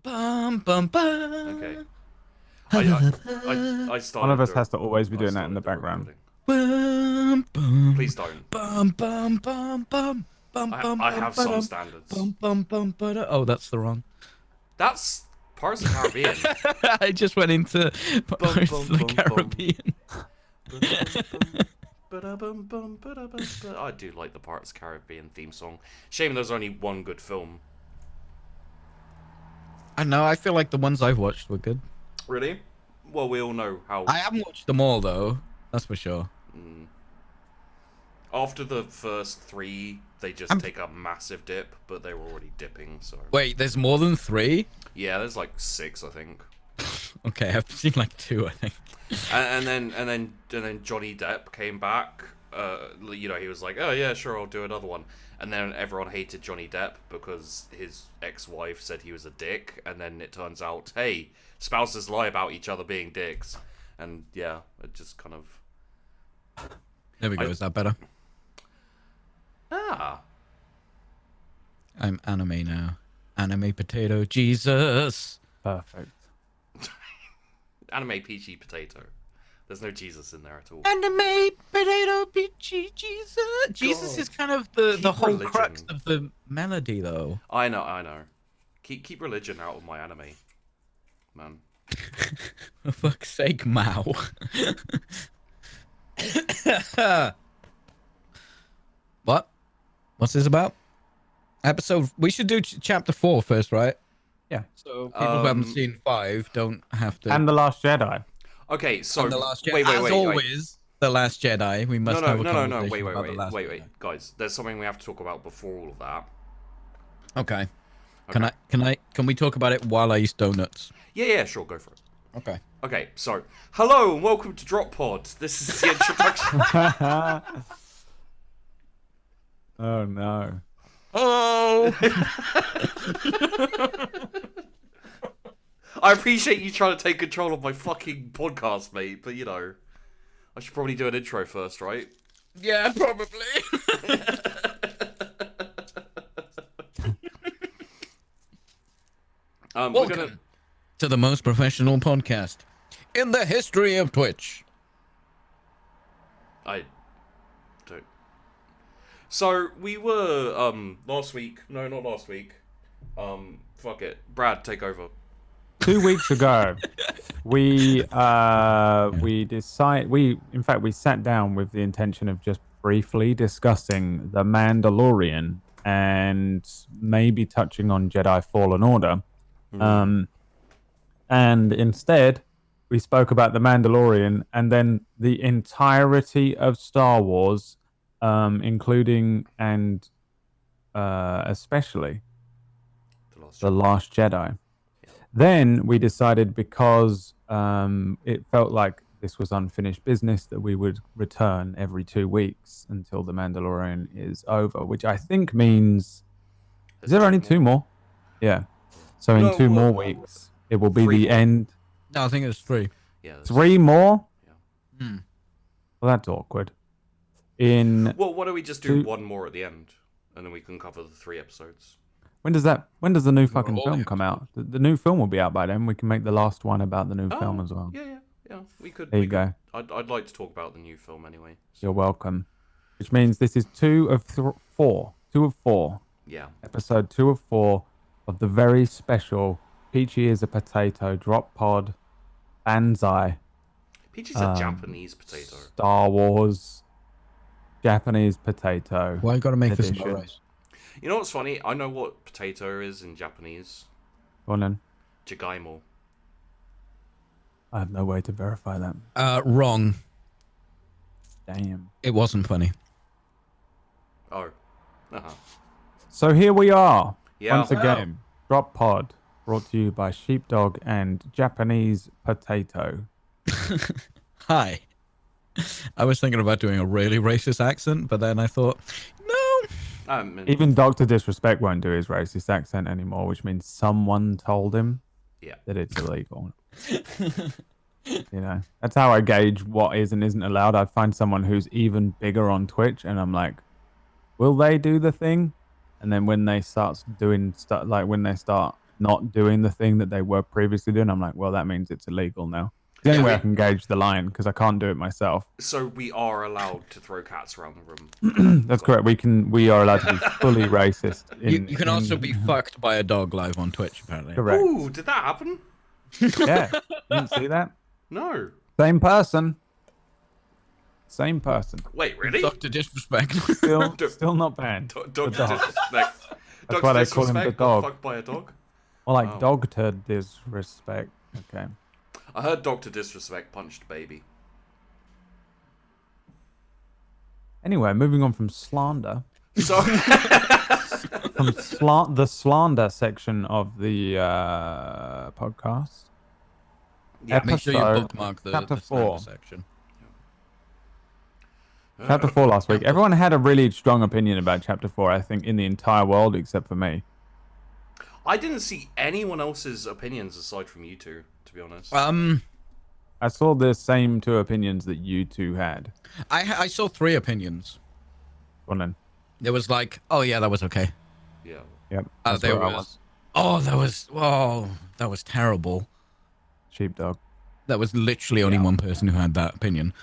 Bum, bum, bum. Okay. I started. One of us has to always be doing that in the background. Bum, bum, Please don't. bum, bum, bum, bum, bum, bum, I bum, have some ba-dum, standards. bum, bum, bum, ba-da. Oh, that's the wrong. That's Pirates of the Caribbean. I just went into Pirates of the Caribbean. I do like the Pirates of the Caribbean theme song. Shame there's only one good film. I know. I feel like the ones I've watched were good. Really? Well, we all know how. I haven't watched them all though. That's for sure. After the first three, they just take a massive dip, but they were already dipping. So. Wait, there's more than 3? Yeah, there's like 6, I think. Okay, I've seen like 2, I think. And then Johnny Depp came back. You know, he was like, "Oh yeah, sure, I'll do another one." And then everyone hated Johnny Depp because his ex-wife said he was a dick. And then it turns out, hey, spouses lie about each other being dicks. And yeah, it just kind of. There we go. Is that better? Ah. I'm anime now. Anime potato Jesus. Perfect. Anime peachy potato. There's no Jesus in there at all. Anime potato peachy Jesus. Jesus is kind of the whole religion. crux of the melody, though. I know. Keep religion out of my anime, man. For fuck's sake, Mao. What? What's this about? Episode. We should do chapter 4 first, right? Yeah. So people who haven't seen 5 don't have to. And The Last Jedi. Okay, so And the Last Jedi. wait. As always, The Last Jedi. We must have a conversation Wait, about The Last wait, Jedi. guys. There's something we have to talk about before all of that. Okay. Can we talk about it while I eat donuts? Yeah, sure, go for it. Okay. Okay, so hello and welcome to DropPod. This is the introduction. Oh no. Oh. I appreciate you trying to take control of my fucking podcast, mate, but you know, I should probably do an intro first, right? Yeah, probably. Welcome to the most professional podcast in the history of Twitch. I don't. So we were last week. No, not last week. Fuck it. Brad, take over. 2 weeks ago, we sat down with the intention of just briefly discussing the Mandalorian and maybe touching on Jedi Fallen Order. And instead, we spoke about the Mandalorian and then the entirety of Star Wars, including and especially The Last Jedi. Then we decided, because it felt like this was unfinished business, that we would return every 2 weeks until The Mandalorian is over, which I think means... Is there only 2 more? Yeah. So in 2 more weeks, it will be the end. No, I think it's 3. Yeah. 3 more? Yeah. Well, that's awkward. Well, why don't we just do 1 more at the end, and then we can cover the 3 episodes. When does the new fucking film come out? The new film will be out by then. We can make the last one about the new film as well. Yeah. We could. There you go. I'd like to talk about the new film anyway. So. You're welcome. Which means this is 2 of 4. 2 of 4. Yeah. Episode 2 of 4 of the very special Peachy is a Potato DropPod Banzai. Peachy's a Japanese potato. Star Wars Japanese potato. Why you gotta make this edition. about rice? You know what's funny? I know what potato is in Japanese. Go on then. Jagaimo. I have no way to verify that. Wrong. Damn. It wasn't funny. Oh. Uh-huh. So here we are. Yeah. Once again, DropPod, brought to you by Sheepdog and Japanese Potato. Hi. I was thinking about doing a really racist accent, but then I thought, no. Even Dr. Disrespect won't do his racist accent anymore, which means someone told him that it's illegal. You know, that's how I gauge what is and isn't allowed. I find someone who's even bigger on Twitch, and I'm like, will they do the thing? And then when they start doing stuff, like when they start not doing the thing that they were previously doing, I'm like, well, that means it's illegal now. The only way I can gauge the line because I can't do it myself. So we are allowed to throw cats around the room. That's correct. We are allowed to be fully racist. You can also be fucked by a dog live on Twitch, apparently. Correct. Ooh, did that happen? Yeah, you didn't see that? No. Same person. Same person. Wait, really? Doctor Disrespect. Still not banned. Doctor Disrespect. That's Doctor why they call him the Disrespect got dog. fucked by a dog? Or like dog to disrespect. Okay. I heard Doctor Disrespect punched a baby. Anyway, moving on from slander. So From the slander section of the podcast. yeah, Make sure you Episode bookmark the chapter the 4. section. Chapter 4 last week. Everyone had a really strong opinion about Chapter 4, I think, in the entire world except for me. I didn't see anyone else's opinions aside from you two, to be honest. I saw the same 2 opinions that you 2 had. I saw 3 opinions. Go on then. There was like, oh yeah, that was okay. Yeah. Yep. There was, oh, that was terrible. Sheepdog. That was literally only one person who had that opinion.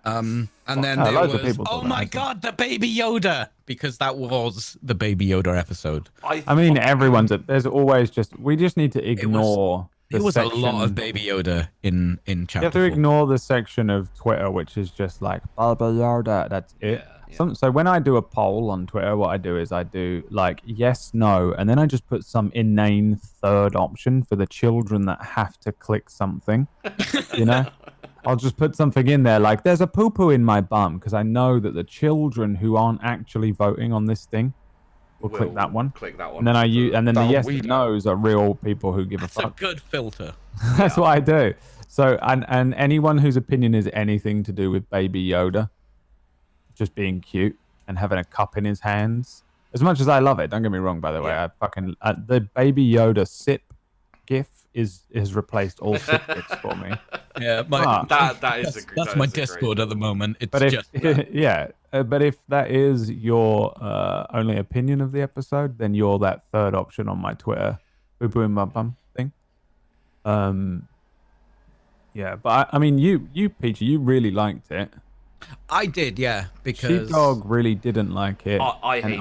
And then there loads of was, people thought oh that, my I think. god, the Baby Yoda, because that was the Baby Yoda episode. I mean, there's always we just need to ignore There the was section. a lot of Baby Yoda in chapter You have to 4. ignore the section of Twitter which is just like Baby Yoda. That's it. Yeah. So when I do a poll on Twitter, what I do is I do like yes, no, and then I just put some inane third option for the children that have to click something. You know, I'll just put something in there like there's a poo poo in my bum because I know that the children who aren't actually voting on this thing will click that one. Click that one. And then and then the That'll yes weed and no's are real people who give That's a a fuck. good filter. That's what I do. So and anyone whose opinion is anything to do with Baby Yoda just being cute and having a cup in his hands, as much as I love it, don't get me wrong, by the way, I fucking the Baby Yoda sip gif has replaced all sip gifs for me. Yeah, that's my Discord at the moment. It's But if just that. but if that is your only opinion of the episode, then you're that third option on my Twitter boo boo and bum bum thing. Yeah, but I mean, you Peachy, you really liked it. I did, yeah, because Sheepdog really didn't like it. I hated it.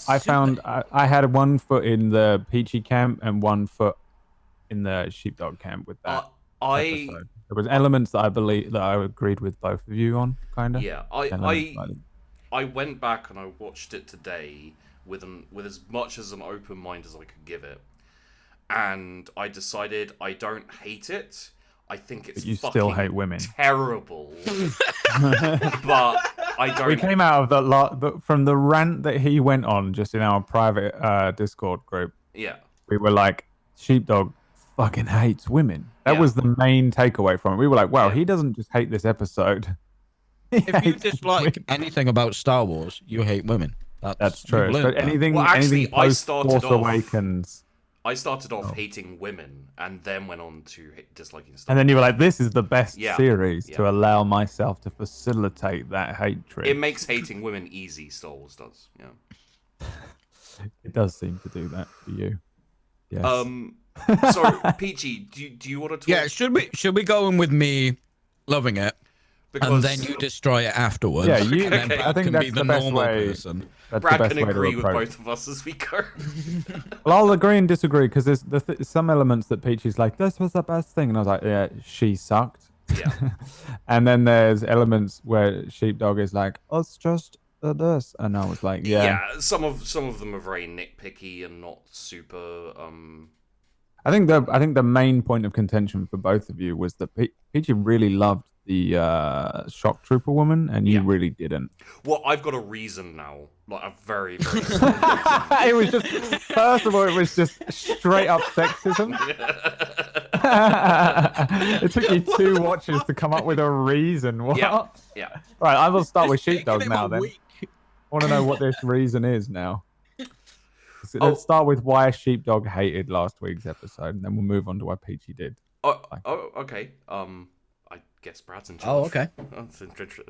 I found I had one foot in the Peachy camp and one foot in the Sheepdog camp with that episode. There was elements that I believe that I agreed with both of you on, kind of. Yeah, I went back and I watched it today with as much as an open mind as I could give it, and I decided I don't hate it. I think it's But you fucking still hate women. terrible. But I don't. We came out of from the rant that he went on just in our private Discord group. Yeah. We were like, Sheepdog fucking hates women. That was the main takeaway from it. We were like, wow, he doesn't just hate this episode. If you dislike anything about Star Wars, you hate women. That's true. So anything, Well, actually, anything post Force off- Awakens. I started off hating women and then went on to disliking Star And then you were like, this is the best Yeah, series yeah. to allow myself to facilitate that hatred. It makes hating women easy, Star Wars does. Yeah. It does seem to do that for you. Yes. So Peachy, do you want to talk? Yeah, should we go in with me loving it, Because and then you destroy it afterwards? Yeah, and then okay. Brad I think can that's be the the best normal way. person. That's Brad the best can way to agree with approach both of us as we go. Well, I'll agree and disagree because there's some elements that Peachy's like, this was the best thing. And I was like, yeah, she sucked. Yeah. And then there's elements where Sheepdog is like, oh, it's just this. And I was like, yeah. Some of them are very nitpicky and not super. I think the main point of contention for both of you was that Peachy really loved the shock trooper woman, and you really didn't. Well, I've got a reason now, like a very, very strong reason. It was just, first of all, it was just straight up sexism. It took you 2 watches to come up with a reason. What? Yeah. Right, I will start with It's taken Sheepdog him now a then. week. I want to know what this reason is now. So let's start with why Sheepdog hated last week's episode, and then we'll move on to why Peachy did. Oh, okay. I guess Brad's in charge. Oh, okay.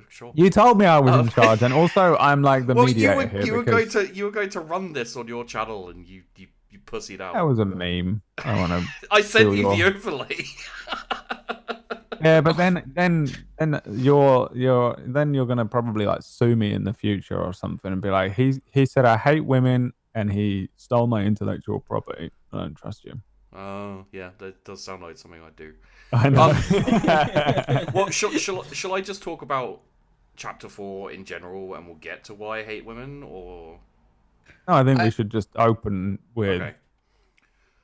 Sure. You told me I was in charge, and also I'm like the mediator here. You were because... going to run this on your channel, and you You pussied That out. was a meme. I want to I steal sent you your. the overlay. Yeah, but then you're gonna probably like sue me in the future or something and be like, he said I hate women and he stole my intellectual property. I don't trust you. Oh, yeah, that does sound like something I'd do. I know. Well, shall I just talk about chapter 4 in general, and we'll get to why I hate women, or No, I think we I, should just open with okay?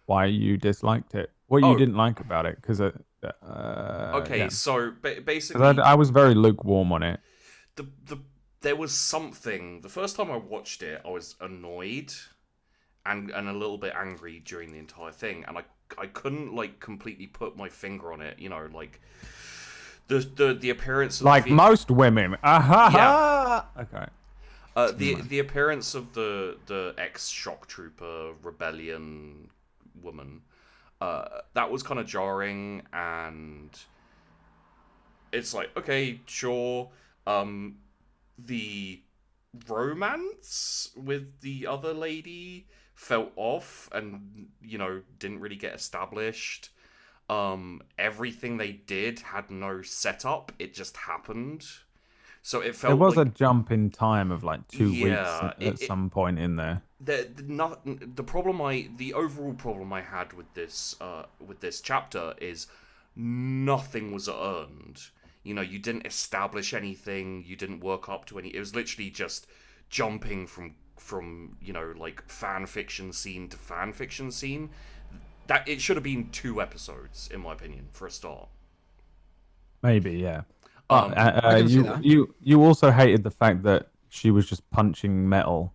why you disliked it, what you Oh, didn't like about it, because okay. yeah, So because basically, I was very lukewarm on it. the there was something. The first time I watched it, I was annoyed and a little bit angry during the entire thing, and I couldn't like completely put my finger on it. You know, like the appearance of Like most women. Yeah. Okay. the appearance of the ex shock trooper rebellion woman, that was kind of jarring, and it's like, okay, sure. The romance with the other lady felt off, and didn't really get established. Everything they did had no setup; it just happened. So it There felt was a like, jump in time of like 2 weeks yeah, at some point in there. the overall problem I had with this chapter is nothing was earned. You didn't establish anything. You didn't work up to any. It was literally just jumping from like fan fiction scene to fan fiction scene. That it should have been 2 episodes, in my opinion, for a start. Maybe, yeah. I can see that. You also hated the fact that she was just punching metal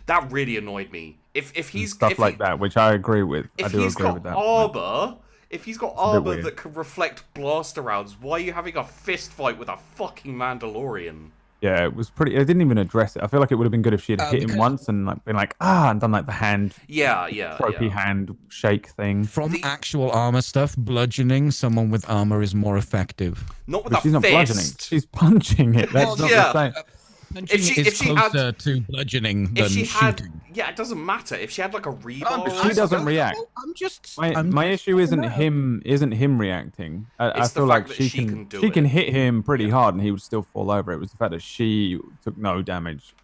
That really annoyed me. If and he's stuff if like he, that, which I agree with. I if do he's agree got with that point. armor, if he's got It's a bit armor weird. that can reflect blaster rounds, why are you having a fist fight with a fucking Mandalorian? Yeah, it was pretty. It didn't even address it. I feel like it would have been good if she had hit him Because once and like been like and done like the hand Yeah, yeah, trophy yeah. hand shake thing. from The actual armor stuff, bludgeoning someone with armor is more effective. Not with But a she's not bludgeoning. fist. She's punching it. That's Well, not yeah. the same. Punching she- is if she had- closer to bludgeoning If than she had, shooting. yeah, it doesn't matter. If she had like a rebar, But she doesn't react. I'm just. My issue isn't him reacting. I It's the feel like fact that she can do she can it. hit him pretty hard and he would still fall over. It was the fact that she took no damage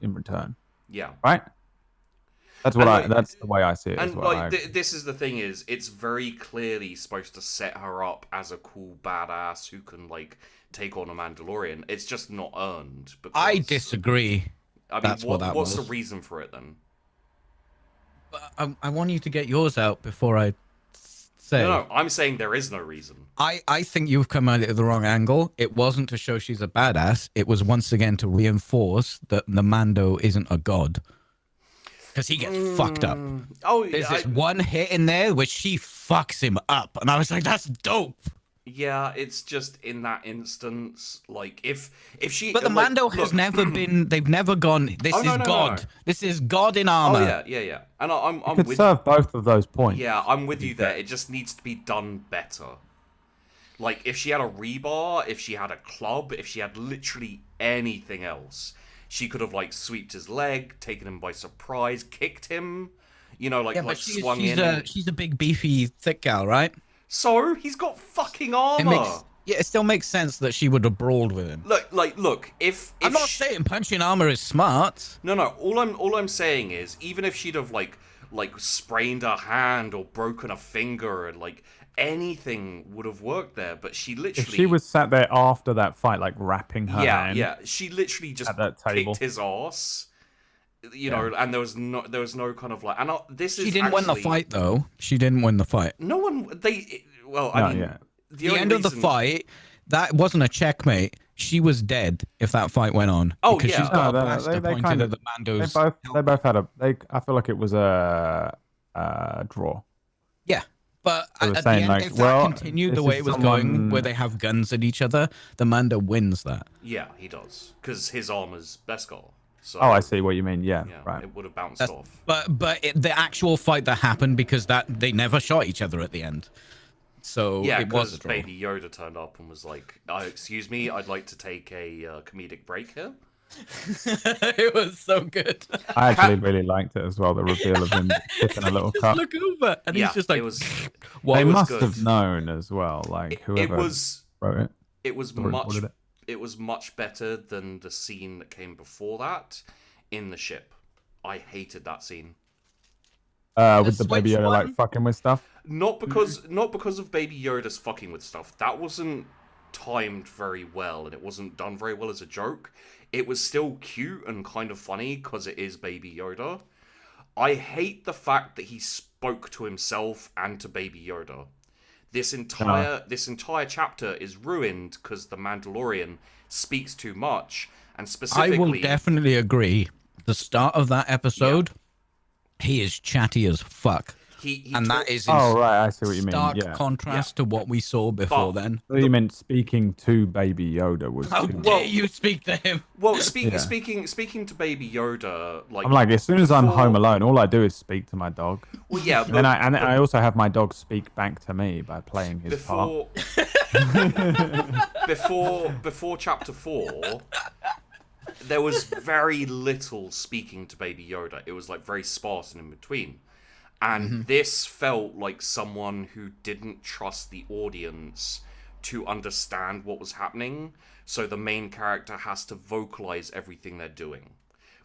in return. yeah. Right? That's what And, like, that's the way I see it. And As well. like, this is the thing: is it's very clearly supposed to set her up as a cool badass who can like take on a Mandalorian. It's just not earned. Because, I disagree. I mean, That's what that what's the was. reason for it then? But I want you to get yours out before I say. No, I'm saying there is no reason. I think you've come at it at the wrong angle. It wasn't to show she's a badass. It was once again to reinforce that the Mando isn't a god. Because he gets fucked up. Oh, There's this one hit in there where she fucks him up. And I was like, that's dope. yeah. It's just in that instance, like if she. But the like, Mando has look- never been, they've never gone, this Oh, is no, no, God. no. This is God in Oh armor. yeah. And I'm It could with. serve both of those points. Yeah, I'm with you there. It just needs to be done better. Like, if she had a rebar, if she had a club, if she had literally anything else, she could have, like, sweeped his leg, taken him by surprise, kicked him, like, Yeah, like but swung in. she's a big, beefy, thick gal, right? So, he's got fucking It armor. it still makes sense that she would have brawled with him. Look, if I'm not saying punching armor is smart. No, all I'm saying is, even if she'd have, like sprained her hand or broken a finger, and, like, anything would have worked there, but she literally... If she was sat there after that fight, like wrapping her hand, Yeah, she literally just at that table. kicked his ass, and there was no kind of like, and this is She didn't win the actually- fight, though. She didn't win the fight. No one, No, I mean, yeah. The only end of the reason- fight, that wasn't a checkmate. She was dead if that fight went on. Oh, because yeah. she's got No, a they blaster pointed kind at of- the Mando's. They both had I feel like it was a draw. Yeah. But They were at the saying, end, like, if well, that continued the this way is it was going, someone- where they have guns at each other, the Mando wins that. Yeah, he does, because his armor's Beskar. So Oh, I see what you mean. Yeah, yeah, right. it would have bounced That's- off. But the actual fight that happened, because they never shot each other at the end. So Yeah, it was a because draw. Baby Yoda turned up and was like, "Excuse me, I'd like to take a comedic break here." It was so good. I actually really liked it as well. The reveal of him sipping a little Just cup. look over, and Yeah, he's just like, it was. "What?" They was must good. have known as well. Like It whoever was. wrote it. It was or much. recorded it. It was much better than the scene that came before that in the ship. I hated that scene. With the Baby Switch Yoda like one? fucking with stuff. Not because of Baby Yoda's fucking with stuff. That wasn't timed very well, and it wasn't done very well as a joke. It was still cute and kind of funny because it is Baby Yoda. I hate the fact that he spoke to himself and to Baby Yoda. This entire chapter is ruined because the Mandalorian speaks too much, and I specifically, will definitely agree. The start of that episode, he is chatty as fuck. he And talk- that is in Oh right, I see what you mean. stark Yeah. contrast to what we saw before But- then. So you meant speaking to Baby Yoda was How too dare you speak to him? well, Yeah. speaking to Baby Yoda, like I'm like, as soon as I'm before- home alone, all I do is speak to my dog. Well, yeah, And then I also have my dog speak back to me by playing his part. Before chapter 4, there was very little speaking to Baby Yoda. It was like very sparse and in between. And this felt like someone who didn't trust the audience to understand what was happening. So the main character has to vocalize everything they're doing,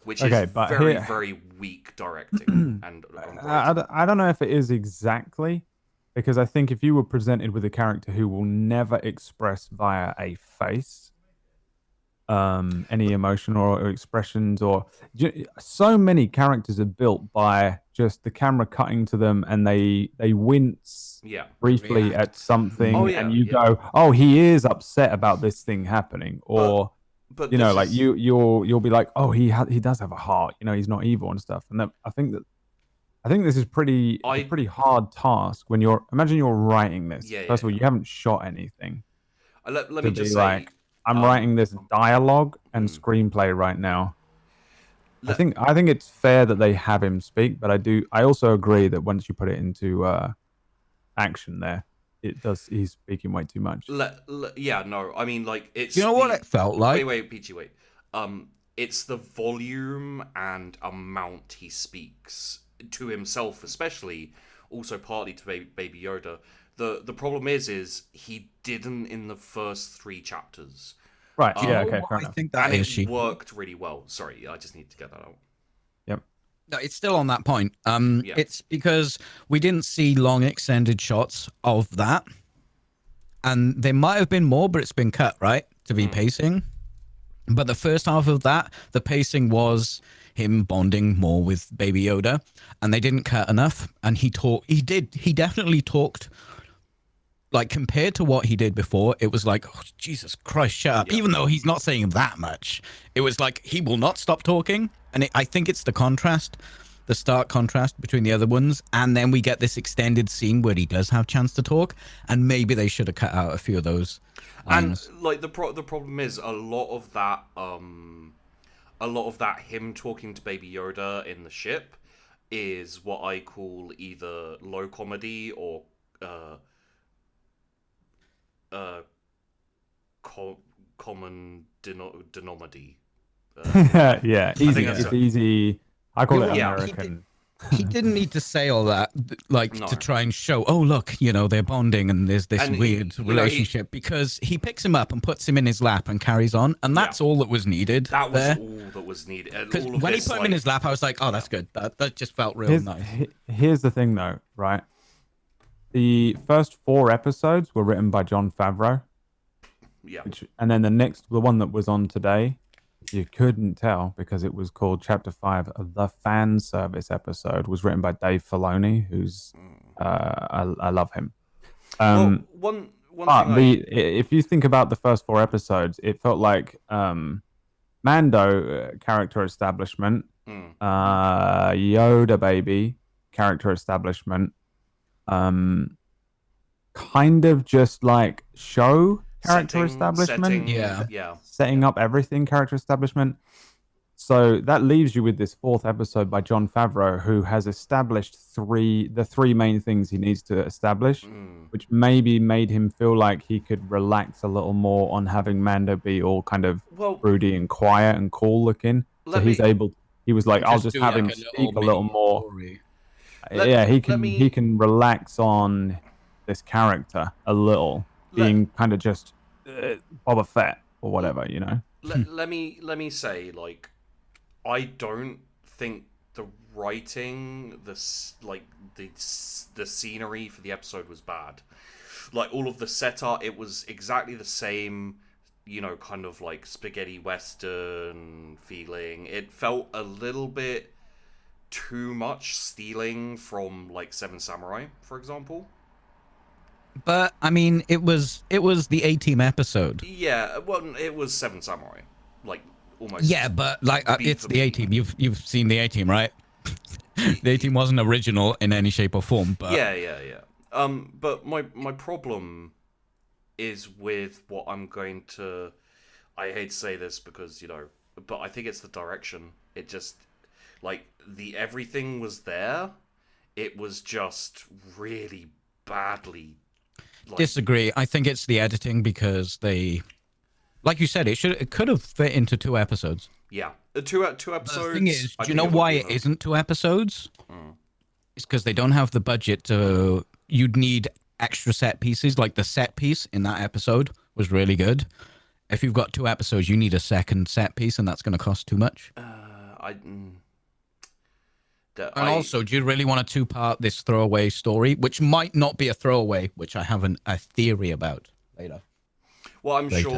which Okay, is but very, here- very weak directing. And I don't know if it is exactly, because I think if you were presented with a character who will never express via a face any emotion or expressions, or so many characters are built by just the camera cutting to them and they wince yeah. briefly React. at something, Oh, yeah, and you yeah. go, oh, he is upset about this thing happening, or But you know, this like is- you'll be like, oh, he does have a heart, you know, he's not evil and stuff. And I think this is pretty a pretty hard task when imagine you're writing this. Yeah, First of all, yeah. you haven't shot anything. Let To me be just say, like, I'm writing this dialogue and mm. screenplay right now. Let- I think it's fair that they have him speak, but I also agree that once you put it into action there, he's speaking way too much. yeah, no, I mean, like, it's You know what it felt like? Wait, Peachy, wait. It's the volume and amount he speaks to himself, especially, also partly to Baby Yoda. The problem is he didn't in the first 3 chapters. Right. Oh, Yeah. Okay. Fair I enough. think that And is it she. worked really well. Sorry, I just need to get that out. Yep. No, it's still on that point. Yeah. It's because we didn't see long extended shots of that, and there might have been more, but it's been cut right to be pacing. But the first half of that, the pacing was him bonding more with Baby Yoda, and they didn't cut enough. And he definitely talked. Like, compared to what he did before, it was like, oh, Jesus Christ, shut up. Yeah. Even though he's not saying that much, it was like he will not stop talking. And I think it's the contrast, the stark contrast between the other ones. And then we get this extended scene where he does have chance to talk. And maybe they should have cut out a few of those lines. And like the problem is a lot of that him talking to Baby Yoda in the ship is what I call either low comedy or common denomedy. Yeah. think Easy. that's It's it. easy. I call it Yeah. American. He didn't need to say all that, like, No. to try and show, oh, look, they're bonding and there's this And weird he relationship, because he picks him up and puts him in his lap and carries on. And that's all that was needed. That was there. all that was needed. And Because all of when he this, put him in his lap, I was like, oh, that's good. That just felt real nice. Here's the thing, though, right? The first 4 episodes were written by Jon Favreau, yeah. and then the one that was on today, you couldn't tell because it was called Chapter 5. The fan service episode was written by Dave Filoni, who's I love him. Well, one But thing if you think about the first 4 episodes, it felt like Mando character establishment, Yoda baby character establishment, kind of just like show character establishment, yeah. setting up everything character establishment. So that leaves you with this 4th episode by Jon Favreau, who has established the three main things he needs to establish, which maybe made him feel like he could relax a little more on having Mando be all kind of Well, broody and quiet and cool looking. So let me he was like, And I'll just just do have like him a little speak a little mini more. story. Yeah, he me can relax on this character a little, being kind of just Boba Fett or whatever, you know. let me say, like, I don't think the writing, the scenery for the episode was bad. Like, all of the setup, it was exactly the same, you know, kind of like spaghetti western feeling. It felt a little bit too much stealing from like Seven Samurai, for example. But I mean, it was the A-Team episode. Yeah, well, it was Seven Samurai, like almost. Yeah, but like beat it's for the beat. A-Team. You've seen the A-Team, right? Y- The A-Team wasn't original in any shape or form, but yeah. But my problem is with what I'm going to. I hate to say this because, you know, but I think it's the direction. It just, like, the everything was there. It was just really badly. Like, disagree. I think it's the editing because they, like you said, it could have fit into 2 episodes. yeah, two The episodes. thing is, I do you think know would why be it enough. isn't 2 episodes? Mm. It's because they don't have the budget to. You'd need extra set pieces. Like the set piece in that episode was really good. If you've got 2 episodes, you need a second set piece, and that's going to cost too much. I. Mm, And also, do you really want to 2-part this throwaway story, which might not be a throwaway, which I have a theory about later. Well, I'm later.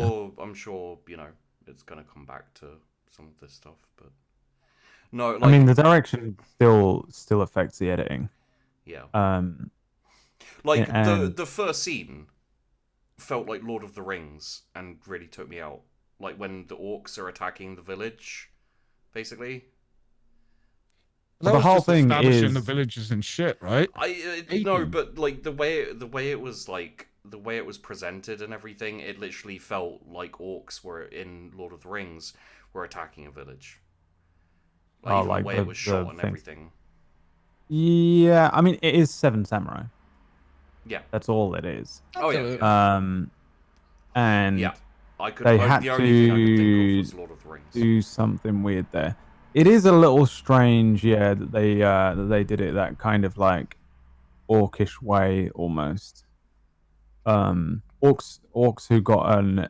sure, you know, it's gonna come back to some of this stuff, but no, like, I mean, the direction still affects the editing. yeah, Um, like and the first scene felt like Lord of the Rings and really took me out. Like when the orcs are attacking the village, basically. Well, the whole thing establishing is the villages and shit, right? No, but like the way it was, like the way it was presented and everything, it literally felt like orcs were in Lord of the Rings were attacking a village. Like, even like the way it was shot and everything. Yeah, I mean, it is Seven Samurai. Yeah. That's all it is. Oh yeah. And Yeah. they had the only thing I could think of was to Lord of the Rings. do something weird there. It is a little strange, yeah, that they did it that kind of like orcish way almost. Orcs who got an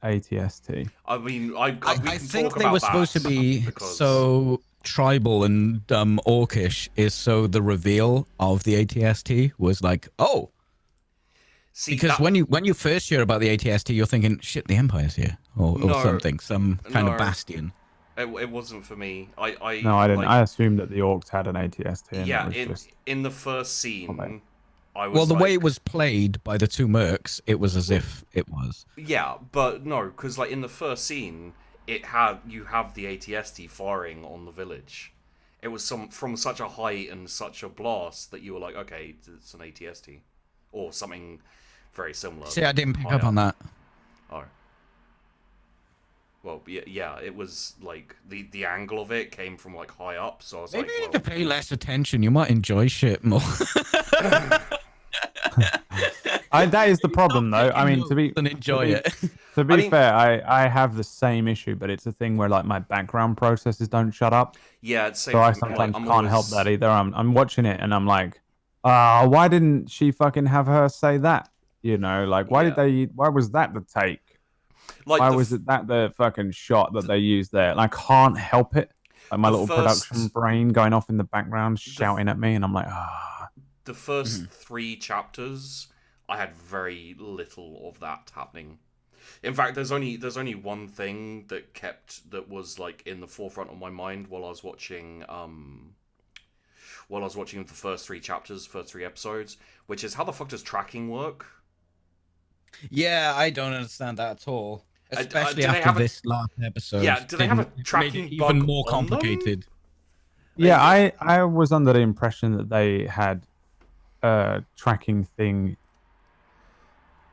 ATST. I mean, I can think talk they about were supposed to that be because... so tribal and orcish, is so the reveal of the ATST was like, oh. See, because when you first hear about the ATST, you're thinking, shit, the Empire's here, or something, some kind of bastion. It wasn't for me. No, I didn't. Like, I assumed that the orcs had an ATST. And yeah, it was in the first scene, I was well, the like, way it was played by the 2 mercs, it was as if it was. yeah, but no, because like in the first scene, you have the ATST firing on the village. It was from such a height and such a blast that you were like, okay, it's an ATST or something very similar. See, I didn't pick up on that. Oh. Well, yeah, it was like the angle of it came from like high up, so I was Maybe like, you need to pay less attention. You might enjoy shit more. that is the problem, though. I mean, enjoy it. To be fair, I have the same issue, but it's a thing where like my background processes don't shut up. Yeah, it's same. So I sometimes can't help that either. I'm watching it and I'm like, why didn't she fucking have her say that? You know, like why was that the take? Like why was it that the fucking shot that they used there? And I can't help it. Like my little production brain going off in the background, shouting at me, and I'm like, The first 3 chapters, I had very little of that happening. In fact, there's only one thing that was like in the forefront of my mind while I was watching the first 3 chapters, first 3 episodes, which is how the fuck does tracking work? Yeah, I don't understand that at all. Especially do after this last episode. Yeah, do they have a tracking made it bug even more on them? complicated? yeah, I was under the impression that they had a tracking thing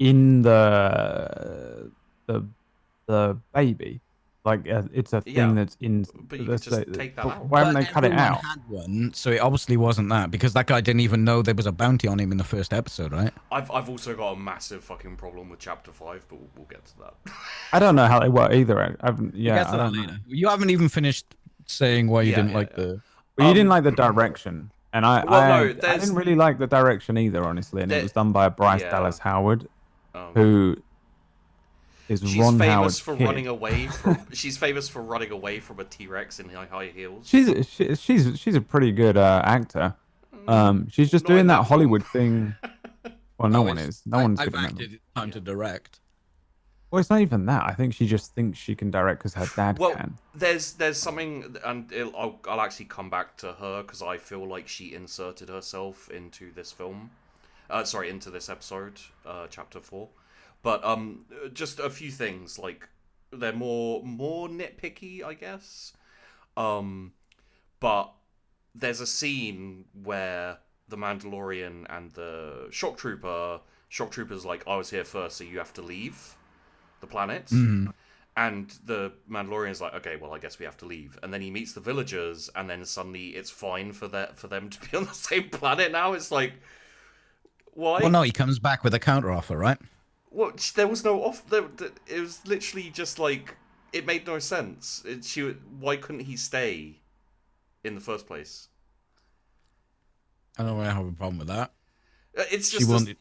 in the baby, Like it's a Yeah, thing that's in. but you could just take that out. Why haven't But they cut it everyone out? had one, so it obviously wasn't that because that guy didn't even know there was a bounty on him in the first episode, right? I've also got a massive fucking problem with Chapter 5, but we'll get to that. I don't know how they work either. We'll get to that later. You haven't even finished saying why you didn't like the. Well, you didn't like the direction, and I there's didn't really like the direction either, honestly. And it was done by Bryce Dallas Howard, who is she's Ron famous Howard's for kid. running away from. She's famous for running away from a T-Rex in high heels. She's a pretty good actor. She's just Not doing in that that Hollywood thing. Well, no Oh, one it's- is. No one's I've good enough. acted. It's time to direct. Well, it's not even that. I think she just thinks she can direct because her dad Well, can. there's something, and I'll actually come back to her because I feel like she inserted herself into this film. Into this episode, chapter 4. But just a few things, like they're more nitpicky, I guess. But there's a scene where the Mandalorian and the Shock Trooper's like, I was here first, so you have to leave the planet. Mm. And the Mandalorian's like, okay, well, I guess we have to leave. And then he meets the villagers, and then suddenly it's fine for them to be on the same planet now. It's like, why? Well, no, he comes back with a counteroffer, right? Well, there was no off. It was literally just like, it made no sense. Why couldn't he stay in the first place? I don't really have a problem with that. It's She just wanted.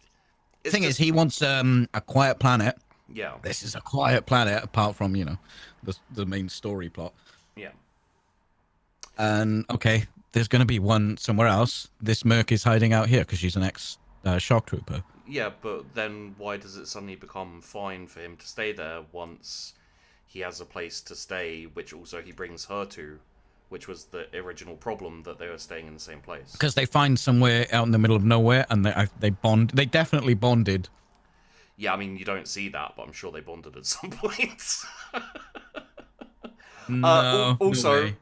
The thing is, he wants a quiet planet. yeah, This is a quiet planet, apart from the main story plot. yeah. And okay, there's going to be one somewhere else. This merc is hiding out here because she's an ex shock trooper. Yeah, but then why does it suddenly become fine for him to stay there once he has a place to stay, which also he brings her to, which was the original problem that they were staying in the same place? Because they find somewhere out in the middle of nowhere, and they bond. They definitely bonded. Yeah, I mean, you don't see that, but I'm sure they bonded at some point. No, also, no way.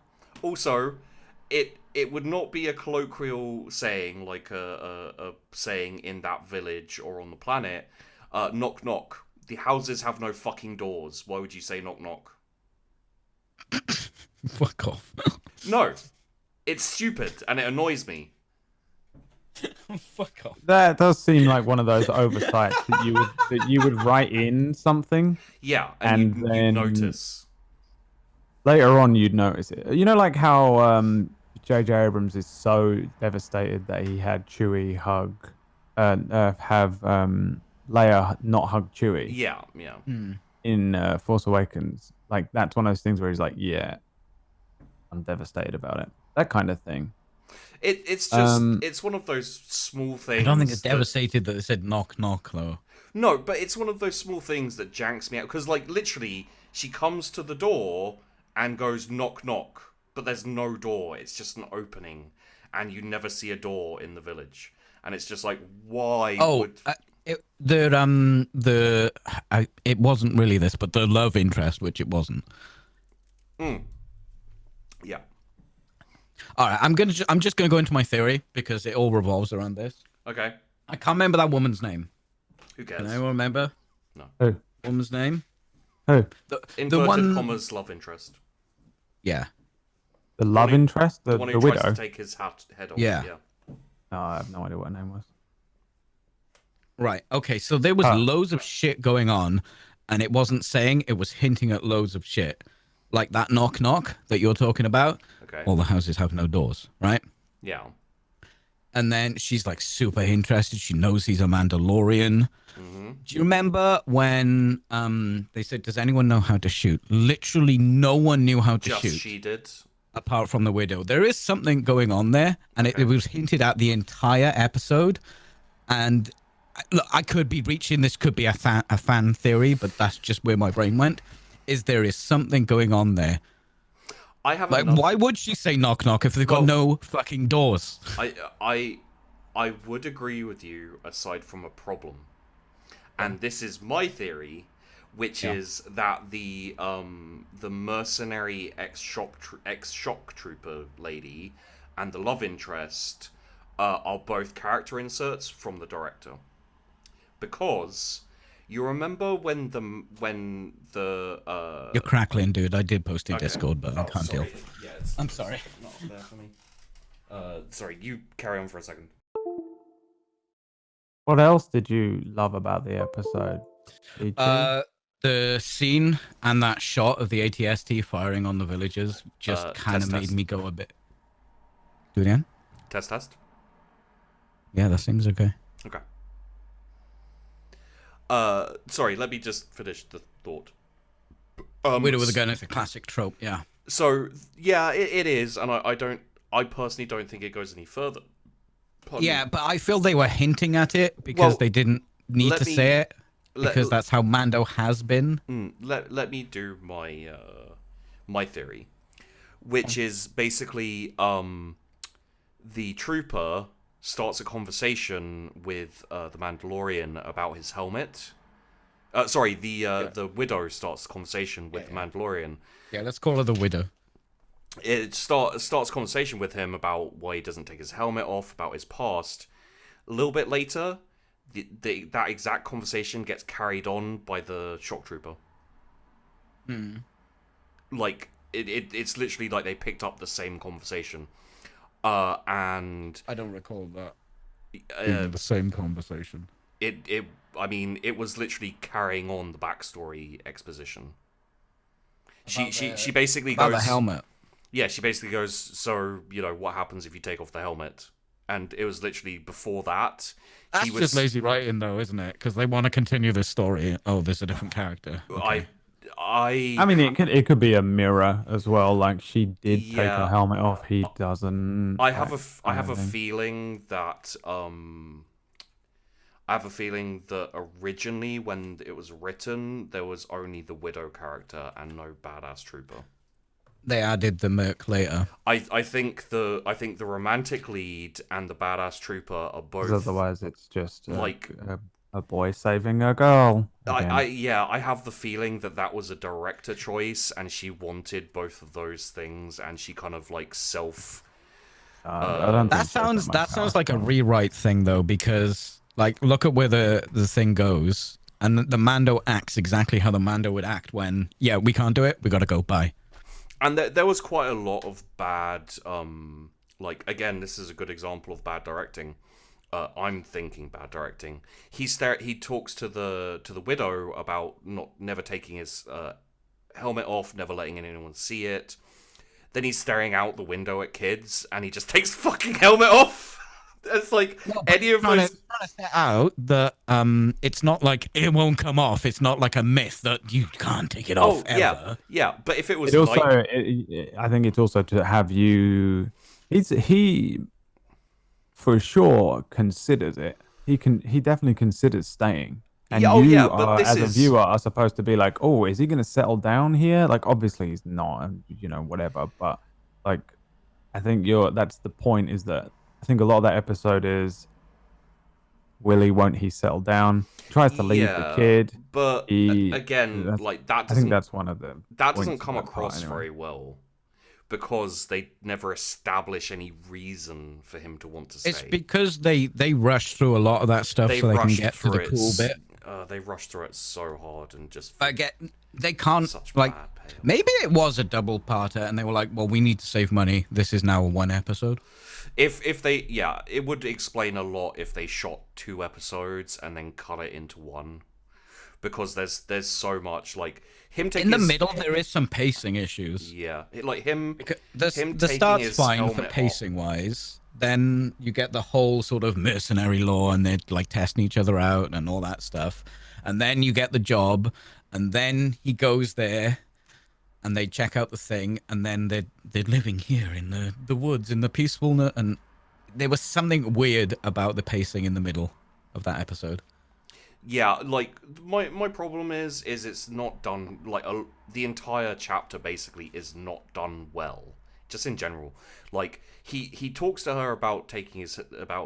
it would not be a colloquial saying, like a saying in that village or on the planet. Knock knock. The houses have no fucking doors. Why would you say knock knock? Fuck off. No, it's stupid and it annoys me. Fuck off. That does seem like one of those oversights that you would write in something. Yeah, And you'd then- notice. Later on, you'd notice it. You know, like how J.J. Abrams is so devastated that he had Chewie have Leia not hug Chewie Yeah. in Force Awakens. Like, that's one of those things where he's like, yeah, I'm devastated about it. That kind of thing. It's just it's one of those small things. I don't think it's that- devastated that they said knock knock though. No, but it's one of those small things that janks me out because, like, literally, she comes to the door and goes knock knock, but there's no door. It's just an opening, and you never see a door in the village, and it's just like, why? It wasn't really this, but the love interest, which it wasn't. Yeah. All right, I'm just gonna go into my theory because it all revolves around this. Okay. I can't remember that woman's name. Who cares? Can anyone remember? Who? Woman's name? Who? The Inverted one. commas love interest. Yeah. The love interest? The one who the tries widow? to take his head off. Yeah. No, I have no idea what her name was. Right. Okay. So there was loads of shit going on, and it wasn't saying, it was hinting at loads of shit, like that knock knock that you're talking about. Okay. All the houses have no doors, right? Yeah. And then she's like super interested. She knows he's a Mandalorian. Mm-hmm. Do you remember when they said, "Does anyone know how to shoot?" Literally, no one knew how to Just shoot she did. apart from the widow. There is something going on there, and it was hinted at the entire episode. And look, I could be reaching. This could be a fan theory, but that's just where my brain went. Is there is something going on there? I have Like, why would she say knock knock if they've got no fucking doors? I would agree with you aside from a problem. And this is my theory, which is that the mercenary ex-shock trooper lady and the love interest are both character inserts from the director. Because You remember when the You're crackling, dude. I did post in okay. Discord, but I can't sorry. deal. Yeah, I'm sorry. not up there for me. Sorry, you carry on for a second. What else did you love about the episode? E.T.? The scene and that shot of the ATST firing on the villagers just kind of made test. me go a bit. Do it again? Test. Yeah, that seems okay. Okay. Sorry, let me just finish the thought. Widow with a gun is a classic trope, yeah. So yeah, it is, and I personally don't think it goes any further. Pardon Yeah, me. but I feel they were hinting at it because Well, they didn't need let to me- say it let- because that's how Mando has been. Let me do my my theory, which is basically the trooper starts a conversation with the Mandalorian about his helmet. Sorry, the widow starts a conversation with the Mandalorian. Yeah, let's call her the Widow. It starts a conversation with him about why he doesn't take his helmet off, about his past. A little bit later, that exact conversation gets carried on by the shock trooper. Like it's literally like they picked up the same conversation, and I don't recall that. the same conversation. I mean, it was literally carrying on the backstory exposition. She basically About goes the helmet. Yeah, she basically goes, so, what happens if you take off the helmet? And it was literally before that. That's just lazy writing, though, isn't it? Because they want to continue the story. Oh, there's a different character. Okay. I mean, it could be a mirror as well. Like she did take Yeah. her helmet off, he doesn't. I have a thing. feeling that originally when it was written there was only the Widow character and no badass trooper. They added the Merc later. I think the romantic lead and the badass trooper are both. 'Cause otherwise, it's just like a boy saving a girl. I have the feeling that was a director choice, and she wanted both of those things, and she kind of like self. I don't That think sounds like a rewrite thing, though, because like look at where the thing goes, and the Mando acts exactly how the Mando would act when we can't do it, we gotta go. Bye. And there was quite a lot of bad, like, again, this is a good example of bad directing. I'm thinking bad directing. He talks to the Widow about never taking his helmet off, never letting anyone see it. Then he's staring out the window at kids, and he just takes the fucking helmet off. It's like any of those. Trying to set out that it's not like it won't come off. It's not like a myth that you can't take it off ever. Yeah. But if it was It also, I think it's also to have you. He for sure considers it. He definitely considers staying. And but as a viewer, are supposed to be like, oh, is he going to settle down here? Like, obviously he's not, whatever. But like, I think that's the point. Is that I think a lot of that episode is, won't he settle down? He tries to leave the kid. But again, like that. I think that's one of the. That doesn't come across very well, because they never establish any reason for him to want to stay. It's because they rush through a lot of that stuff so they can get to the cool bit. They rush through it so hard and just. They can't maybe it was a double parter and they were like, well, we need to save money. This is now one episode. If they it would explain a lot if they shot 2 episodes and then cut it into one, because there's so much like him taking in the middle. There is some pacing issues. Yeah, like him. The start's fine for pacing wise. Then you get the whole sort of mercenary law and they're like testing each other out and all that stuff. And then you get the job, and then he goes there and they check out the thing, and then they're living here in the woods in the peacefulness. And there was something weird about the pacing in the middle of that episode. Yeah, like my problem is it's not done, like the entire chapter basically is not done well, just in general. Like he talks to her about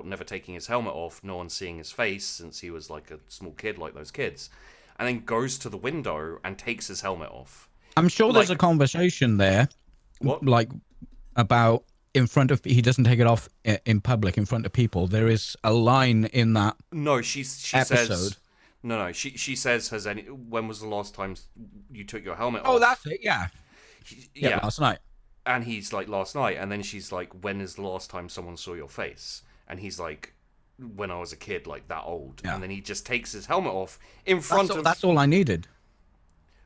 never taking his helmet off, no one seeing his face since he was like a small kid like those kids, and then goes to the window and takes his helmet off. I'm sure there's a conversation there, like about in front of, he doesn't take it off in public in front of people. There is a line in that. No, she says No. She says, when was the last time you took your helmet off? Oh, that's it. Yeah. Yeah. Last night. And he's like, last night. And then she's like, when is the last time someone saw your face? And he's like, when I was a kid, like that old. Yeah. And then he just takes his helmet off in front of... That's all I needed.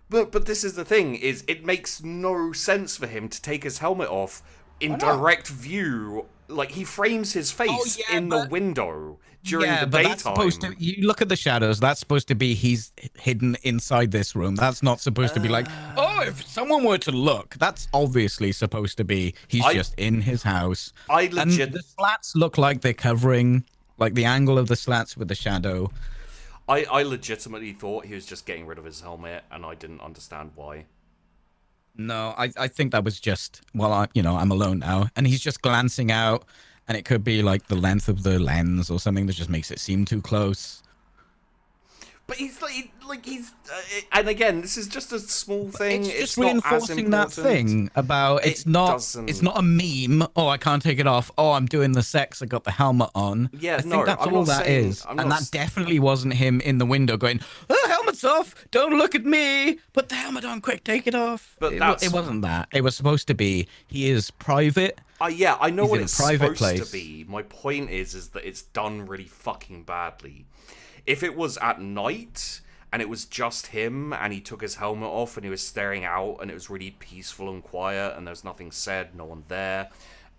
But this is the thing, is it makes no sense for him to take his helmet off in direct view. Like, he frames his face in the window during the daytime. That's supposed to, you look at the shadows, that's supposed to be he's hidden inside this room. That's not supposed to be like, oh, if someone were to look, that's obviously supposed to be he's just in his house. And the slats look like they're covering, like the angle of the slats with the shadow. I legitimately thought he was just getting rid of his helmet, and I didn't understand why. No, I think that was just, well, I'm alone now, and he's just glancing out, and it could be like the length of the lens or something that just makes it seem too close. But he's and again, this is just a small thing. It's just reinforcing that thing about it's not a meme. Oh, I can't take it off. Oh, I'm doing the sex. I got the helmet on. Yeah, I think that's all that is. And that definitely wasn't him in the window going, "Oh, helmet's off. Don't look at me. Put the helmet on, quick. Take it off." But it wasn't that. It was supposed to be he is private. Yeah, I know what it's supposed to be. My point is that it's done really fucking badly. If it was at night and it was just him and he took his helmet off and he was staring out and it was really peaceful and quiet and there was nothing said, no one there,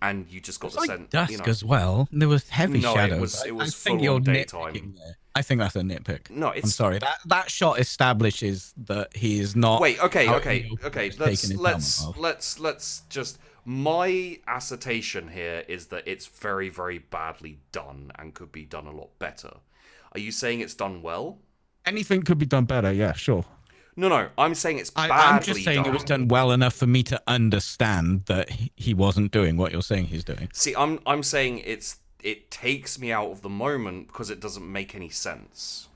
and you just got the sense, dusk as well. There was heavy shadows. It was full on daytime. I think that's a nitpick. No, I'm sorry. That shot establishes that he is not. Wait, okay. Let's just. My assertion here is that it's very, very badly done and could be done a lot better. Are you saying it's done well? Anything could be done better, yeah, sure. No, I'm saying it's badly I'm just saying done. It was done well enough for me to understand that he wasn't doing what you're saying he's doing. See, I'm saying it takes me out of the moment because it doesn't make any sense.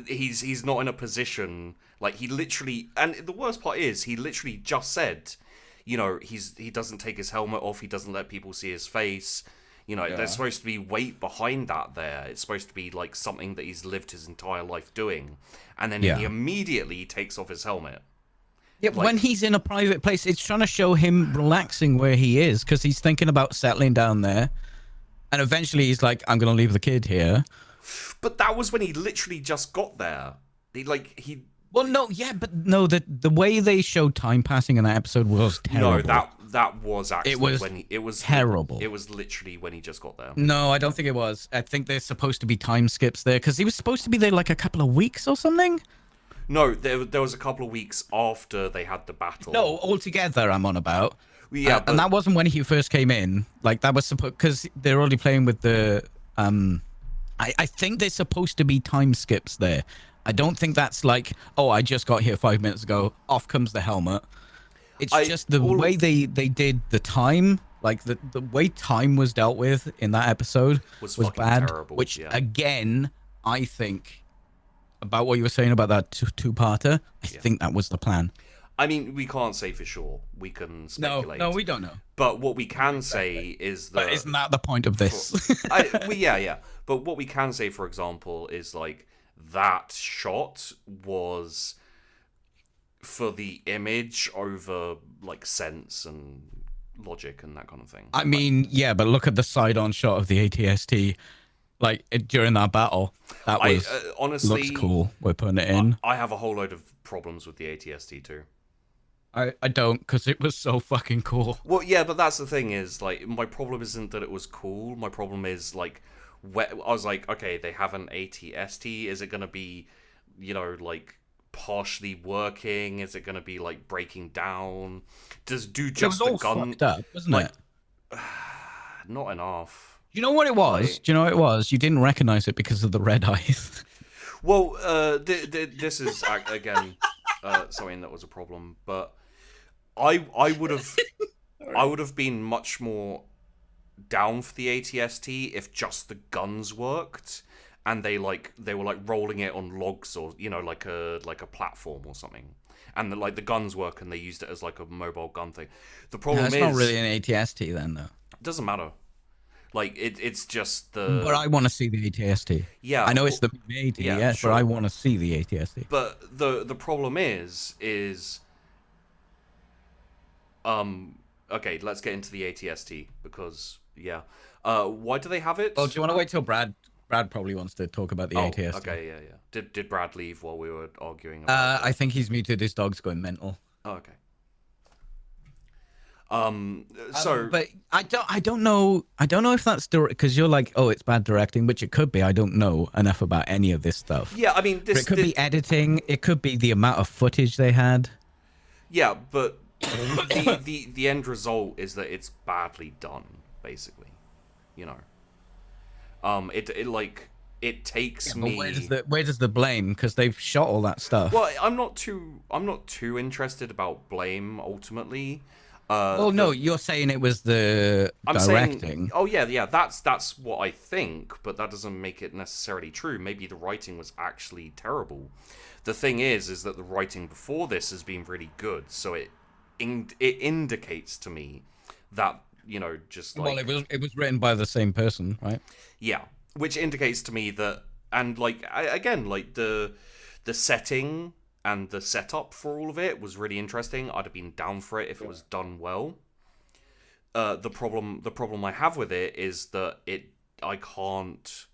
He's not in a position, like, he literally, and the worst part is he literally just said, he doesn't take his helmet off, he doesn't let people see his face. There's supposed to be weight behind that there. It's supposed to be like something that he's lived his entire life doing. And then he immediately takes off his helmet. Yeah, when he's in a private place, it's trying to show him relaxing where he is because he's thinking about settling down there. And eventually he's like, I'm going to leave the kid here. But that was when he literally just got there. Well, no, yeah, but no, the way they showed time passing in that episode was terrible. No, that was actually it was terrible. It was literally when he just got there. No, I don't think it was. I think there's supposed to be time skips there because he was supposed to be there like a couple of weeks or something. No, there was a couple of weeks after they had the battle. No, altogether I'm on about. Yeah, and that wasn't when he first came in. Like that was supposed because they're already playing with the. I think there's supposed to be time skips there. I don't think that's like, oh, I just got here 5 minutes ago. Off comes the helmet. It's just the way they did the time, like the way time was dealt with in that episode was bad. Terrible, which again, I think about what you were saying about that two-parter. I think that was the plan. I mean, we can't say for sure. We can speculate. No, we don't know. But what we can say is that... But isn't that the point of this? Yeah. But what we can say, for example, is like that shot was for the image over like sense and logic and that kind of thing. I mean, yeah, but look at the side-on shot of the ATST. Like during that battle, that was honestly looks cool. We're putting it in. I have a whole load of problems with the ATST too. I don't, because it was so fucking cool. Well, yeah, but that's the thing is like my problem isn't that it was cool. My problem is like I was like, okay, they have an ATST. Is it gonna be, like partially working? Is it gonna be like breaking down? Just the gun? Fucked up, wasn't it? Not enough. You know what it was? Do you know what it was? You didn't recognize it because of the red eyes. Well, this is again something that was a problem, but I would have been much more down for the ATST if just the guns worked and they were like rolling it on logs or like a platform or something, and the guns work and they used it as like a mobile gun thing. The problem is it's not really an ATST then though. It doesn't matter. Like it's just the. But I want to see the ATST. Yeah, I know it's the AT, yeah, yes, sure. but I want to see the ATST. But the problem is okay, let's get into the ATST because yeah. Why do they have it? Well, do you want to wait till Brad? Brad probably wants to talk about the ATST. Okay, yeah. Did Brad leave while we were arguing about I think he's muted. His dog's going mental. Oh, okay. So but I don't know if that's because you're like, oh, it's bad directing, which it could be. I don't know enough about any of this stuff. yeah, I mean But it could be editing. It could be the amount of footage they had. Yeah, but the end result is that it's badly done, basically. You know, it takes me. Where does the blame? Because they've shot all that stuff. Well, I'm not too interested about blame ultimately. Well, no, you're saying it was the directing. Saying, oh yeah, that's what I think, but that doesn't make it necessarily true. Maybe the writing was actually terrible. The thing is that the writing before this has been really good, so it indicates to me that, you know, just like, well, it was written by the same person, right? Yeah, which indicates to me that, and like again, like the setting and the setup for all of it was really interesting. I'd have been down for it if it was done well. The problem I have with it is that I can't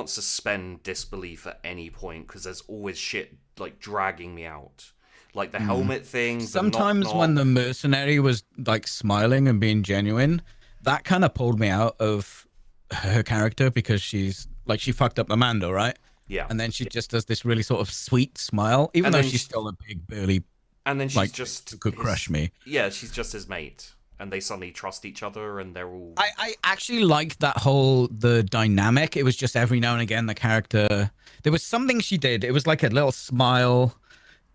suspend disbelief at any point because there's always shit like dragging me out. Like the helmet thing. Sometimes when the mercenary was like smiling and being genuine, that kind of pulled me out of her character because she's like, she fucked up the Mando, right? Yeah. And then she just does this really sort of sweet smile, even though she's still a big burly. And then she's like, just could crush me. Yeah, she's just his mate, and they suddenly trust each other, and they're all. I actually liked that the dynamic. It was just every now and again the character. There was something she did. It was like a little smile,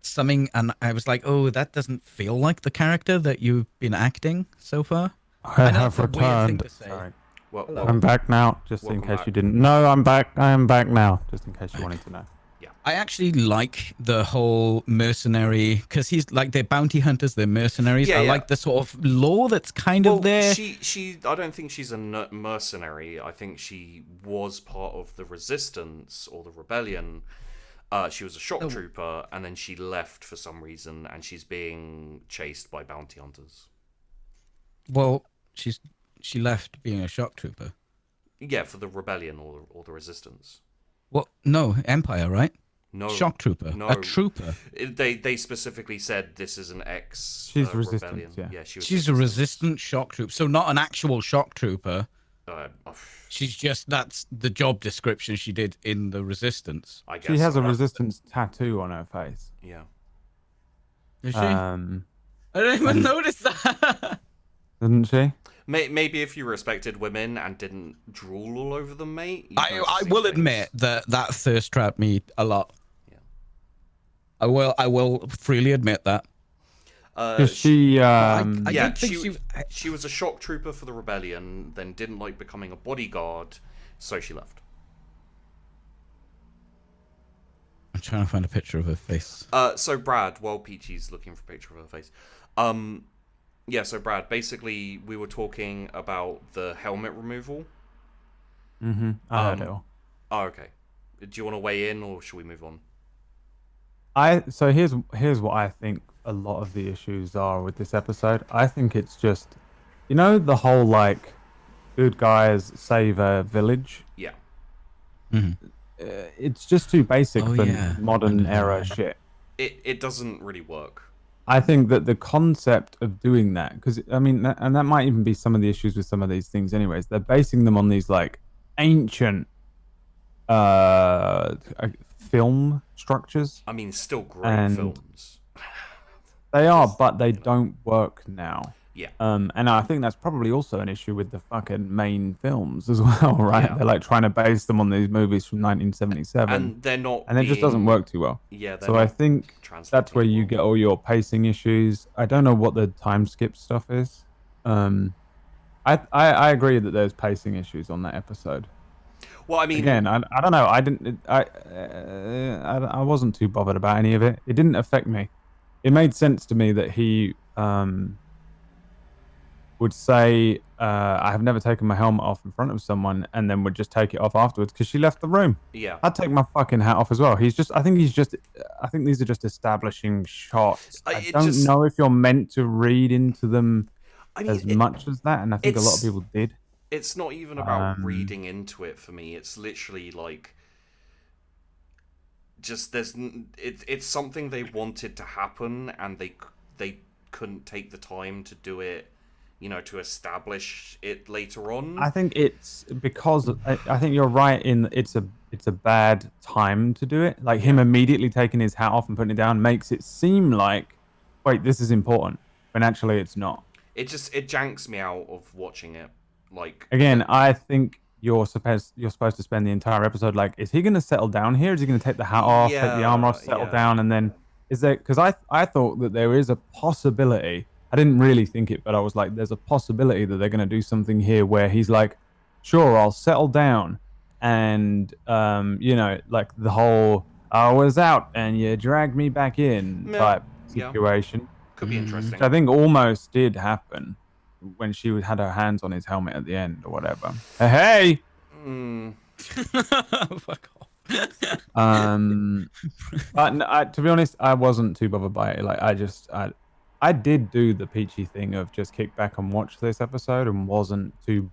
something, and I was like, oh, that doesn't feel like the character that you've been acting so far. I have returned. Sorry. Well, I'm back now, just in case you didn't. No, I'm back. I am back now, just in case you wanted to know. Yeah. I actually like the whole mercenary because he's like, they're bounty hunters, they're mercenaries. I like the sort of lore that's kind of there. She I don't think she's a mercenary. I think she was part of the resistance or the rebellion. She was a shock trooper, and then she left for some reason, and she's being chased by bounty hunters. Well, she left being a shock trooper. Yeah, for the rebellion or the resistance. Well, no, Empire, right? No, shock trooper. No, a trooper. They specifically said this is an She's rebellion. resistance. Yeah, she's a resistant shock trooper. So not an actual shock trooper. She's just, that's the job description she did in the resistance. I guess she has a resistance tattoo on her face. Yeah. Is she? I didn't even notice that. Didn't she? Maybe if you respected women and didn't drool all over them, mate. I will admit that thirst trapped me a lot. Yeah. I will freely admit that. She she was a shock trooper for the rebellion, then didn't like becoming a bodyguard, so she left. I'm trying to find a picture of her face. So Brad, while Peachy's looking for a picture of her face, yeah, so Brad, basically we were talking about the helmet removal. Mm-hmm. I heard it all. Oh, okay. Do you want to weigh in, or should we move on? So here's what I think a lot of the issues are with this episode. I think it's just, you know, the whole like good guys save a village. Yeah. Mm-hmm. It's just too basic for modern era shit. It doesn't really work. I think that the concept of doing that, because I mean, and that might even be some of the issues with some of these things anyways, they're basing them on these like ancient film structures. I mean, still great films. They are, but they don't work now. Yeah. And I think that's probably also an issue with the fucking main films as well, right? Yeah. They're like trying to base them on these movies from 1977, and they're not. And it just doesn't work too well. Yeah. So I think that's where you get all your pacing issues. I don't know what the time skip stuff is. I agree that there's pacing issues on that episode. Well, I mean, again, I don't know. I wasn't too bothered about any of it. It didn't affect me. It made sense to me that he would say, "I have never taken my helmet off in front of someone," and then would just take it off afterwards because she left the room. Yeah. I'd take my fucking hat off as well. I think these are just establishing shots. I don't know if you're meant to read into them much as that, and I think a lot of people did. It's not even about reading into it for me. It's literally like just it's something they wanted to happen, and they couldn't take the time to do it, to establish it later on. I think it's because I think you're right in it's a bad time to do it. Like him immediately taking his hat off and putting it down makes it seem like, wait, this is important, when actually it's not. It janks me out of watching it. Like again, I think you're supposed to spend the entire episode like, is he going to settle down here? Is he going to take the hat off, take the armor off, settle down, and then is there? Because I thought that there is a possibility. I didn't really think it, but I was like, there's a possibility that they're going to do something here where he's like, sure, I'll settle down, and like the whole I was out and you dragged me back in type situation. Could be interesting. Which I think almost did happen when she had her hands on his helmet at the end or whatever. Hey! Fuck off. But to be honest, I wasn't too bothered by it. Like I did do the peachy thing of just kick back and watch this episode and wasn't too.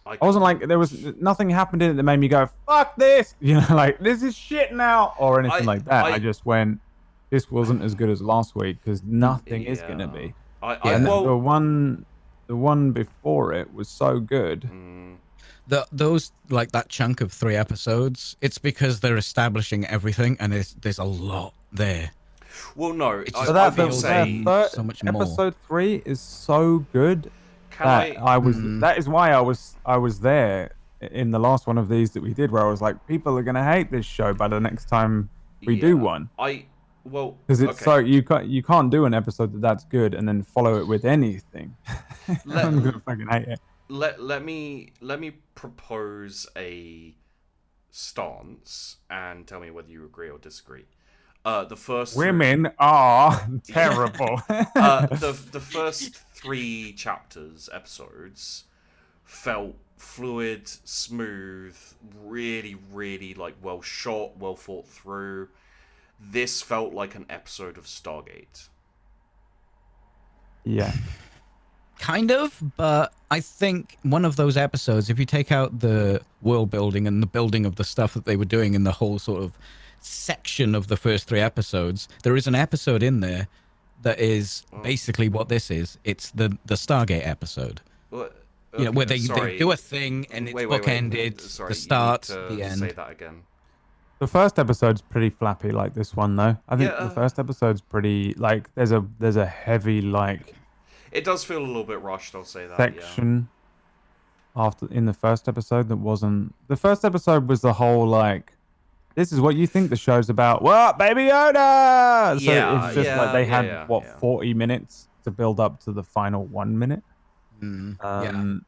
I wasn't like there was nothing happened in it that made me go fuck this, like this is shit now or anything like that. I just went, this wasn't as good as last week because nothing is gonna be. The one before it was so good. Those like that chunk of 3 episodes, it's because they're establishing everything and there's a lot there. Well, no, I will say so much more. Episode 3 is so good that is why I was there in the last one of these that we did, where I was like, people are gonna hate this show by the next time we do one. Because it's so you can't do an episode that's good and then follow it with anything. I'm gonna fucking hate it. Let me propose a stance and tell me whether you agree or disagree. The first women are terrible. The first 3 episodes felt fluid, smooth, really, really like well shot, well thought through. This felt like an episode of Stargate. Yeah. Kind of, but I think one of those episodes, if you take out the world building and the building of the stuff that they were doing in the whole sort of section of the first 3 episodes, there is an episode in there that is basically what this is. It's the Stargate episode. What? Where they do a thing and it's bookended. The start, the end. Say that again. The first episode's pretty flappy, like this one though. I think the first episode's pretty like there's a heavy like. It does feel a little bit rushed. I'll say that. Section after in the first episode that wasn't. The first episode was the whole like, this is what you think the show's about. What, Baby Yoda? So it's just like they had 40 minutes to build up to the final 1 minute. Because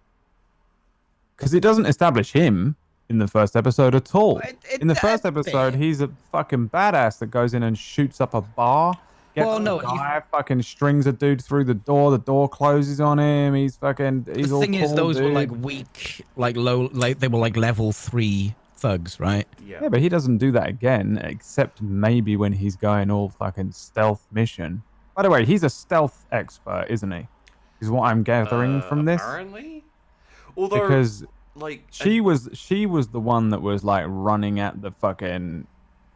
it doesn't establish him in the first episode at all. In the first episode, he's a fucking badass that goes in and shoots up a bar. Fucking strings a dude through the door closes on him. He's all The thing is, those were like weak, like low, like they were like level 3 thugs, right? Yeah, but he doesn't do that again, except maybe when he's going all fucking stealth mission. By the way, he's a stealth expert, isn't he? Is what I'm gathering from this. Apparently, although because like she was the one that was like running at the fucking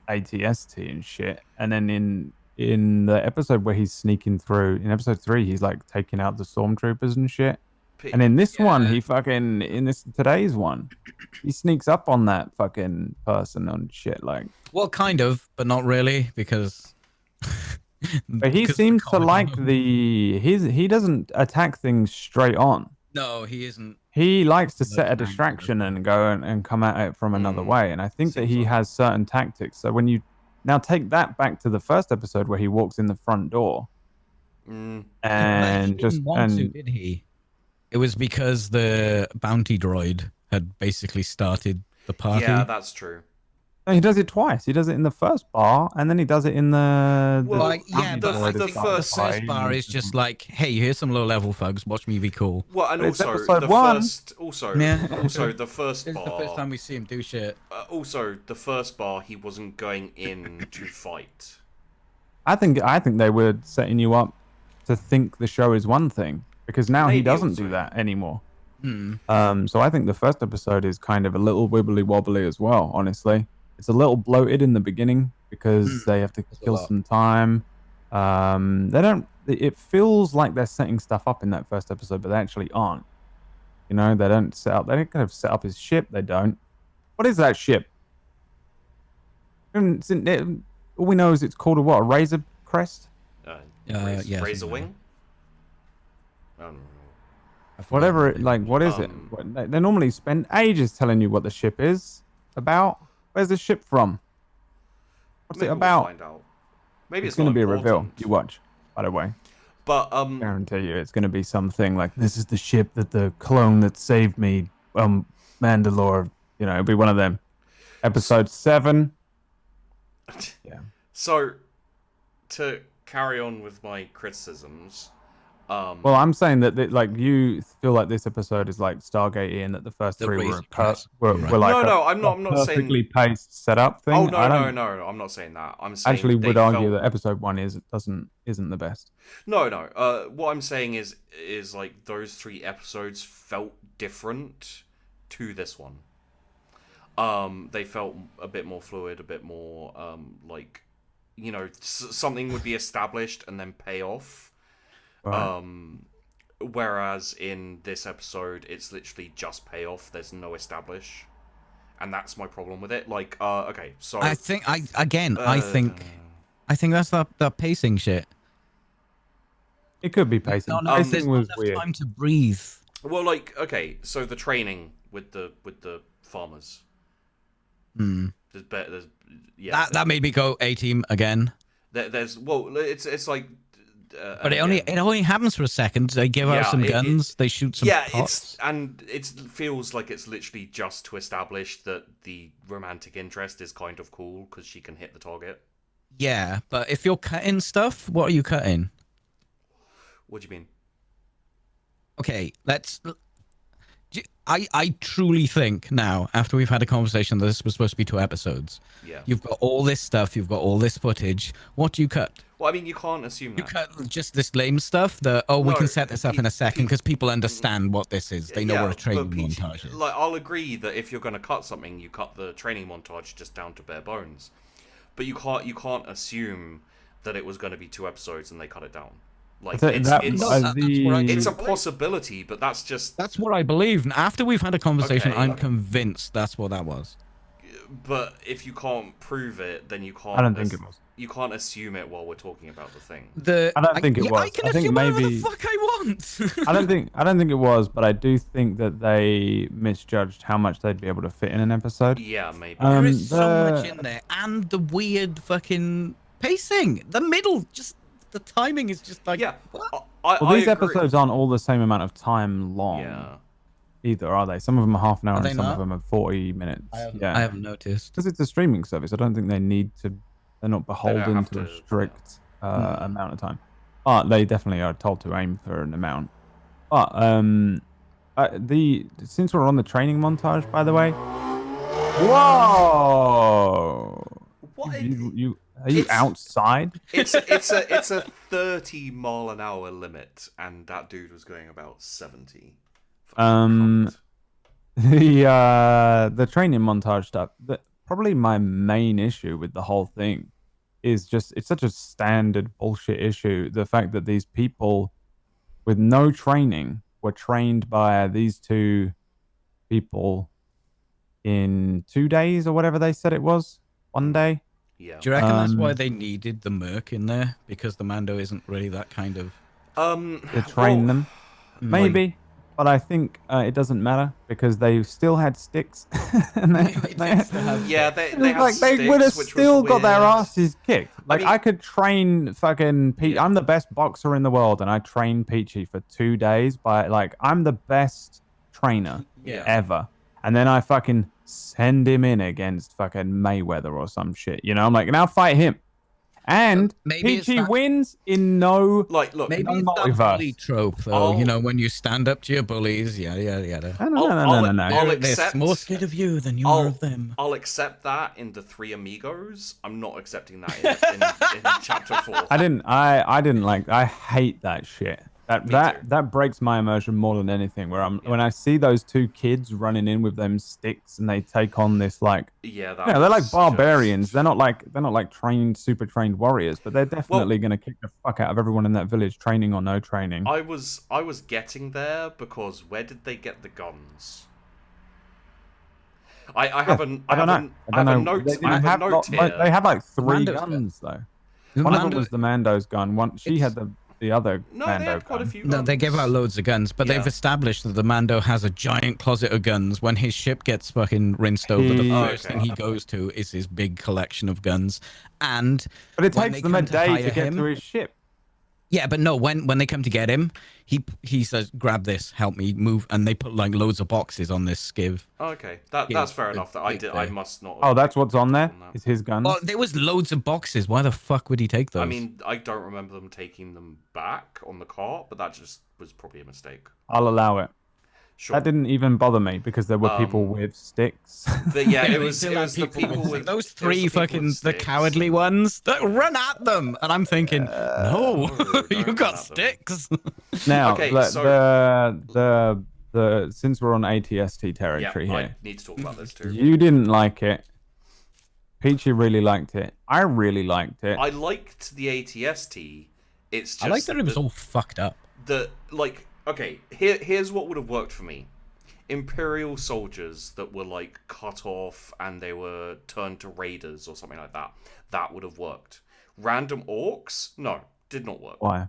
ATST and shit, and then in the episode where he's sneaking through in episode 3, he's like taking out the stormtroopers and shit. And in this one, today's one, he sneaks up on that fucking person and shit. Like, well, kind of, but not really, because. But he seems to like he doesn't attack things straight on. No, he isn't. He likes to set a distraction and go and come at it from another way. And I think that he has certain tactics. So when you now take that back to the first episode where he walks in the front door, and did he? It was because the bounty droid had basically started the party. Yeah, that's true. No, he does it twice. He does it in the first bar, and then he does it in the. Well, Like, yeah, the- but I the think first the first bar is just like, hey, here's some low-level thugs. Watch me be cool. Well, and But it's also episode the one. first, also the first This is the first bar. time we see him do shit. Also, the first bar, he wasn't going in to fight. I think they were setting you up to think the show is one thing because now he Maybe doesn't also. do that anymore. Hmm. So I think the first episode is kind of a little wibbly wobbly as well. Honestly, it's a little bloated in the beginning because they have to That's a kill lot. some time. They don't. It feels like they're setting stuff up in that first episode, but they actually aren't. You know, they don't set up. They don't kind of set up his ship. They don't. What is that ship? All we know is it's called a Razor Crest? Yeah, Razor something Wing? I don't know. I forgot Whatever. what they Like, call what is it? They normally spend ages telling you what the ship is about. Where's the ship from? What's Maybe it about? We'll find out. Maybe It's it's, going to not be a reveal. important. You watch, by the way. But Guarantee you, it's going to be something like, this is the ship that the clone that saved me, Mandalore. You know, it'll be one of them. Episode 7. Yeah. So, to carry on with my criticisms, Well, I'm saying that like you feel like this episode is like Stargate and that the first The 3 Razor were Crest. like No, I'm not saying- perfectly paced setup thing. oh no, I no, don't no, I'm not saying that. I'm saying actually they would argue felt- that episode 1 isn't the best. No. What I'm saying is like those 3 episodes felt different to this one. They felt a bit more fluid, a bit more like, you know, something would be established and then pay off. Right. Whereas in this episode, it's literally just payoff. There's no establish, and that's my problem with it. Like, okay, so I think I think that's the pacing shit. It could be pacing. No, there's Pacing not was enough weird. time to breathe. well, like, okay, so the training with the farmers. Hmm. There's yeah. That made me go A-team again. There's it's like. But it again, only happens for a second. They give out Yeah, some it- guns. They shoot some yeah, pots. it feels like it's literally just to establish that the romantic interest is kind of cool because she can hit the target. Yeah, but if you're cutting stuff, what are you cutting? What do you mean? Okay, I truly think now, after we've had a conversation that this was supposed to be 2 episodes, Yeah. you've got all this stuff, you've got all this footage. What do you cut? Well, I mean, you can't assume You that. cut just this lame stuff that, we No, can set this up in a second because people understand what this is. They know what a training but montage is. Like, I'll agree that if you're going to cut something, you cut the training montage just down to bare bones. But you can't assume that it was going to be 2 episodes and they cut it down. Like, it's a possibility, but that's what I believe. And after we've had a conversation, Okay. I'm convinced that's what that was. But if you can't prove it, then you can't. I don't think it was. You can't assume it while we're talking about the thing. I don't think it was. I can I think assume whatever maybe- the fuck I want. I don't think it was, but I do think that they misjudged how much they'd be able to fit in an episode. Yeah, maybe. There is so much the- in there, and the weird fucking pacing. The middle, just the timing is just like Yeah. what? Well, I these agree. episodes aren't all the same amount of time long. Yeah. Either are they? Some of them are half an hour Are and they some not? of them are 40 minutes. I haven't noticed. Because it's a streaming service. I don't think they need to. They're not beholden have to a to, strict amount of time. But they definitely are told to aim for an amount. But since we're on the training montage, by the way. Whoa! What? Are you It's- outside? It's a 30-mile-an-hour limit, and that dude was going about 70. The training montage stuff. Probably my main issue with the whole thing is just it's such a standard bullshit issue. The fact that these people with no training were trained by these 2 people in 2 days or whatever they said it was. 1 day. Yeah. Do you reckon that's why they needed the merc in there? Because the Mando isn't really that kind of. To train them. Maybe. But I think it doesn't matter because they still had sticks. And they Yeah, they had like they sticks, would have which still was got their weird. asses kicked. Like I mean- could train fucking Pete. I'm the best boxer in the world, and I trained Peachy for 2 days. I'm the best trainer Yeah. ever. And then I fucking send him in against fucking Mayweather or some shit. You know, I'm like, now fight him. And Maybe it's Peachy that- wins in no Like, look, Maybe no it's that multiverse. bully trope, though. You I'll- know, when you stand up to your bullies, yada yada yada. No. I'll They're accept. more scared of you than you are of them. I'll accept that in the Three Amigos. I'm not accepting that in chapter 4. I didn't like. I hate that shit. Me That breaks my immersion more than anything. When I see those two kids running in with them sticks and they take on this like, Yeah, that they're like was barbarians. just- They're not like trained, super trained warriors, but they're definitely gonna kick the fuck out of everyone in that village, training or no training. I was getting there because where did they get the guns? I have a I don't know. I have a note. They I have a note like, here. they had like 3 Mando's guns though. The One of them Mando- was the Mando's gun. One she had the other No, Mando they had quite a gun. few. No, they give out loads of guns, but Yeah. they've established that the Mando has a giant closet of guns. When his ship gets fucking rinsed over, the Oh, first okay. thing he goes to is his big collection of guns. And But it when takes they them a come to day hire to get him- to his ship. yeah, but no, when they come to get him, he says, "Grab this, help me move," and they put like loads of boxes on this skiv. Okay, Yeah, that's fair big- enough. That I big did. there. I must not. Oh, that's what's on there. on that. Is his guns? Well, there was loads of boxes. Why the fuck would he take those? I mean, I don't remember them taking them back on the cart, but that just was probably a mistake. I'll allow it. Sure. That didn't even bother me because there were people with sticks. But yeah, Yeah, it they was still had the people with those it was three the people with fucking the sticks. cowardly ones that run at them, and I'm thinking, no, don't you run got at them. sticks. Now, Okay, look, so- the since we're on ATST Yeah, territory I here, need to talk about this too. you didn't like it. Peachy really liked it. I really liked it. I liked the ATST. It's just I like that it was all fucked up. Okay, here's what would have worked for me. Imperial soldiers that were like cut off and they were turned to raiders or something like that. That would have worked. Random orcs? No, did not work. Why?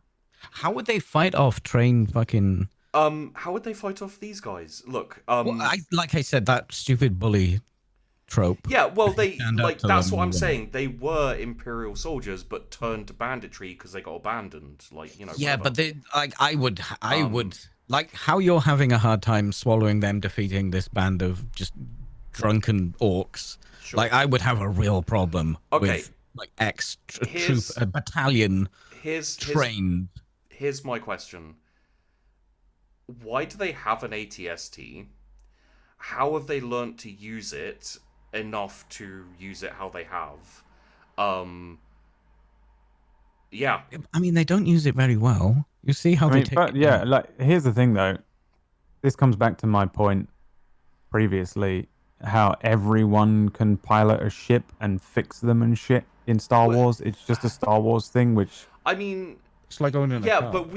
How would they fight off trained fucking? How would they fight off these guys? Look, Well, like I said, that stupid bully trope. yeah, well, they Stand up like to that's them what I'm and- saying. They were Imperial soldiers, but turned to banditry because they got abandoned. Like Yeah, whatever. but they like I would like how you're having a hard time swallowing them defeating this band of just drunken orcs. Sure. Like I would have a real problem Okay. with like X troop Here's- a battalion here's trained. here's my question. Why do they have an ATST? How have they learnt to use it enough to use it how they have? Yeah. I mean, they don't use it very well. You see how I they mean, take but it yeah, down. like here's the thing though. This comes back to my point previously, how everyone can pilot a ship and fix them and shit in Star Well- Wars. It's just a Star Wars thing, which I mean, It's like owning a yeah, car. but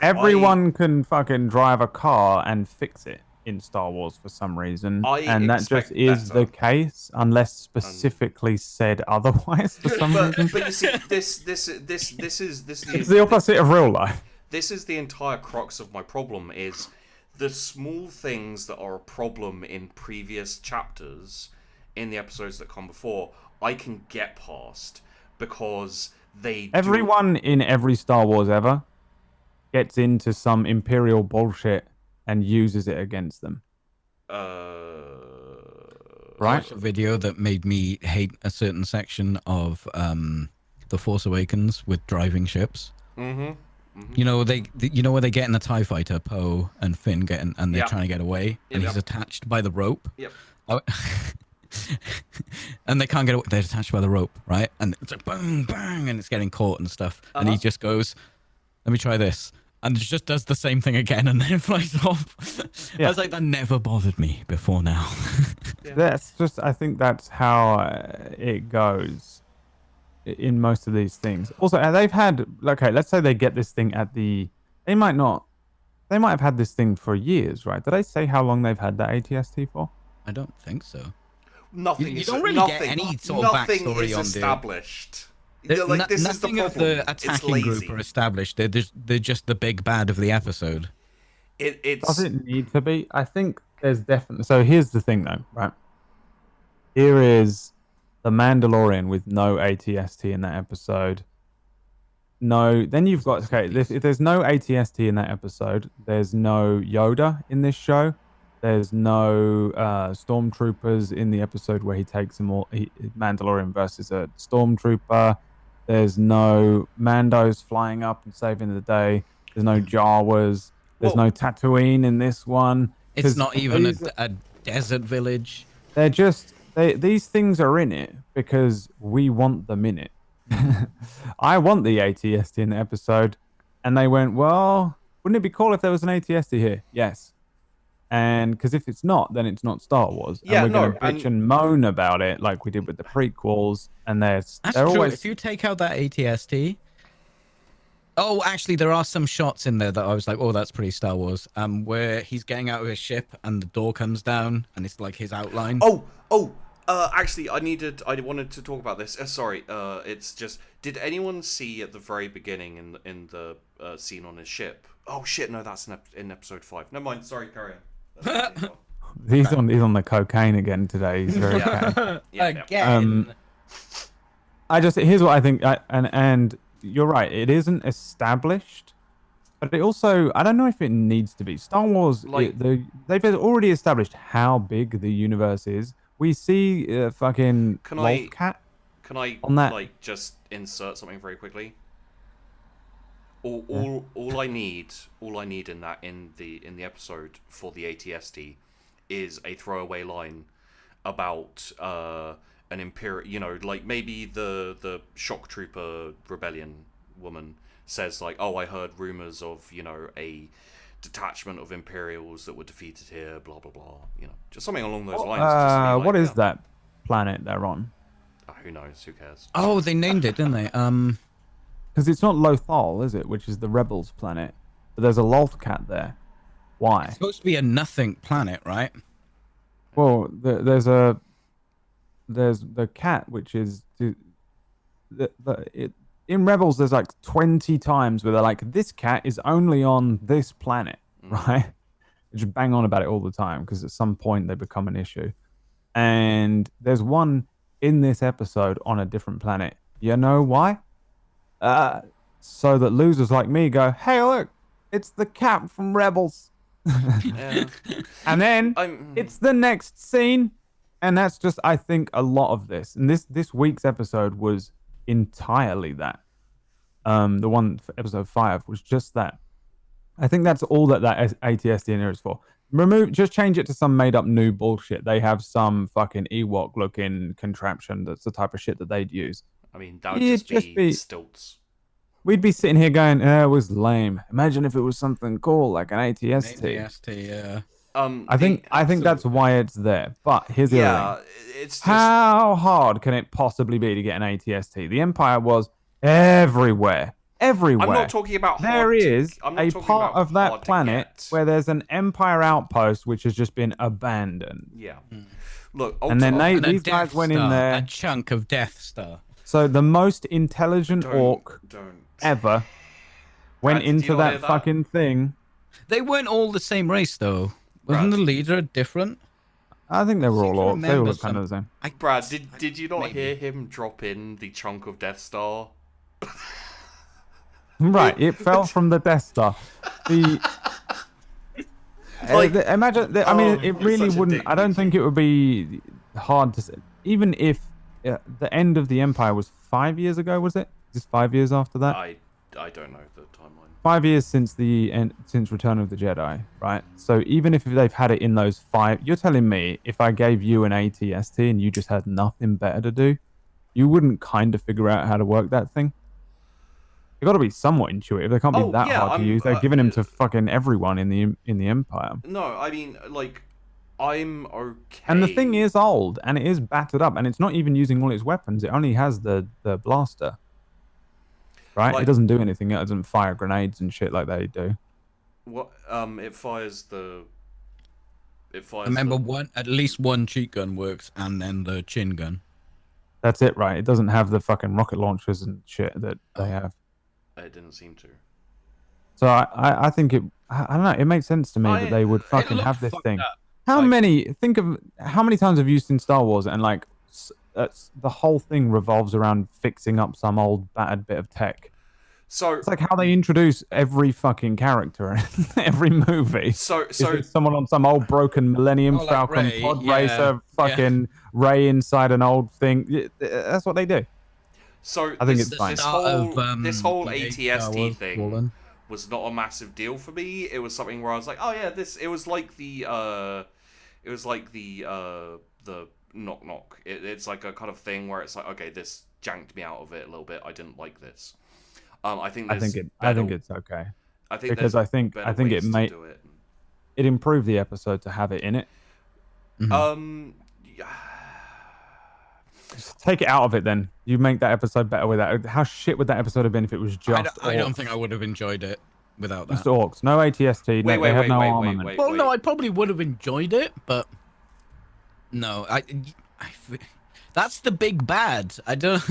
everyone can fucking drive a car and fix it in Star Wars for some reason, I and that just expect is better. the case unless specifically said otherwise for some reason. but you see, this is It's the opposite of real life. this is the entire crux of my problem is the small things that are a problem in previous chapters in the episodes that come before I can get past because they Everyone in every Star Wars ever gets into some Imperial bullshit and uses it against them. do I Right? watched a video that made me hate a certain section of The Force Awakens with driving ships. You know you know where they get in the TIE fighter, Poe and Finn getting, and they're Yeah. trying to get away, and Yep. he's attached by the rope. Yep. Oh, and they can't get away. They're attached by the rope, right? And it's like bang, bang, and it's getting caught and stuff. And he just goes, "Let me try this," and it just does the same thing again, and then it flies off. I was like, that never bothered me before now. That's just, I think that's how it goes in most of these things. Also, they've had, okay, let's say they get this thing at the, they might have had this thing for years, right? Did I say how long they've had that ATST for? I don't think so. nothing You is don't really nothing, get any sort of nothing backstory is on the- established. There- Yeah, like, this is the nothing of problem. the It's attacking group lazy. are established. They're just the big bad of the episode. It's Does it need to be? I think there's definitely. So here's the thing, though, right? Here is the Mandalorian with no ATST in that episode. No, then you've got, okay, if there's no ATST in that episode, there's no Yoda in this show. There's no stormtroopers in the episode where he takes Mandalorian versus a stormtrooper. There's no Mandos flying up and saving the day. There's no Jawas. There's no Tatooine in this one. It's not even a desert village. They're just these things are in it because we want them in it. I want the ATST in the episode, and they went, well, wouldn't it be cool if there was an ATST here? Yes. And because if it's not, then it's not Star Wars. Yeah, and we're going to bitch and moan about it like we did with the prequels. And they're true. always... If you take out that ATST... Oh, actually, there are some shots in there that I was like, oh, that's pretty Star Wars. Where he's getting out of his ship and the door comes down and it's like his outline. Actually, I wanted to talk about this. Sorry, it's just, did anyone see at the very beginning in the scene on his ship? Oh shit, no, that's in episode 5. Never mind. Sorry, carry on. He's on the cocaine again today. He's very again. Here's what I think, and you're right. It isn't established, but it also, I don't know if it needs to be. Star Wars, they've already established how big the universe is. We see fucking Cat. Can I on that? like just insert something very quickly? All I need in the episode for the ATST is a throwaway line about an imperial, like maybe the shock trooper rebellion woman says like, oh, I heard rumors of a detachment of Imperials that were defeated here, blah blah blah. Just something along those lines. What is that planet they're on? Who knows? Who cares? Oh, they named it, didn't they? Because it's not Lothal, is it? Which is the Rebels planet. But there's a Lothcat there. Why? It's supposed to be a nothing planet, right? Well, there's the cat, which is in Rebels. There's like 20 times where they're like, this cat is only on this planet, right? They just bang on about it all the time because at some point they become an issue. And there's one in this episode on a different planet. You know why? So that losers like me go, hey, look, it's the cat from Rebels. Yeah. And then it's the next scene. And that's just, I think, a lot of this. And this week's episode was entirely that. The one for episode 5 was just that. I think that's all that ATSD in here is for. Just change it to some made up new bullshit. They have some fucking Ewok looking contraption that's the type of shit that they'd use. I mean, that would just be stilts. We'd be sitting here going, it was lame. Imagine if it was something cool like an ATST. ATST, yeah. I think that's why it's there. But here's the other thing. It's just... How hard can it possibly be to get an ATST? The Empire was everywhere. Everywhere. I'm not talking about there is a part of that planet where there's an Empire outpost which has just been abandoned. Yeah. Look, and then these guys went in there. A chunk of Death Star. So the most intelligent orc ever went into that fucking thing. They weren't all the same race, though. Wasn't the leader different? I think they were all orcs. They all look kind of the same. Brad, did you not hear him drop in the chunk of Death Star? Right, it fell from the Death Star. Imagine. I mean, it really wouldn't. I don't think it would be hard to say. Even if the end of the Empire was 5 years ago, was it? Just 5 years after that? I don't know the timeline. 5 years since since Return of the Jedi, right? So even if they've had it in those 5, you're telling me if I gave you an ATST and you just had nothing better to do, you wouldn't kind of figure out how to work that thing? They've got to be somewhat intuitive. They can't be that hard to use. They're giving them to fucking everyone in the Empire. No, I mean, like, I'm okay. And the thing is old, and it is battered up, and it's not even using all its weapons. It only has the blaster. Right? It doesn't do anything. It doesn't fire grenades and shit like they do. What? It fires the... Remember, at least one cheat gun works, and then the chin gun. That's it, right? It doesn't have the fucking rocket launchers and shit that they have. It didn't seem to. So I think it... I don't know. It makes sense to me that they would fucking have this thing. Think of how many times have you seen Star Wars and like the whole thing revolves around fixing up some old battered bit of tech. So It's like how they introduce every fucking character in every movie. so Is it someone on some old broken Millennium Oh, like Falcon Rey, pod yeah, racer, yeah. fucking Ray inside an old thing? That's what they do. So I think this it's fine. this Start whole of, this whole the Star ATST Wars thing Fallen. was not a massive deal for me. It was something where I was like, oh yeah, this. It was like the the knock knock. It's like a kind of thing where it's like, okay, this janked me out of it a little bit. I didn't like this. I think I there's think better, it's okay I think because there's I think better it ways to may do it. it improved the episode to have it in it. Yeah. Just take it out of it, then you make that episode better with that. How shit would that episode have been if it was just? I don't think I would have enjoyed it without Just that. orcs, no ATST. Wait, They had no armament. Well, no, I probably would have enjoyed it, but no, that's the big bad. I don't.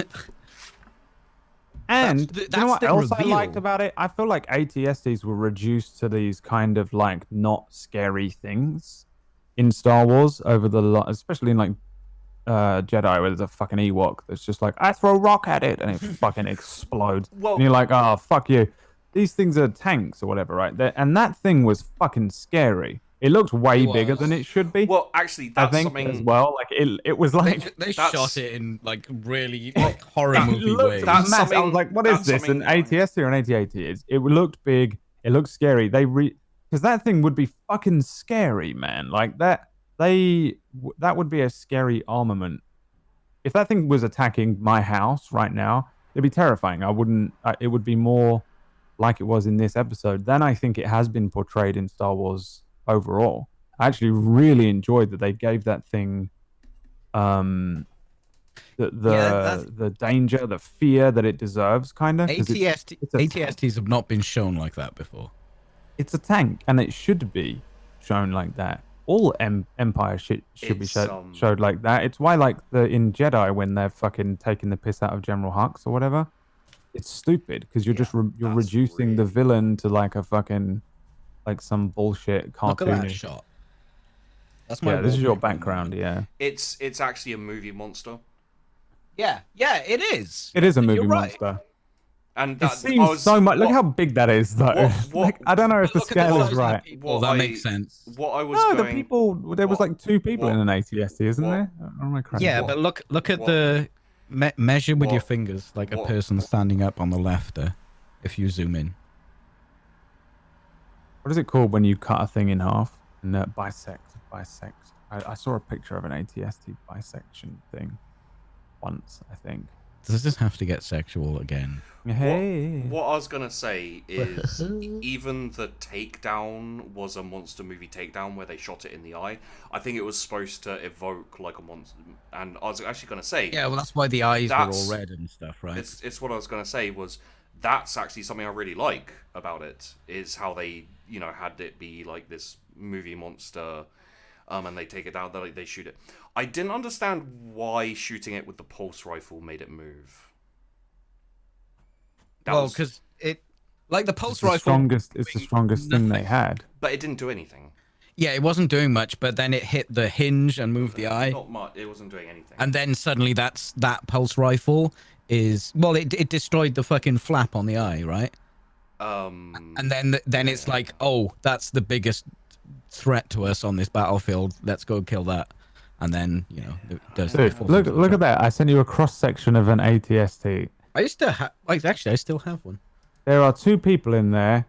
And That's do you know what the else I reveal. liked about it? I feel like ATSTs were reduced to these kind of like not scary things in Star Wars over especially in like Jedi, where there's a fucking Ewok that's just like, I throw rock at it and it fucking explodes. Well- and you're like, oh, fuck you. These things are tanks or whatever, right? And that thing was fucking scary. It looks way It bigger was. than it should be. Well, actually, I that's think something as well. Like it was like They That's- shot it in like really like horror it movie looked ways. That's massive. I was something- like, what is that's this? An something- ATST or an AT-AT? It looked big. It looked scary. Because that thing would be fucking scary, man. Like that would be a scary armament. If that thing was attacking my house right now, it'd be terrifying. It would be more like it was in this episode than I think it has been portrayed in Star Wars overall. I actually really enjoyed that they gave that thing the danger, the fear that it deserves, kind of. ATSTs have not been shown like that before. It's a tank, and it should be shown like that. All Empire shit should be showed like that. It's why, like in Jedi, when they're fucking taking the piss out of General Hux or whatever, it's stupid because you're just you're reducing the villain to like a fucking like some bullshit cartoony. Look at that shot. That's my This is your wallpaper, background. man. Yeah, it's actually a movie monster, Yeah, it is. it is a movie You're right. monster. and It that seems so much. Look how big that is, though. what- I don't know if the Look at the scale size is of the right. people, What that I- makes sense. What I was No, going. the people. There was what- like two people what- in an ATST, isn't what- there? Or am I crazy? Yeah, but look at the measure with your what- fingers, like a what- person standing up on the left. If you zoom in, What is it called when you cut a thing in half? And bisect. I saw a picture of an ATST bisection thing once, I think. does this have to get sexual again? Hey. What I was gonna say is, even the takedown was a monster movie takedown where they shot it in the eye. I think it was supposed to evoke like a monster, and I was actually gonna say, Yeah, well, that's why the eyes were all That's- red and stuff, right? it's what I was gonna say was that's actually something I really like about it is how they had it be like this movie monster, and they take it down, they shoot it. I didn't understand why shooting it with the pulse rifle made it move. Well, because it, like the pulse It's the rifle. strongest. It's the strongest thing they had. But it didn't do anything. Yeah, it wasn't doing much, but then it hit the hinge and moved the eye, Not much. It wasn't doing anything. and then suddenly that pulse rifle is it destroyed the fucking flap on the eye, right? And then it's like, oh, that's the biggest threat to us on this battlefield. Let's go kill that, and then it does. Dude, look at that. I sent you a cross section of an ATST. I used to have. Like, actually, I still have one. There are two people in there.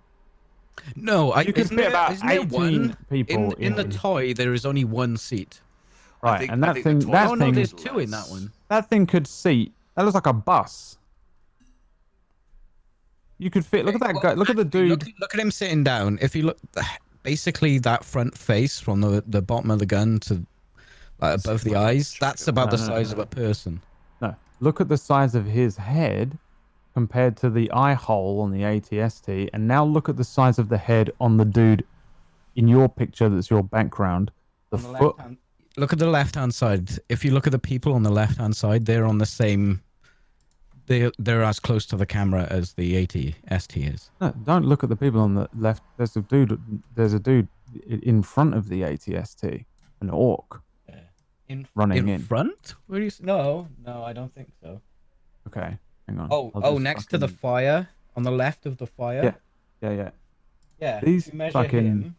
No, You could fit about isn't there 18 one? people in the in. toy. There is only one seat. Right, think- and I that think the thing, toy- that Oh no, thing, there's two in that one. that thing could seat. That looks like a bus. You could fit. Look at that guy. Look at the dude. Look at him sitting down. If you look, basically that front face from the bottom of the gun to above the eyes, that's about the size of a person. No, look at the size of his head compared to the eye hole on the ATST, and now look at the size of the head on the dude in your picture. That's your background. The foot. Look at the left-hand side. If you look at the people on the left-hand side, they're on the same. They're as close to the camera as the AT-ST is. No, don't look at the people on the left. There's a dude. There's a dude in front of the ATST, an orc. Running in. front? Where do you? No, I don't think so. Okay, hang on. Oh, I'll just next to the fucking- fire. on the left of the fire. Yeah. Yeah. These If you measure fucking him,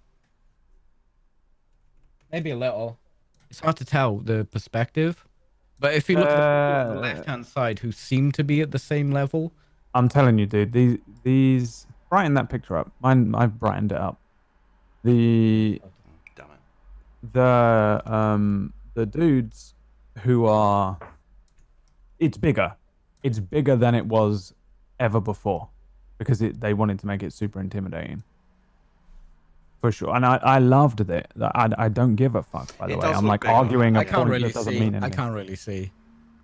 maybe a little. It's hard to tell the perspective, but if you look at the people on the left-hand side who seem to be at the same level, I'm telling you, dude. These brighten that picture up. Mine, I've brightened it up. The Damn it. the dudes who are, it's bigger. It's bigger than it was ever before because they wanted to make it super intimidating. For sure, and I loved it. I don't give a fuck. By the It way, does I'm look like bigger. arguing a I can't point really that doesn't see. mean I anything. can't really see.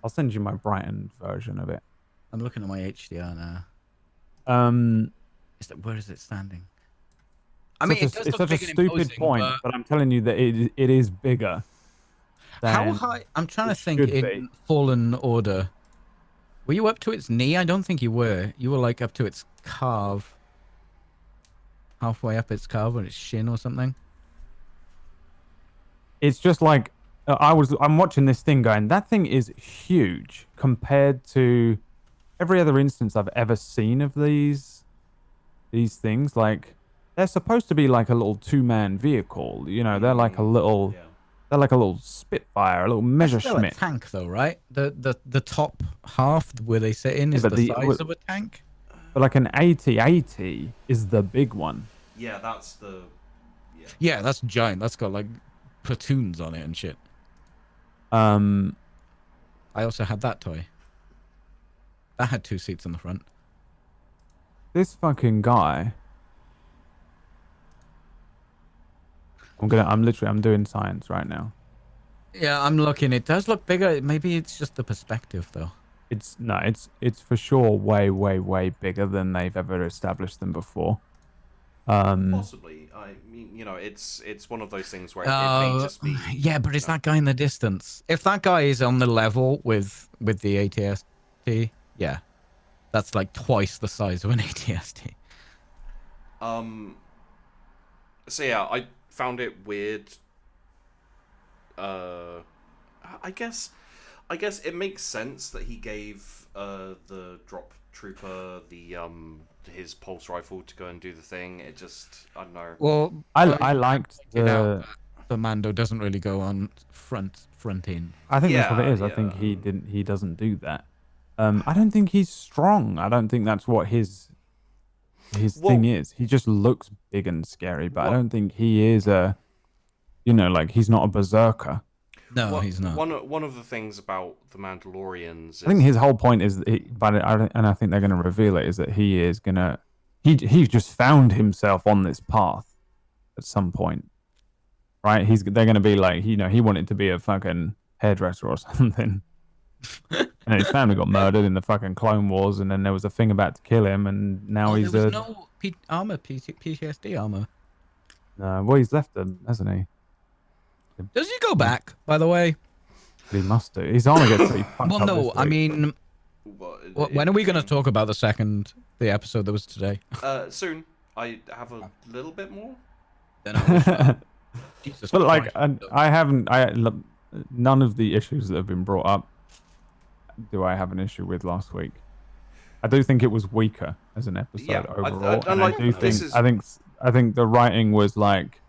I'll send you my brightened version of it. I'm looking at my HDR now. Where is it standing? I mean, it does it's look such a big and stupid imposing, point, but I'm telling you that it is bigger. How than high? I'm trying to it think should in be. Fallen Order. Were you up to its knee? I don't think you were. You were like up to its calf. Halfway up its calf or its shin or something. It's just like I'm watching this thing going, that thing is huge compared to every other instance I've ever seen of these things. Like they're supposed to be like a little 2-man vehicle, you know, they're like a little Yeah. they're like a little Spitfire, a little That's still a Messerschmitt. tank though, right? The top half where they sit in is but the size of a tank. But like an 8080 is the big one. Yeah, that's the. Yeah, that's giant. That's got like platoons on it and shit. Um I also had that toy. That had 2 seats in the front. this fucking guy, I'm doing science right now. Yeah, I'm looking. It does look bigger. Maybe it's just the perspective though. It's for sure way bigger than they've ever established them before. Possibly. I mean, you know, it's one of those things where it may just be. Yeah, but it's that guy in the distance. If that guy is on the level with the ATST, yeah, that's like twice the size of an ATST. So yeah, I found it weird. I guess it makes sense that he gave the drop trooper the his pulse rifle to go and do the thing. It just, I don't know. Well, I liked the Mando doesn't really go on front in. I think that's what it is. Yeah. I think he doesn't do that. I don't think he's strong. I don't think that's what his thing is. He just looks big and scary, but I don't think he is he's not a berserker. No, he's not. One of the things about the Mandalorians is, I think his whole point is, I think they're going to reveal it, is that he's just found himself on this path at some point, right? They're going to be like, he wanted to be a fucking hairdresser or something, and his family got murdered in the fucking Clone Wars, and then there was a thing about to kill him, and now he's there was no PTSD armor. No, well, he's left them, hasn't he? Does he go back, by the way? He must do. His armor gets pretty fucked Well, up no, this I week. mean, when are we going to talk about the episode that was today? soon. I have a little bit more. Then I wish, Jesus But like, Christ. none of the issues that have been brought up do I have an issue with last week. I do think it was weaker as an episode Yeah, overall. I And like- I do this think is- I think the writing was like,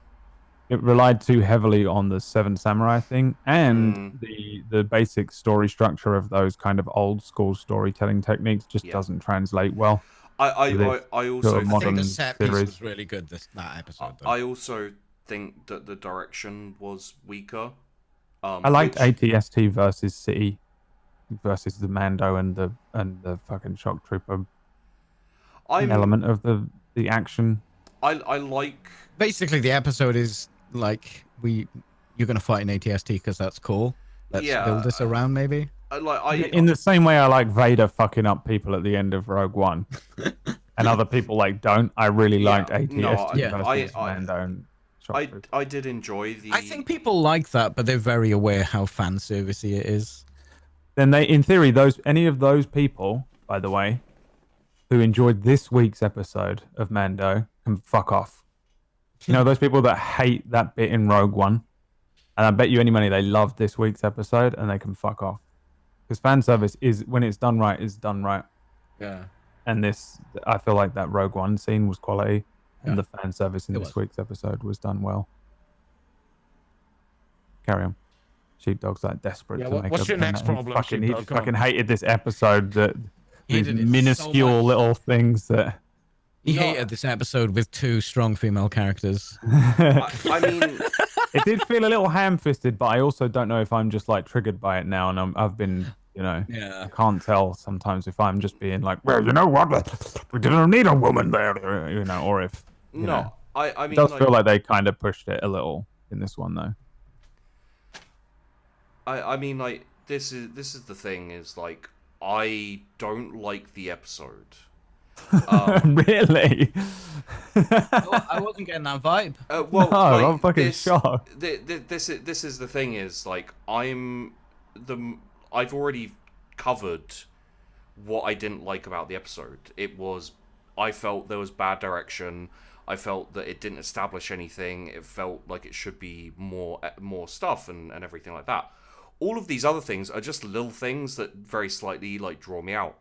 it relied too heavily on the Seven Samurai thing and the basic story structure of those kind of old school storytelling techniques just doesn't translate well. I also a I modern think the set piece series. was really good that episode. Though. I also think that the direction was weaker. I liked ATST versus City versus the Mando and the fucking shock trooper element of the action. I like Basically, the episode is like you're gonna fight an ATST because that's cool. Let's build this around maybe. In the same way I like Vader fucking up people at the end of Rogue One, and other people don't. I really liked ATST versus Mando and shock trooper. I did enjoy the. I think people like that, but they're very aware how fan servicey it is. Then in theory, any of those people, by the way, who enjoyed this week's episode of Mando can fuck off. You know, those people that hate that bit in Rogue One, and I bet you any money they loved this week's episode, and they can fuck off. Because fan service is, when it's done right, is done right. Yeah. And I feel like that Rogue One scene was quality, and Yeah. the fan service in It this was. week's episode was done well. Carry on. Sheepdog's like desperate Yeah, to make what's your next problem, he Sheepdog? Come fucking on. hated this episode, that these Hated it so minuscule much. little things that He No. hated this episode with 2 strong female characters. I mean, it did feel a little ham-fisted, but I also don't know if I'm just like triggered by it now, and I've been, I Yeah. can't tell sometimes if I'm just being like, well, you know what, we didn't need a woman there, or if no. I mean, it does like, feel like they kind of pushed it a little in this one though. I mean, like, this is the thing, is like, I don't like the episode. Really? I wasn't getting that vibe. Well, No, like, I'm fucking shocked. This is the thing, is like, I've already covered what I didn't like about the episode. I felt there was bad direction. I felt that it didn't establish anything. It felt like it should be more stuff and everything like that. All of these other things are just little things that very slightly like draw me out.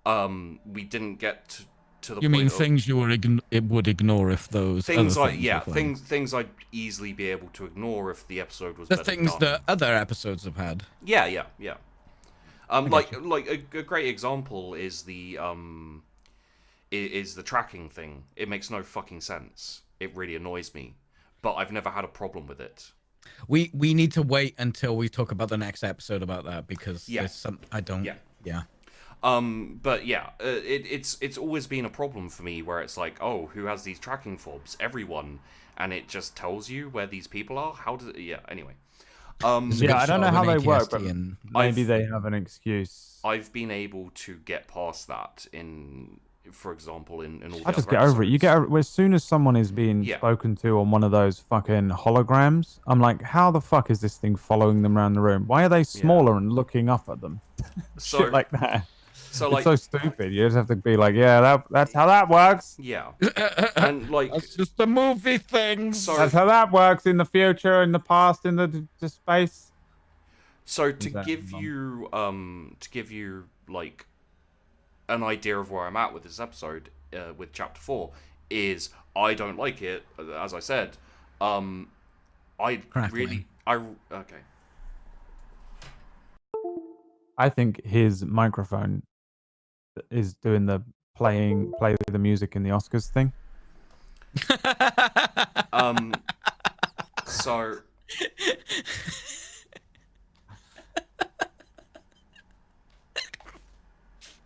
We didn't get to the You point mean of things you would ignore if those things other like things were things I'd easily be able to ignore if the episode was the better things done. that other episodes have had. Yeah. Like a great example is the tracking thing. It makes no fucking sense. It really annoys me, but I've never had a problem with it. We need to wait until we talk about the next episode about that, because Yeah. there's some I don't. Yeah. Yeah. But yeah, it's always been a problem for me where it's like, oh, who has these tracking fobs? Everyone, and it just tells you where these people are. How does it? Yeah. Anyway. There's a Yeah, good I don't shot know of how an they work, ATST but and maybe they have an excuse. I've been able to get past that for example, in all the I just other get over it. You episodes. get as soon as someone is being Yeah. spoken to on one of those fucking holograms, I'm like, how the fuck is this thing following them around the room? Why are they smaller and looking up at them? So Shit like that. so It's like so stupid. You just have to be like, yeah, that's how that works. yeah, and like That's just the movie things. so That's how that works in the future, in the past, in the space. So to Exactly. give you like an idea of where I'm at with this episode, with chapter 4, is I don't like it. As I said, Crackling. okay. I think his microphone is doing the play the music in the Oscars thing. So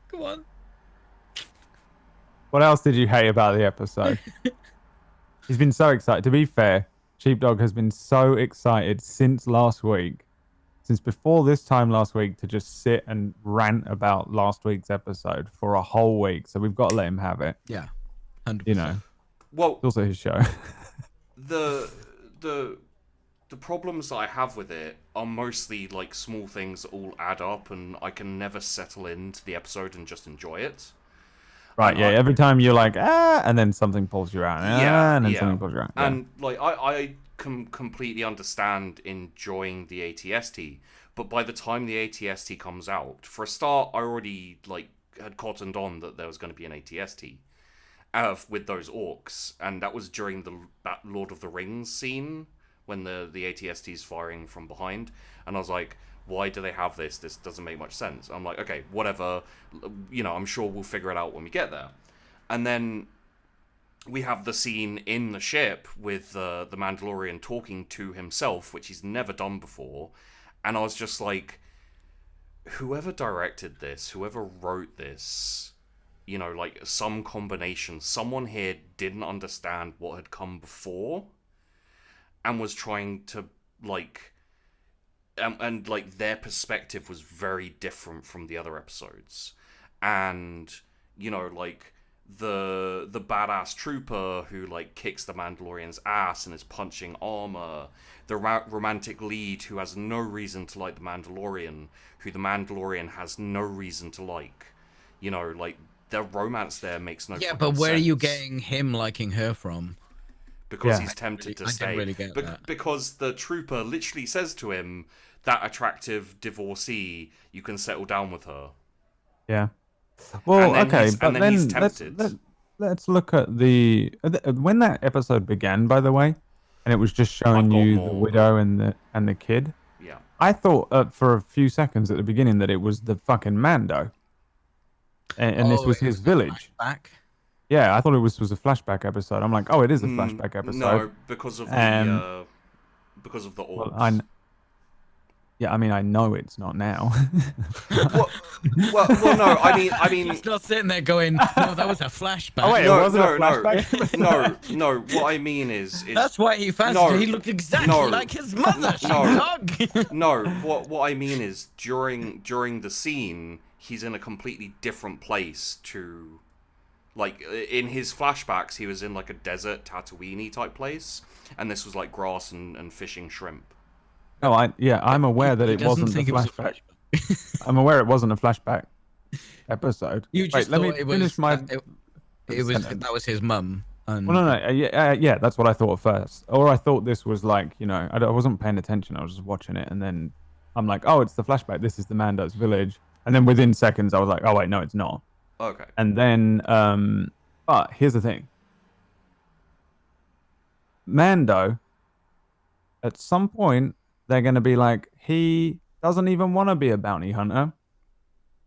Come on. What else did you hate about the episode? He's been so excited. To be fair, Sheepdog has been so excited since last week, since before this time last week, to just sit and rant about last week's episode for a whole week. So we've got to let him have it. Yeah. 100%. You know, well, it's also his show. the problems that I have with it are mostly like small things that all add up, and I can never settle into the episode and just enjoy it. Right, yeah. Every time you're like, and then something pulls you out. And then something pulls you out. Yeah. And like I can completely understand enjoying the ATST, but by the time the ATST comes out, for a start, I already like had cottoned on that there was going to be an ATST with those orcs, and that was during that Lord of the Rings scene when the ATST is firing from behind, and I was like, why do they have this? This doesn't make much sense. I'm like, okay, whatever, I'm sure we'll figure it out when we get there. And then we have the scene in the ship with the Mandalorian talking to himself, which he's never done before, and I was just like, whoever directed this, whoever wrote this, like some combination, someone here didn't understand what had come before and was trying to like and like their perspective was very different from the other episodes, and like the badass trooper who like kicks the Mandalorian's ass and is punching armor, the romantic lead who has no reason to like the Mandalorian, who the Mandalorian has no reason to like, like their romance there makes no but where sense. are you getting him liking her from? Because Yeah. he's tempted to I stay. didn't really get that. Because the trooper literally says to him, that attractive divorcee, you can settle down with her. Yeah. Well, and then okay, he's, but and then he's then tempted. let's look at the when that episode began, by the way, and it was just I've showing got you the more, but widow and the kid. yeah. I thought for a few seconds at the beginning that it was the fucking Mando, and this Oh, was it his was the village. flashback. Yeah, I thought it was a flashback episode. I'm like, oh, it is a flashback episode. No, because of Um, the well, orcs. yeah, I mean, I know it's not now. Well, no. He's not sitting there going, "No, that was a flashback." Oh wait, it No, wasn't no, a no, flashback. no. What I mean is That's why he fancied No, her. He looked exactly no, like his mother. no. Dog. no. What I mean is during the scene, he's in a completely different place to, like, in his flashbacks, he was in like a desert Tatooine type place, and this was like grass and fishing shrimp. No, I'm aware that He it doesn't wasn't the think it was a flashback. I'm aware it wasn't a flashback episode. You Wait, just let me thought it finish was. my. It was sentence. that was his mum. And Well, no, yeah, that's what I thought first. Or I thought this was like, I wasn't paying attention. I was just watching it, and then I'm like, oh, it's the flashback. This is the Mando's village. And then within seconds, I was like, oh wait, no, it's not. Okay. And then, but here's the thing. Mando, at some point, they're going to be like, he doesn't even want to be a bounty hunter.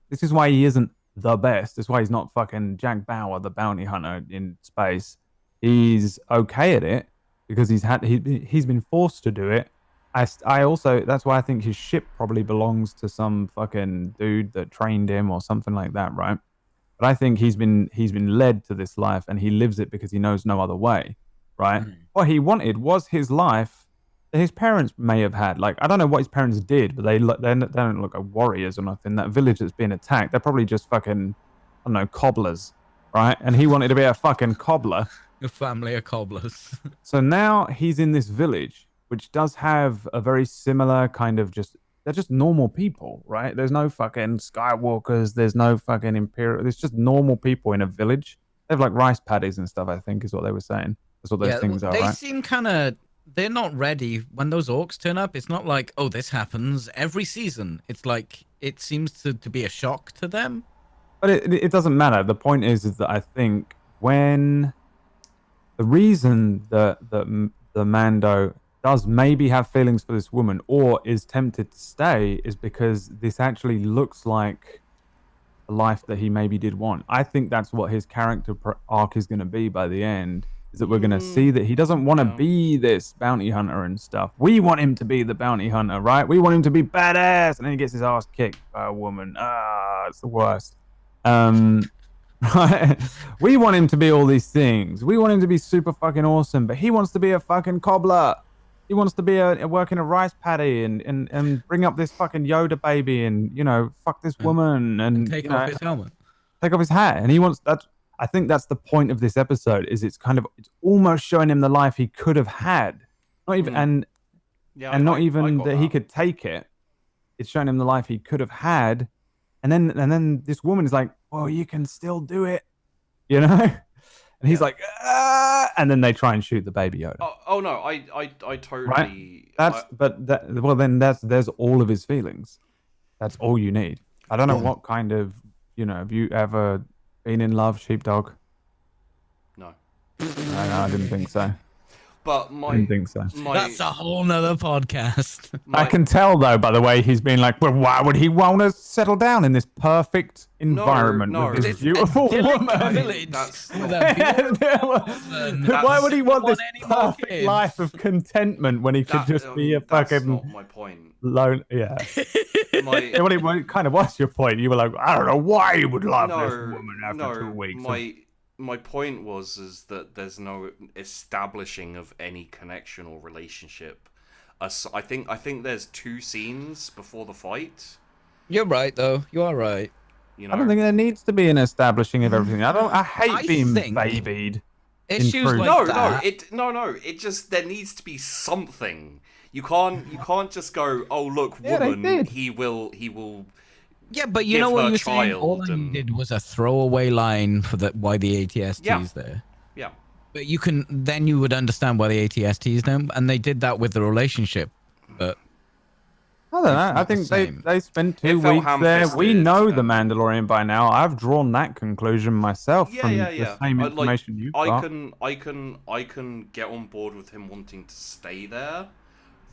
This is why he isn't the best. This is why he's not fucking Jack Bauer, the bounty hunter in space. He's okay at it because he's been forced to do it. I also, that's why I think his ship probably belongs to some fucking dude that trained him or something like that, right? But I think he's been led to this life and he lives it because he knows no other way, right? What he wanted was his life that his parents may have had. Like, I don't know what his parents did, but they don't look like warriors or nothing. That village that's being attacked, they're probably just fucking, I don't know, cobblers, right? And he wanted to be a fucking cobbler. a family of cobblers. So now he's in this village, which does have a very similar kind of they're just normal people, right? There's no fucking Skywalkers. There's no fucking Imperial. There's just normal people in a village. They have like rice paddies and stuff, I think is what they were saying. That's what those things are, they right? seem kind of. They're not ready when those orcs turn up. It's not like, oh, this happens every season. It's like it seems to be a shock to them. But it doesn't matter. The point is that I think when the reason that the Mando does maybe have feelings for this woman or is tempted to stay is because this actually looks like a life that he maybe did want. I think that's what his character arc is going to be by the end. Is that we're going to see that he doesn't want to be this bounty hunter and stuff. We want him to be the bounty hunter, right? We want him to be badass, and then he gets his ass kicked by a woman. It's the worst. Right? We want him to be all these things. We want him to be super fucking awesome, but he wants to be a fucking cobbler. He wants to be work in a rice paddy and bring up this fucking Yoda baby and fuck this woman and Take off his helmet. Take off his hat, and he wants that. I think that's the point of this episode. Is it's almost showing him the life he could have had, not even not even that he could take it. It's showing him the life he could have had, and then this woman is like, "Oh, you can still do it," and he's like, "Ah!" And then they try and shoot the baby Yoda. Oh no, I totally. Right? There's all of his feelings. That's all you need. I don't know what kind of have you ever been in love, sheepdog? No. No, I didn't think so. But I didn't think so. That's a whole nother podcast. I can tell though by the way he's been like, well, why would he want to settle down in this perfect environment with this beautiful woman? Village Why would he want this perfect life of contentment when he could just be a fucking? That's not my point. Lone, yeah. What kind of what's your point? You were like, I don't know why you would love this woman after 2 weeks. My point is that there's no establishing of any connection or relationship. I think there's 2 scenes before the fight. You're right, though. You are right. I don't think there needs to be an establishing of everything. I hate being babied. Issues like that. No. It just there needs to be something. You can't just go, oh look, woman, he will. Yeah, but you know what you're saying? All I needed was a throwaway line for why the ATST is there. Yeah. But then you would understand why the ATST is them, and they did that with the relationship. But I don't know. It's I not the think same. they spent It 2 felt weeks there. We ham-fisted know the and- Mandalorian by now. I've drawn that conclusion myself from the Yeah. same information you've got. I can get on board with him wanting to stay there.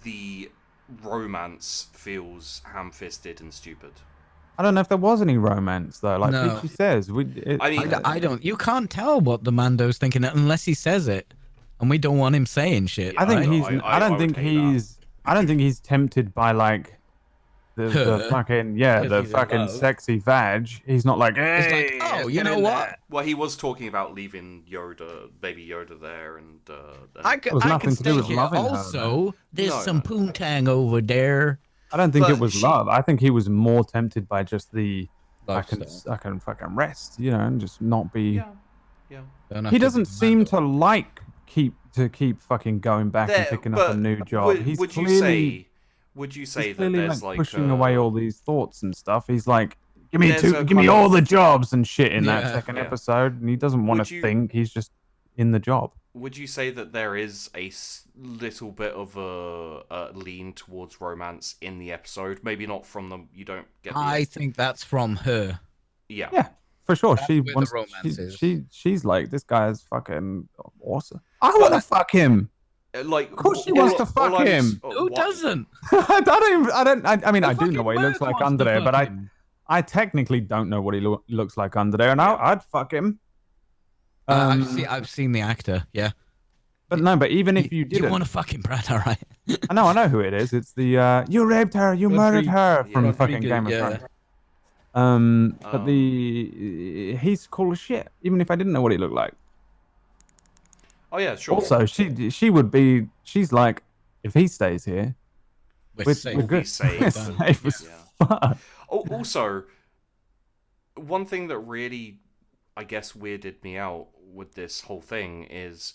The romance feels ham-fisted and stupid. I don't know if there was any romance though. Like No. Peachy says, I mean, I don't. You can't tell what the Mando's thinking unless he says it, and we don't want him saying shit. I think right? he's. I don't would think hate that. he's. I don't think he's tempted by like the Her, fucking 'cause the he's in fucking love. sexy vag. He's not like, hey, It's like, oh, let's you get know in what? there." Well, he was talking about leaving baby Yoda there, and I could, was I nothing could to do stay with here. loving her, Also, there's No, some no. poontang over there. I don't think But it was she- love. I think he was more tempted by just the I Lifestyle. can fucking rest, and just not be. yeah. Don't have He to doesn't be seem Mando. to like keep fucking going back and There- picking up a but new job. Would, He's would you clearly, say? Would you he's say that clearly there's like pushing away all these thoughts and stuff. He's like, give me There's a give me kind all of- the jobs and shit in that Yeah. second Yeah. episode, and he doesn't want Would to you- think. He's just in the job. Would you say that there is a little bit of a lean towards romance in the episode? Maybe not from them. You don't get. I think that's from her. Yeah. Yeah, for sure. That's She where the wants. romance is. She's like, this guy is fucking awesome. I want to fuck him. Like, Of course she wants to fuck him. Who doesn't? I mean, I do fucking know what he looks bird like wants under to there, but fuck him. I technically don't know what he looks like under there, and I'd fuck him. I've seen the actor. Yeah. But no, but even if you You didn't, want to fucking Brad, all right? I know who it is. It's the you raped her, you murdered her from Yeah. fucking Rodrigo, Game of yeah. Thrones. But he's cool as shit. Even if I didn't know what he looked like. Oh yeah, sure. Also, she would be. She's like, if he stays here, We're safe. we're good. Be safe. We're safe as Yeah. fuck. Oh, also, one thing that really, I guess, weirded me out with this whole thing is,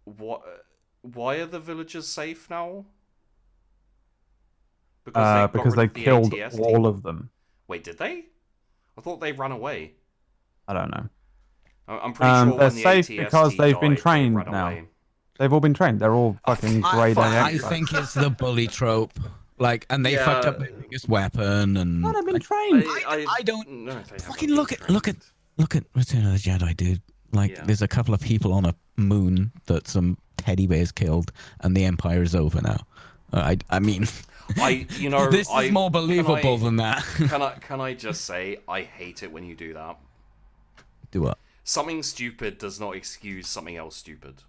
why are the villagers safe now? got Because rid they of the killed ATS all team? of them. Wait, did they? I thought they ran away. I don't know. I'm pretty sure they're when the safe ATS because team they've been died, they trained ran now. away. They've all been trained. They're all fucking grade A I experts. think it's the bully trope. Like, and they fucked up Yeah. their biggest weapon, and No, they've been like, trained. I don't No, they fucking haven't look been at Return of the Jedi, dude. Like, Yeah. there's a couple of people on a moon that some teddy bears killed, and the Empire is over now. I mean, this is more believable than that. Can I just say I hate it when you do that. Do what? Something stupid does not excuse something else stupid.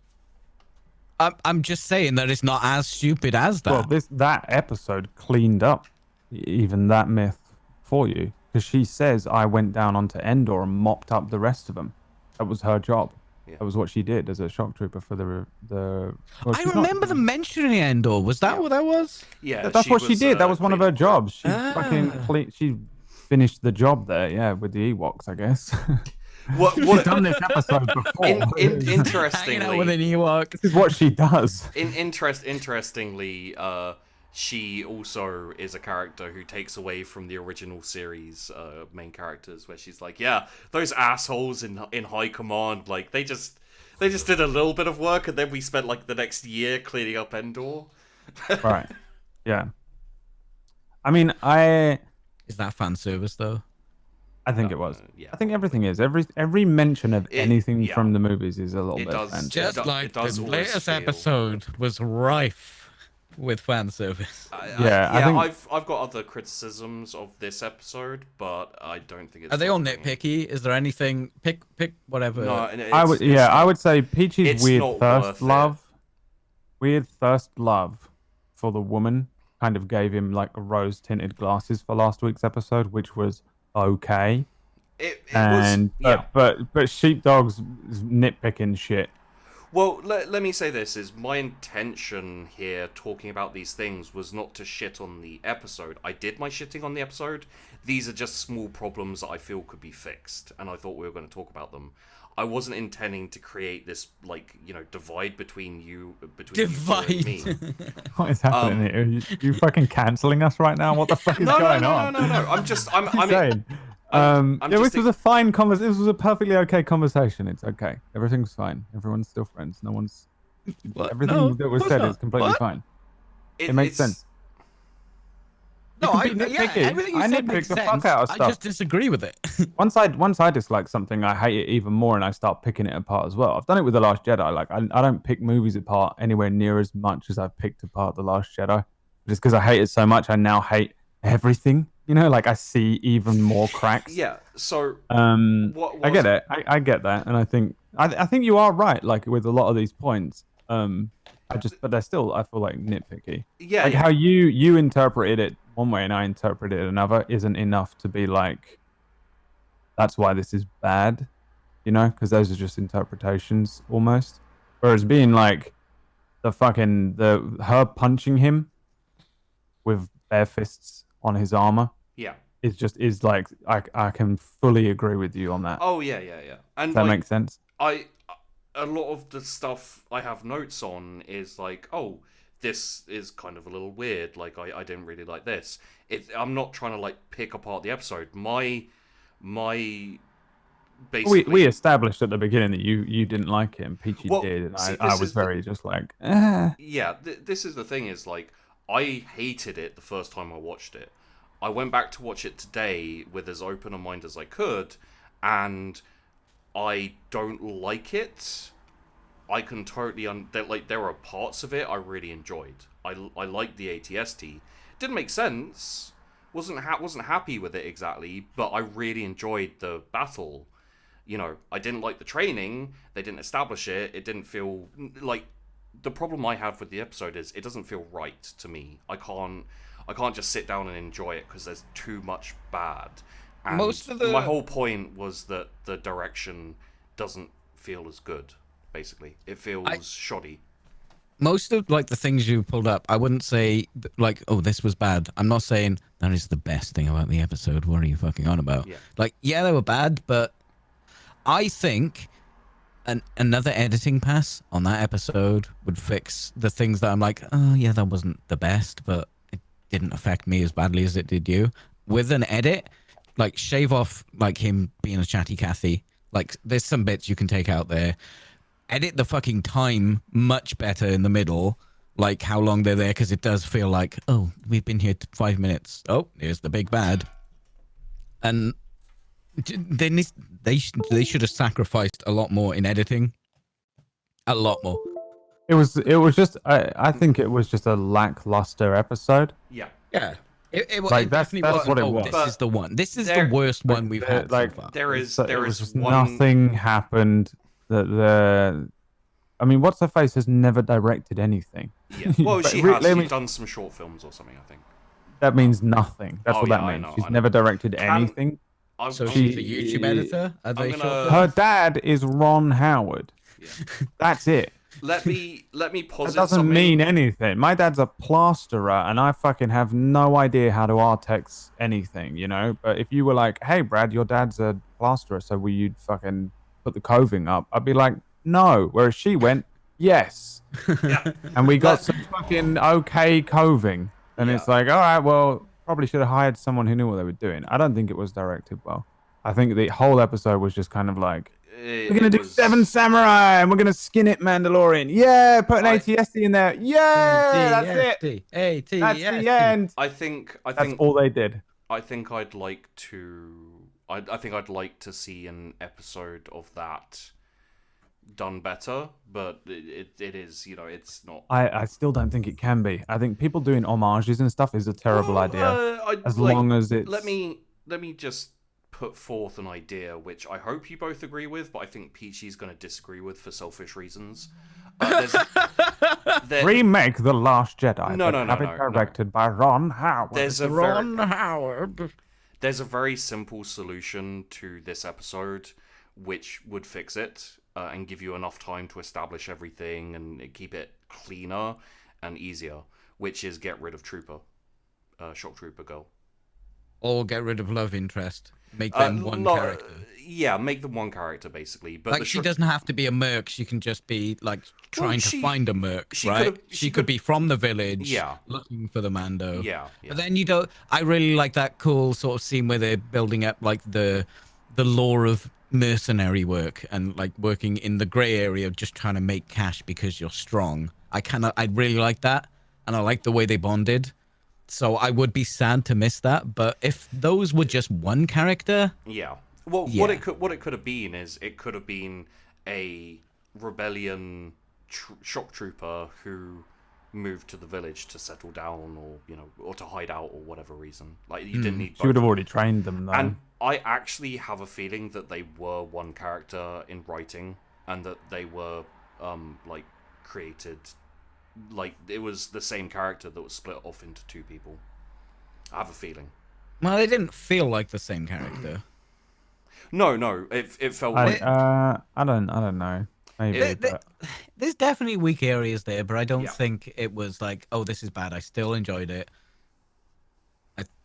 I'm just saying that it's not as stupid as that. Well, that episode cleaned up even that myth for you, because she says I went down onto Endor and mopped up the rest of them. That was her job. Yeah. That was what she did as a shock trooper for the. Well, I she's not- remember them mentioning Endor. Was that what that was? Yeah, That's what she did. That was one of her cleaning- jobs. She Ah. she finished the job there. Yeah, with the Ewoks, I guess. What? She's done this episode before. In, Hanging out with interestingly, an Ewok. This is what she does. interestingly, she also is a character who takes away from the original series main characters, where she's like, yeah, those assholes in high command, like they just did a little bit of work, and then we spent like the next year cleaning up Endor. Right. Yeah. I mean, Is that fan service though? I think it was. Yeah. I think everything is. Every mention of anything yeah. from the movies is a little It bit does. offensive. Just do- like it does the always latest feel- episode was rife with fan service. I think- I've got other criticisms of this episode, but I don't think it's. Are they all fucking- nitpicky? Is there anything pick whatever? No, and I would, it's I not- would say Peachy's it's weird not first worth it. love, weird first love for the woman kind of gave him like rose tinted glasses for last week's episode, which was okay. It And was, yeah. but sheepdog's nitpicking shit. Well, let me say this, is my intention here talking about these things was not to shit on the episode. I did my shitting on the episode. These are just small problems that I feel could be fixed, and I thought we were going to talk about them. I wasn't intending to create this, like, divide between you two and me. What is happening here? You fucking cancelling us right now? What the fuck is No, going no, on? no. I'm just, I'm Insane. I'm yeah, just this was a fine conversation. This was a perfectly okay conversation. It's okay. Everything's fine. Everyone's still friends. No one's. What? Everything No, that was of course said not. is completely What? fine. It makes sense. No, can be nitpicky. everything you I said nitpick makes the sense. fuck out of I stuff. just disagree with it. Once I dislike something, I hate it even more, and I start picking it apart as well. I've done it with The Last Jedi. Like I don't pick movies apart anywhere near as much as I've picked apart The Last Jedi. Just because I hate it so much, I now hate everything. You know, like I see even more cracks. Yeah. So I get it. I get that, and I think you are right. Like with a lot of these points, but they're still, I feel like, nitpicky. Yeah. Like Yeah. how you interpreted it one way and I interpreted it another isn't enough to be like, that's why this is bad, you know? Because those are just interpretations almost. Whereas being like her punching him with bare fists on his armor Yeah. is like I can fully agree with you on that. Oh yeah, yeah, yeah. And Does that like, make sense? A lot of the stuff I have notes on is like, oh, this is kind of a little weird. Like I didn't really like this. I'm not trying to like pick apart the episode. My basically We established at the beginning that you didn't like it and Peachy Well, did, and see, I was very just like, eh. Yeah, this is the thing is like I hated it the first time I watched it. I went back to watch it today with as open a mind as I could, and I don't like it. I can totally there are parts of it I really enjoyed. I liked the ATST. Didn't make sense. Wasn't happy with it exactly, but I really enjoyed the battle. You know, I didn't like the training. They didn't establish it. It didn't feel like the problem I have with the episode is it doesn't feel right to me. I can't just sit down and enjoy it because there's too much bad. And my whole point was that the direction doesn't feel as good. Basically, it feels shoddy. Most of like the things you pulled up, I wouldn't say like, oh, this was bad. I'm not saying that is the best thing about the episode. What are you fucking on about? Yeah. Like, yeah, they were bad, but I think another editing pass on that episode would fix the things that I'm like, oh yeah, that wasn't the best, but it didn't affect me as badly as it did you. With an edit, like shave off like him being a chatty Cathy. Like there's some bits you can take out there. Edit the fucking time much better in the middle, like how long they're there, because it does feel like, oh, we've been here 5 minutes. Oh, here's the big bad. And they should have sacrificed a lot more in editing. A lot more. It was just I think it was just a lackluster episode. Yeah. Yeah. It Like, that's wasn't, what it oh, was. This is the one. This is the worst one we've had like, so far. There is just one... nothing happened. I mean, what's her face has never directed anything. Yeah. Well, But she's done some short films or something, I think. That means nothing. That's Oh, what yeah, that I means. know, She's I know. never directed anything. So She- she's a YouTube editor? Are they gonna- short Her films? dad is Ron Howard. Yeah. That's it. Let me That posit doesn't something. mean anything. My dad's a plasterer, and I fucking have no idea how to artex anything, you know? But if you were like, hey, Brad, your dad's a plasterer, so will you fucking put the coving up? I'd be like, no. Whereas she went, yes. Yeah. And we got some fucking okay coving. And it's like, all right, well, probably should have hired someone who knew what they were doing. I don't think it was directed well. I think the whole episode was just kind of like, we're going to do 7 Samurai and we're going to skin it Mandalorian. Yeah, put an ATSD in there. Yeah, that's it. That's the end. I think That's all they did. I think I'd like to see an episode of that done better, but it is, you know, it's not. I still don't think it can be. I think people doing homages and stuff is a terrible idea. As Like, long as it's... let me just put forth an idea which I hope you both agree with, but I think Peachy's going to disagree with for selfish reasons. Remake The Last Jedi. No, but have it directed by Ron Howard. There's a Howard. There's a very simple solution to this episode which would fix it and give you enough time to establish everything and keep it cleaner and easier, which is get rid of Shock Trooper girl. Or get rid of love interest. Make them one character. Yeah, make them one character, basically. But like, she doesn't have to be a merc. She can just be, like, trying to find a merc, right? She could be from the village, looking for the Mando. Yeah. But then you don't... I really like that cool sort of scene where they're building up, like, the lore of mercenary work and, like, working in the grey area of just trying to make cash because you're strong. I really like that. And I like the way they bonded. So I would be sad to miss that. But if those were just one character, Yeah. Well, Yeah. what it could have been is it could have been a rebellion shock trooper who moved to the village to settle down, or or to hide out, or whatever reason. Like you didn't need. She would both. have already trained them, though. And I actually have a feeling that they were one character in writing, and that they were like created, like it was the same character that was split off into two people. I have a feeling. well, they didn't feel like the same character. No, it felt like I don't know. Maybe, but There's definitely weak areas there, but I don't Yeah. think it was like, oh, this is bad. I still enjoyed it.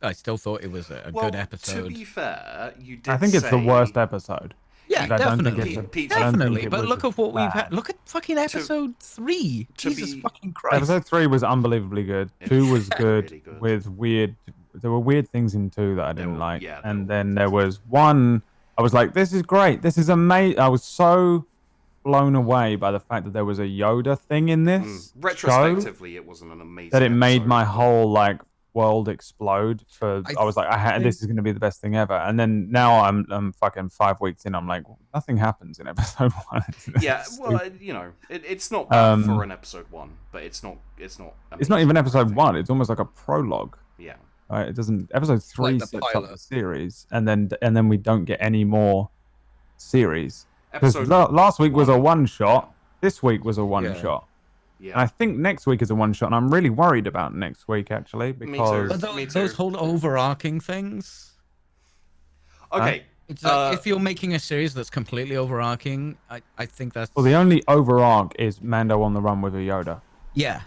I still thought it was a good episode. To be fair, you did. I think it's the say- worst episode. Yeah, I don't think definitely. it's a- Pizza- I don't think Definitely. it But was look at what we've bad. had. Look at fucking episode 3. to Jesus be- fucking Christ. Episode 3 was unbelievably good. It's 2 was good, really good. with weird. There were weird things in 2 that I didn't were- like, yeah, there and were. then there was 1. I was like, "This is great. This is amazing." I was so blown away by the fact that there was a Yoda thing in this show Retrospectively, it wasn't an amazing. that it made episode. my whole world explode. I was like, think- this is going to be the best thing ever. And then now I'm fucking 5 weeks in. I'm like, nothing happens in episode 1. Yeah, It's well, stupid. it's not bad for Um, an episode 1, but it's not. It's not amazing even or episode anything. 1. It's almost like a prologue. Yeah. Right? It doesn't. Episode 3 the sets up pilot. the series, and then we don't get any more series. Because Episode last week was a 1. one shot. This week was a one Yeah. shot. Yeah. And I think next week is a one shot, and I'm really worried about next week actually too. because But Me those too. whole overarching things. Okay. It's like if you're making a series that's completely overarching, I think that's well, the only overarch is Mando on the run with a Yoda. yeah.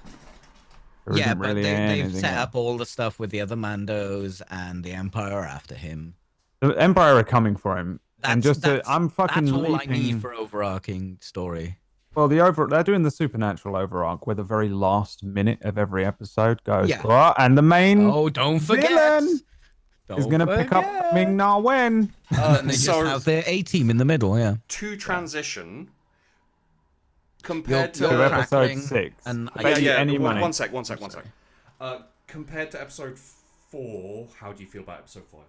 There Yeah, isn't but really they've anything set else. up all the stuff with the other Mandos and the Empire after him. The Empire are coming for him, and I'm fucking that's all I leaping. need for overarching story. Well, they're doing the supernatural overarch where the very last minute of every episode goes, Yeah. "Oh, and the main Oh, don't forget! villain is Don't going to pick up forget. Ming Na Wen." And they so just have their A team in the middle, yeah. to transition compared You're To to episode crackling 6. and I bet you any money. One sec. Compared to episode 4, how do you feel about episode 5?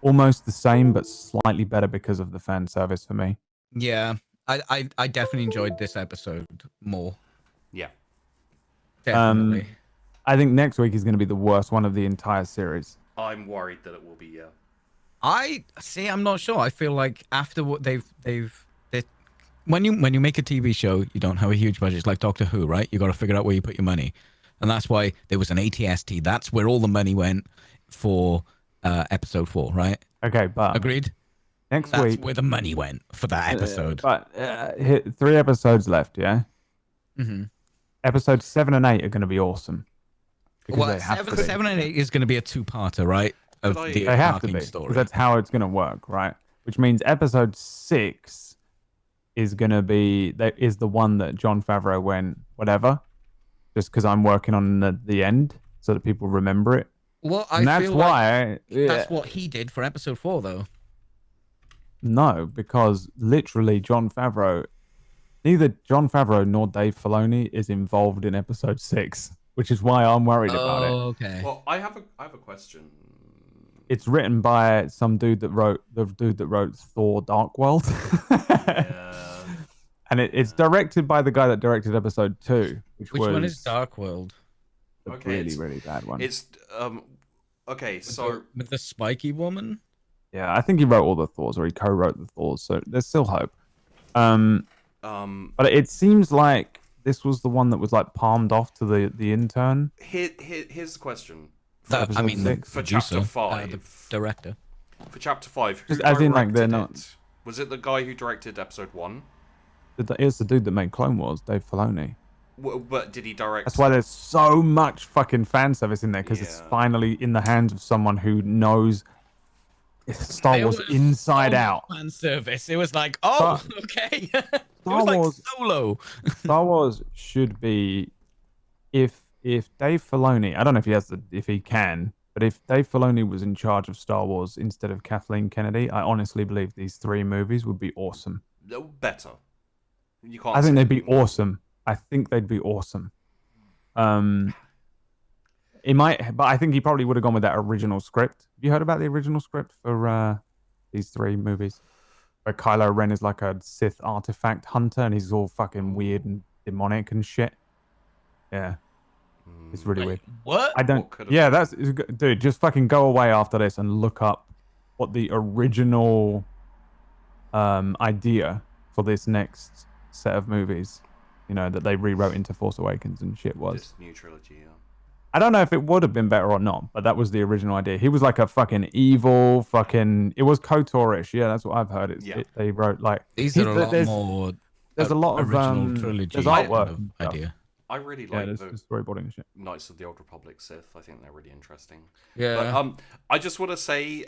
Almost the same, but slightly better because of the fan service for me. Yeah, I definitely enjoyed this episode more. Yeah. Definitely. I think next week is going to be the worst one of the entire series. I'm worried that it will be, yeah. I see. I'm not sure. I feel like after what they when you make a TV show, you don't have a huge budget. It's like Doctor Who, right? You got to figure out where you put your money, and that's why there was an ATST. That's where all the money went for episode 4, right? Okay, but Agreed. next That's week, where the money went for that episode. but 3 episodes left, yeah? Mm-hmm. Episodes 7 and 8 are going to be awesome. Because Well, they have to be. 7 and 8 is going to be a 2-parter, right? Of But I- the They have to overarching be, story. because that's how it's going to work, right? Which means episode 6 is going to be the one that Jon Favreau went whatever, just because I'm working on the end so that people remember it. Well, I And that's feel like why. that's what he did for episode 4, though. No, because literally neither Jon Favreau nor Dave Filoni is involved in episode 6, which is why I'm worried about it. Okay. Well, I have a question. It's written by some dude that wrote Thor: Dark World. Yeah. And it's directed by the guy that directed episode 2, which Which was one is Dark World? a Okay, really, it's- really bad one. It's okay, so With the spiky woman? Yeah, I think he wrote all the Thors, or he co-wrote the Thors, so there's still hope. But it seems like this was the one that was like palmed off to the intern. here's the question. episode the 6. For producer, chapter 5. the director. For chapter 5, who Just as in, like, they're directed not- it? Was it the guy who directed episode 1? It's the dude that made Clone Wars, Dave Filoni. But did he direct? That's why there's so much fucking fan service in there, because it's Yeah. finally in the hands of someone who knows Star There Wars was inside so out. much fan service. It was like, oh, Star- okay. It Star was like Wars- Solo. Star Wars should be, if Dave Filoni, I don't know if he can, but if Dave Filoni was in charge of Star Wars instead of Kathleen Kennedy, I honestly believe these 3 movies would be awesome. No, better. You can't. I think say they'd be more. awesome. I think they'd be awesome. He might, but I think he probably would have gone with that original script. Have you heard about the original script for these 3 movies? Where Kylo Ren is like a Sith artifact hunter, and he's all fucking weird and demonic and shit. Yeah, it's really weird. What? I don't. Yeah, dude. Just fucking go away after this and look up what the original idea for this next set of movies, that they rewrote into Force Awakens and shit was. This new trilogy, yeah. I don't know if it would have been better or not, but that was the original idea. He was like a fucking evil fucking. It was KOTOR-ish. Yeah, that's what I've heard. They wrote like these are a lot more. There's a lot of original trilogy. There's artwork kind of idea. I really like the storyboarding and shit. Knights of the Old Republic Sith. I think they're really interesting. Yeah. But, I just want to say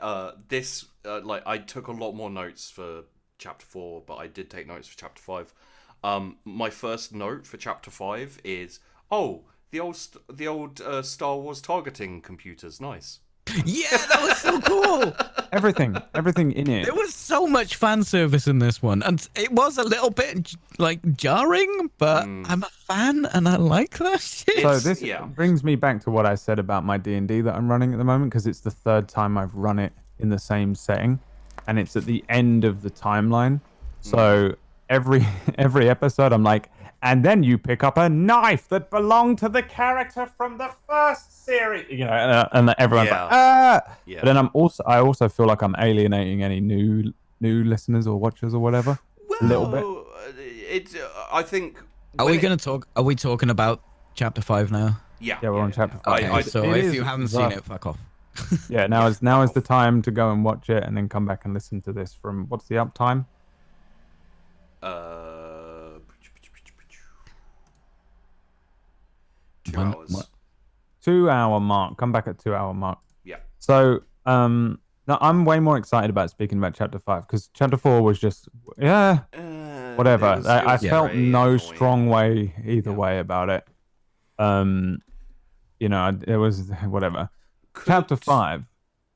this. I took a lot more notes for Chapter 4, but I did take notes for Chapter 5. My first note for Chapter 5 is the old Star Wars targeting computers. Nice. Yeah, that was so cool. Everything in it. There was so much fan service in this one, and it was a little bit jarring, but I'm a fan and I like that shit. So this brings me back to what I said about my D&D that I'm running at the moment, because it's the 3rd time I've run it in the same setting, and it's at the end of the timeline. So every episode I'm like, and then you pick up a knife that belonged to the character from the first series, and everyone's like, ah. Yeah. But then I also feel like I'm alienating any new listeners or watchers or whatever. Well, a little bit. I think. Are we talking about Chapter 5 now? Yeah. Yeah, we're on Chapter 5. Okay, so if you haven't seen it, fuck off. Yeah, now is the time to go and watch it, and then come back and listen to this from what's the uptime? 2 hours. 2 hour mark. Come back at 2 hour mark. Yeah. So now I'm way more excited about speaking about Chapter 5, because Chapter 4 was just whatever. I felt no strong way either way about it. It was whatever. Chapter 5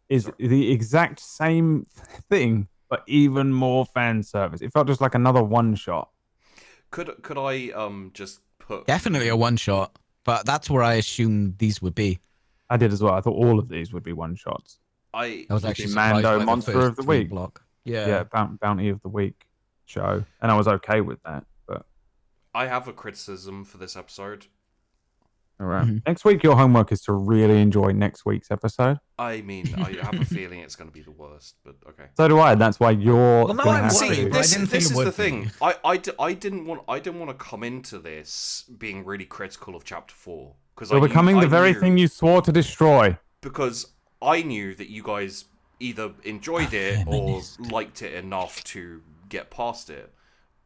is the exact same thing, but even more fan service. It felt just like another one shot. Could I just put definitely a one shot, but that's where I assumed these would be. I did as well. I thought all of these would be one shots. I was actually Mando Monster of the Week block. Yeah, Bounty of the Week show, and I was okay with that. But I have a criticism for this episode. All right. Next week, your homework is to really enjoy next week's episode. I mean, I have a feeling it's going to be the worst, but okay. So do I. That's why you're. Well, no, this is the thing. I didn't want to come into this being really critical of Chapter 4 because we're becoming the very thing you swore to destroy. Because I knew that you guys either enjoyed it or liked it enough to get past it,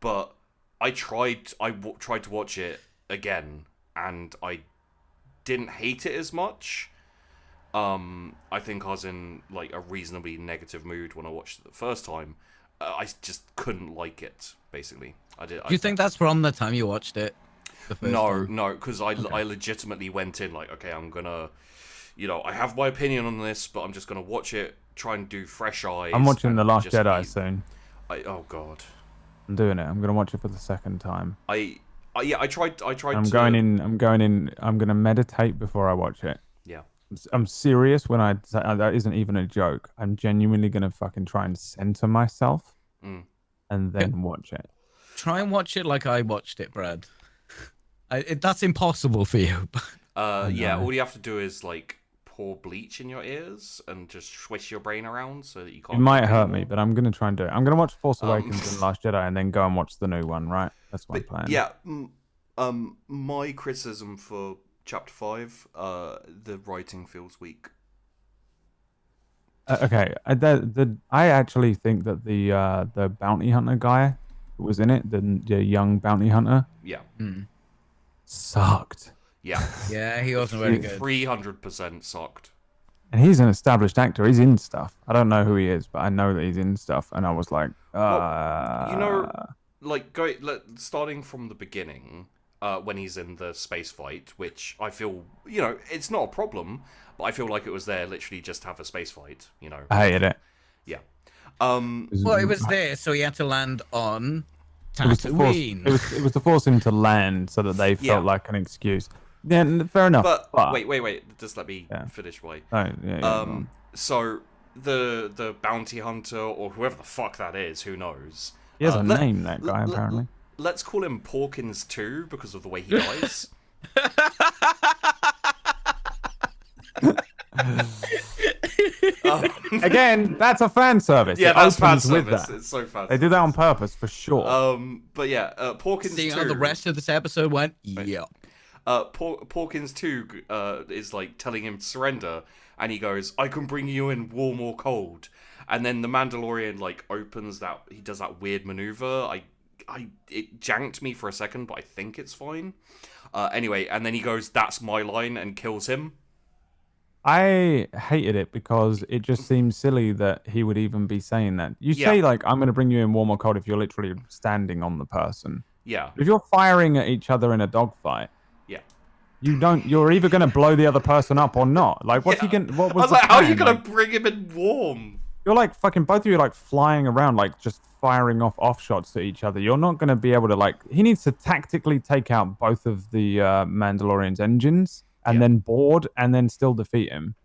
but I tried to watch it again, and I didn't hate it as much. I think I was in like a reasonably negative mood when I watched it the first time. I just couldn't like it, basically. Do you think that's from the time you watched it? No, because I legitimately went in like, okay, I'm gonna, I have my opinion on this, but I'm just gonna watch it, try and do fresh eyes. I'm watching The Last Jedi soon. Oh god. I'm doing it. I'm gonna watch it for the second time. I tried. I'm going in. I'm gonna meditate before I watch it. Yeah. I'm serious when I say that isn't even a joke. I'm genuinely gonna fucking try and center myself, and then watch it. Try and watch it like I watched it, Brad. That's impossible for you. Yeah. All you have to do is like pour bleach in your ears and just swish your brain around so that you can't. It might hurt me, but I'm gonna try and do it. I'm gonna watch Force Awakens and Last Jedi, and then go and watch the new one. Right? That's my plan. Yeah. My criticism for Chapter 5, the writing feels weak. Okay. I actually think that the bounty hunter guy who was in it, the young bounty hunter, sucked. Yeah. Yeah, he wasn't very good. 300% sucked. And he's an established actor. He's in stuff. I don't know who he is, but I know that he's in stuff. And I was like, starting from the beginning, when he's in the space fight, which I feel, it's not a problem, but I feel like it was there literally just to have a space fight, I hated it. Yeah. Well, it was there, so he had to land on Tatooine. It was to force him to land so that they felt like an excuse. Yeah, fair enough. But wait. Just let me finish. Why? Oh, yeah, So the bounty hunter or whoever the fuck that is, who knows? he has a name, that guy, apparently. Let's call him Porkins 2 because of the way he dies. Again, that's a fan service. Yeah, It that's fan opens with service. that. It's so fan. They did that on purpose for sure. But yeah, Porkins 2. See how the rest of this episode went? Yeah. Porkins 2 is like telling him to surrender, and he goes, "I can bring you in warm or cold." And then the Mandalorian like opens that, he does that weird maneuver. It janked me for a second, but I think it's fine. Anyway, and then he goes, "That's my line," and kills him. I hated it because it just seems silly that he would even be saying that. You Yeah. say like, "I'm going to bring you in warm or cold" if you're literally standing on the person. Yeah. If you're firing at each other in a dogfight, Yeah. you're either going to blow the other person up or not. Like, what's he going? What was I was the like, how are you plan? gonna Like, bring him in warm? you're like fucking both of you are like flying around, like just firing off shots at each other. You're not going to be able to like. He needs to tactically take out both of the Mandalorian's engines and then board and then still defeat him.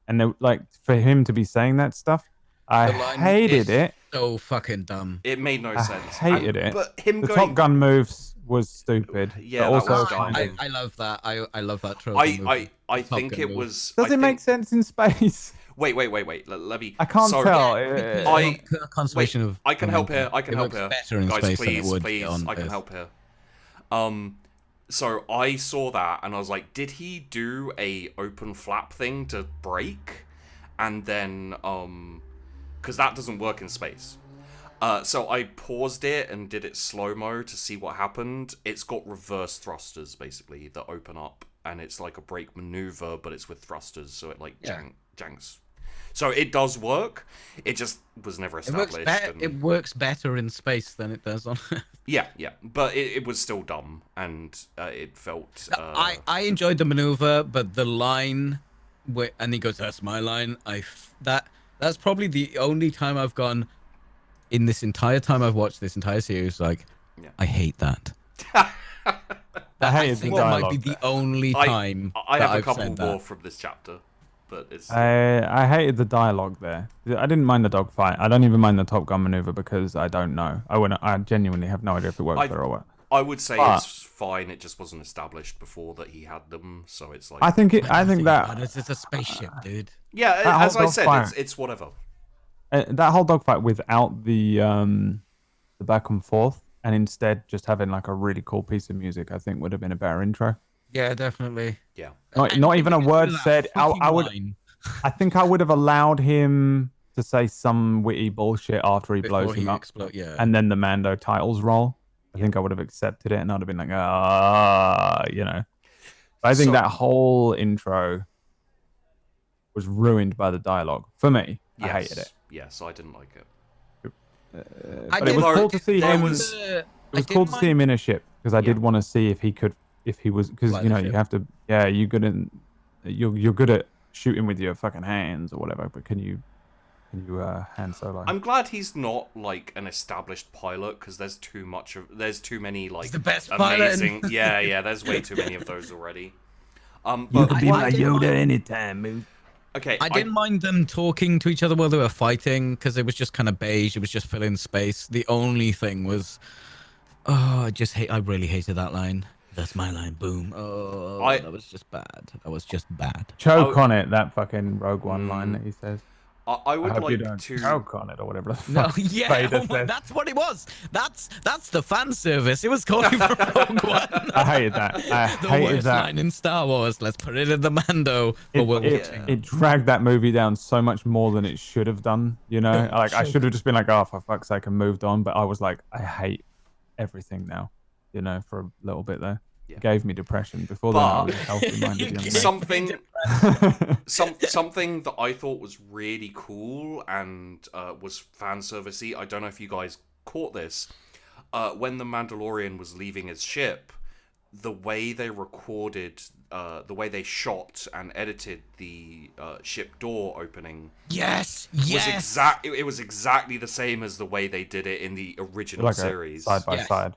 And then, like, for him to be saying that stuff, I hated it. So fucking dumb. It made no sense. Hated it. But him The going... Top Gun moves was stupid. Yeah, but that also was dumb. I love that. I love that trope. I think it was... Does it make sense in space? Wait. Let me... I can't tell. Conservation of... I can help here. I can help works here. better in Guys, space than it would please. on I can Earth. help here. So I saw that and I was like, did he do a open flap thing to brake? And then, because that doesn't work in space. So I paused it and did it slow-mo to see what happened. It's got reverse thrusters, basically, that open up. And it's like a brake maneuver, but it's with thrusters, so it, like, janks. So it does work. It just was never established. It works better in space than it does on Earth. Yeah. But it was still dumb, and it felt... I enjoyed the maneuver, but the line... and he goes, "That's my line." That's probably the only time I've gone in this entire time I've watched this entire series. Like, I hate that. I think that might be the only time. I have a couple more from this chapter, but it's. I hated the dialogue there. I didn't mind the dogfight. I don't even mind the Top Gun maneuver because I don't know. I genuinely have no idea if it works better or what. I would say it's fine. It just wasn't established before that he had them, so it's like. I think that it's a spaceship, dude. Yeah, as I said, it's whatever. That whole dogfight without the back and forth, and instead just having like a really cool piece of music, I think would have been a better intro. Yeah, definitely. Yeah. Not even a word said. I think I would have allowed him to say some witty bullshit after he blows him up, and then the Mando titles roll. I think I would have accepted it, and I'd have been like, you know. I think that whole intro was ruined by the dialogue for me. I hated it. Yes, I didn't like it. But it was cool to see him. It was cool to see him in a ship because I did want to see if he was because you know you have to. Yeah, you're good at shooting with your fucking hands or whatever, but can you hand solo? I'm glad he's not like an established pilot because there's too many like he's the best amazing. pilot. yeah, there's way too many of those already. You can be my Yoda anytime, move. Okay, I didn't mind them talking to each other while they were fighting because it was just kind of beige. It was just filling space. The only thing was, I really hated that line. That's my line. Boom. Oh, that was just bad. Choke on it. That fucking Rogue One line that he says. I would like to choke on it or whatever. That's what it was. That's the fan service. It was calling for Rogue One. I hated that. The worst line in Star Wars. Let's put it in the Mando. It dragged that movie down so much more than it should have done. You know, like I should have just been like, oh, for fuck's sake, and moved on. But I was like, I hate everything now. You know, for a little bit there. It gave me depression. Before then, I was a healthy-minded young man. Something that I thought was really cool and was fan servicey. I don't know if you guys caught this. When the Mandalorian was leaving his ship, the way they recorded, the way they shot and edited the ship door opening, it was exactly the same as the way they did it in the original series, side by side.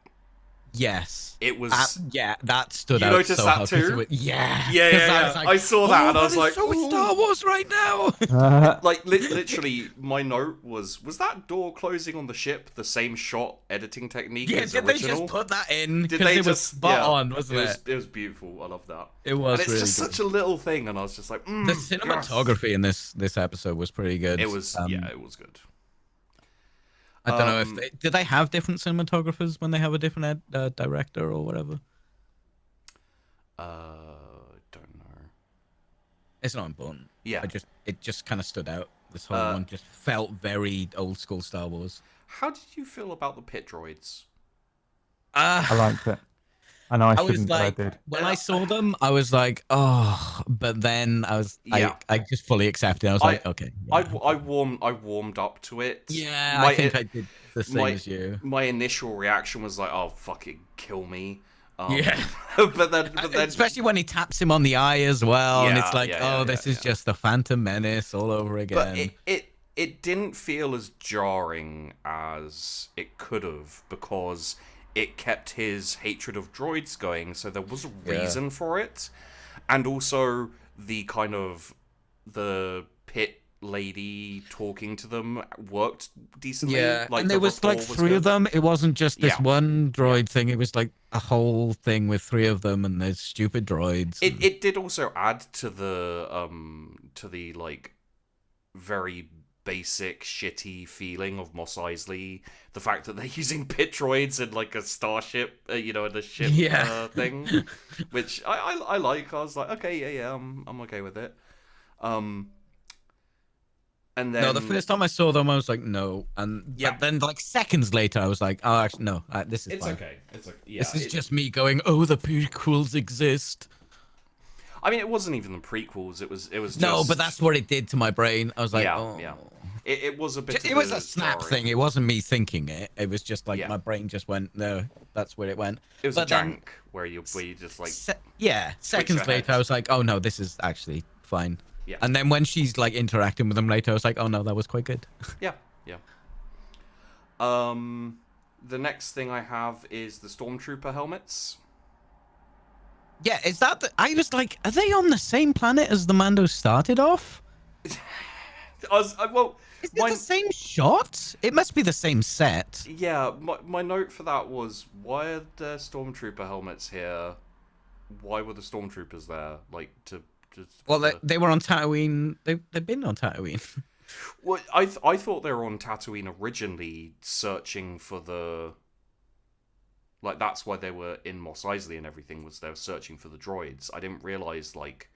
Yes. It was. Yeah, that stood You out. noticed so that hard 'cause too? it was- yeah. Yeah, 'Cause yeah, was yeah. like, I saw that and I "Oh, was that like, is so "Ooh." Star Wars right now. Like literally, my note was that door closing on the ship the same shot editing technique Yeah, as did original? they just put that in? Did Because they it was just spot yeah, on, wasn't it? It was beautiful. I love that. It was and it's really just good. such a little thing, and I was just like, The yes. cinematography in this episode was pretty good. It was it was good. I don't know if did they have different cinematographers when they have a different director or whatever. Don't know. It's not important. Yeah. It just kind of stood out. This whole one just felt very old school Star Wars. How did you feel about the pit droids? I liked it. I know I was shouldn't, like, but I did. when I saw them, I was like, oh, but then Yeah. I just fully accepted. I was like, okay. Yeah, I warmed up to it. yeah, I think I did the same as you. My initial reaction was like, oh, fucking kill me. Yeah. but then Especially when he taps him on the eye as well, and Yeah, it's like, yeah, this is just the Phantom Menace all over again. But it didn't feel as jarring as it could have, because it kept his hatred of droids going, so there was a reason for it. And also the kind of the pit lady talking to them worked decently. Yeah, like and the there was like rapport was 3 good. of them. It wasn't just this Yeah. one droid thing. It was like a whole thing with 3 of them, and there's stupid droids. It did also add to the like very basic shitty feeling of Mos Eisley, the fact that they're using pit droids in like a starship, in a ship thing, which I like. I was like, okay, yeah, I'm okay with it. And then No, the first time I saw them, I was like, no. But then, like, seconds later, I was like, oh, actually, no, this is it's fine. okay. It's like, yeah, This is just me going, oh, the prequels exist. I mean, it wasn't even the prequels. It was just... No, but that's what it did to my brain. I was like, Yeah, oh. yeah. It was a bit. It was a snap jarring. thing. It wasn't me thinking it. It was just like Yeah. my brain just went, no, that's where it went. It was But a then- jank where you just like seconds your later, head. I was like, oh, no, this is actually fine. Yeah. And then when she's like interacting with them later, I was like, oh, no, that was quite good. yeah. The next thing I have is the stormtrooper helmets. Yeah, is that I was like, are they on the same planet as the Mando started off? Well, Is it the same shot? It must be the same set. yeah, my note for that was, why are there stormtrooper helmets here? Why were the stormtroopers there? Like, to just... Well, they were on Tatooine. They've been on Tatooine. Well, I thought they were on Tatooine originally, searching for the... Like, that's why they were in Mos Eisley and everything, was they were searching for the droids. I didn't realize, like,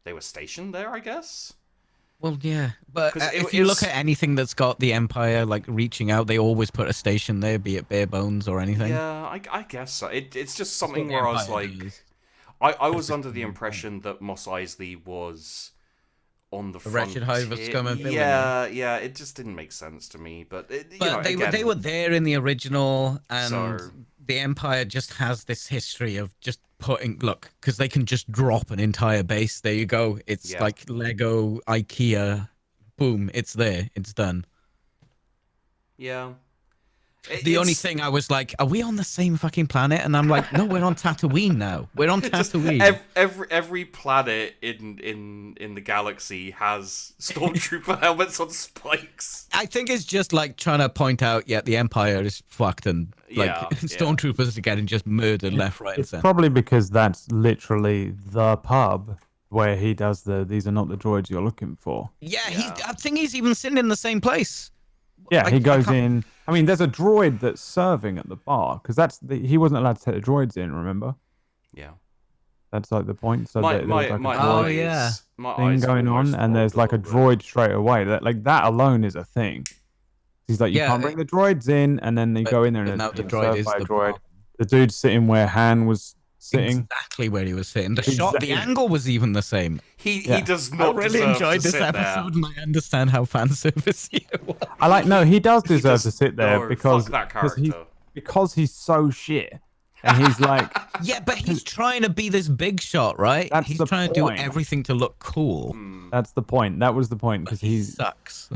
they were stationed there, I guess? Well, yeah, but 'Cause if you look at anything that's got the Empire like reaching out, they always put a station there, be it bare bones or anything. Yeah, I guess so. It's just something the where I was Empire like... does. I was under the impression that Mos Eisley was on the wretched hive of frontier. scum and villainy. Yeah, it just didn't make sense to me. But, They were there in the original, and So- the Empire just has this history of just because they can just drop an entire base. There you go. It's Yeah. like Lego, IKEA, boom, it's there, it's done. Yeah. The only thing I was like, are we on the same fucking planet? And I'm like, no, we're on Tatooine now. We're on Just Tatooine. every planet in the galaxy has stormtrooper helmets on spikes. I think it's just like trying to point out, the Empire is fucked, and like Yeah, stormtroopers are getting just murdered left, right, and It's center. probably because that's literally the pub where he does these are not the droids you're looking for. Yeah, I think he's even sitting in the same place. Yeah, Like, he I goes can't- in. I mean, there's a droid that's serving at the bar because he wasn't allowed to take the droids in. Remember? Yeah. That's like the point. So My there was like a Oh, droid yeah. my thing eyes going on, almost and there's rolled like a little bit. droid straight away. That alone is a thing. He's like, you Yeah, can't bring the droids in, and then they go in there and But now it's the being droid served is by a the droid. problem. The dude's sitting where Han was sitting. Exactly where he was sitting. The shot, the Exactly. angle was even the same. He Yeah. does I not really deserve enjoyed to this sit there. episode, and I understand how fan service it was. I like no, he does deserve does- to sit there no, because fuck that character. because he's so shit, and he's like. Yeah, but he's trying to be this big shot, right? That's He's the trying point. to do everything to look cool. That's the point. That was the point because He sucks.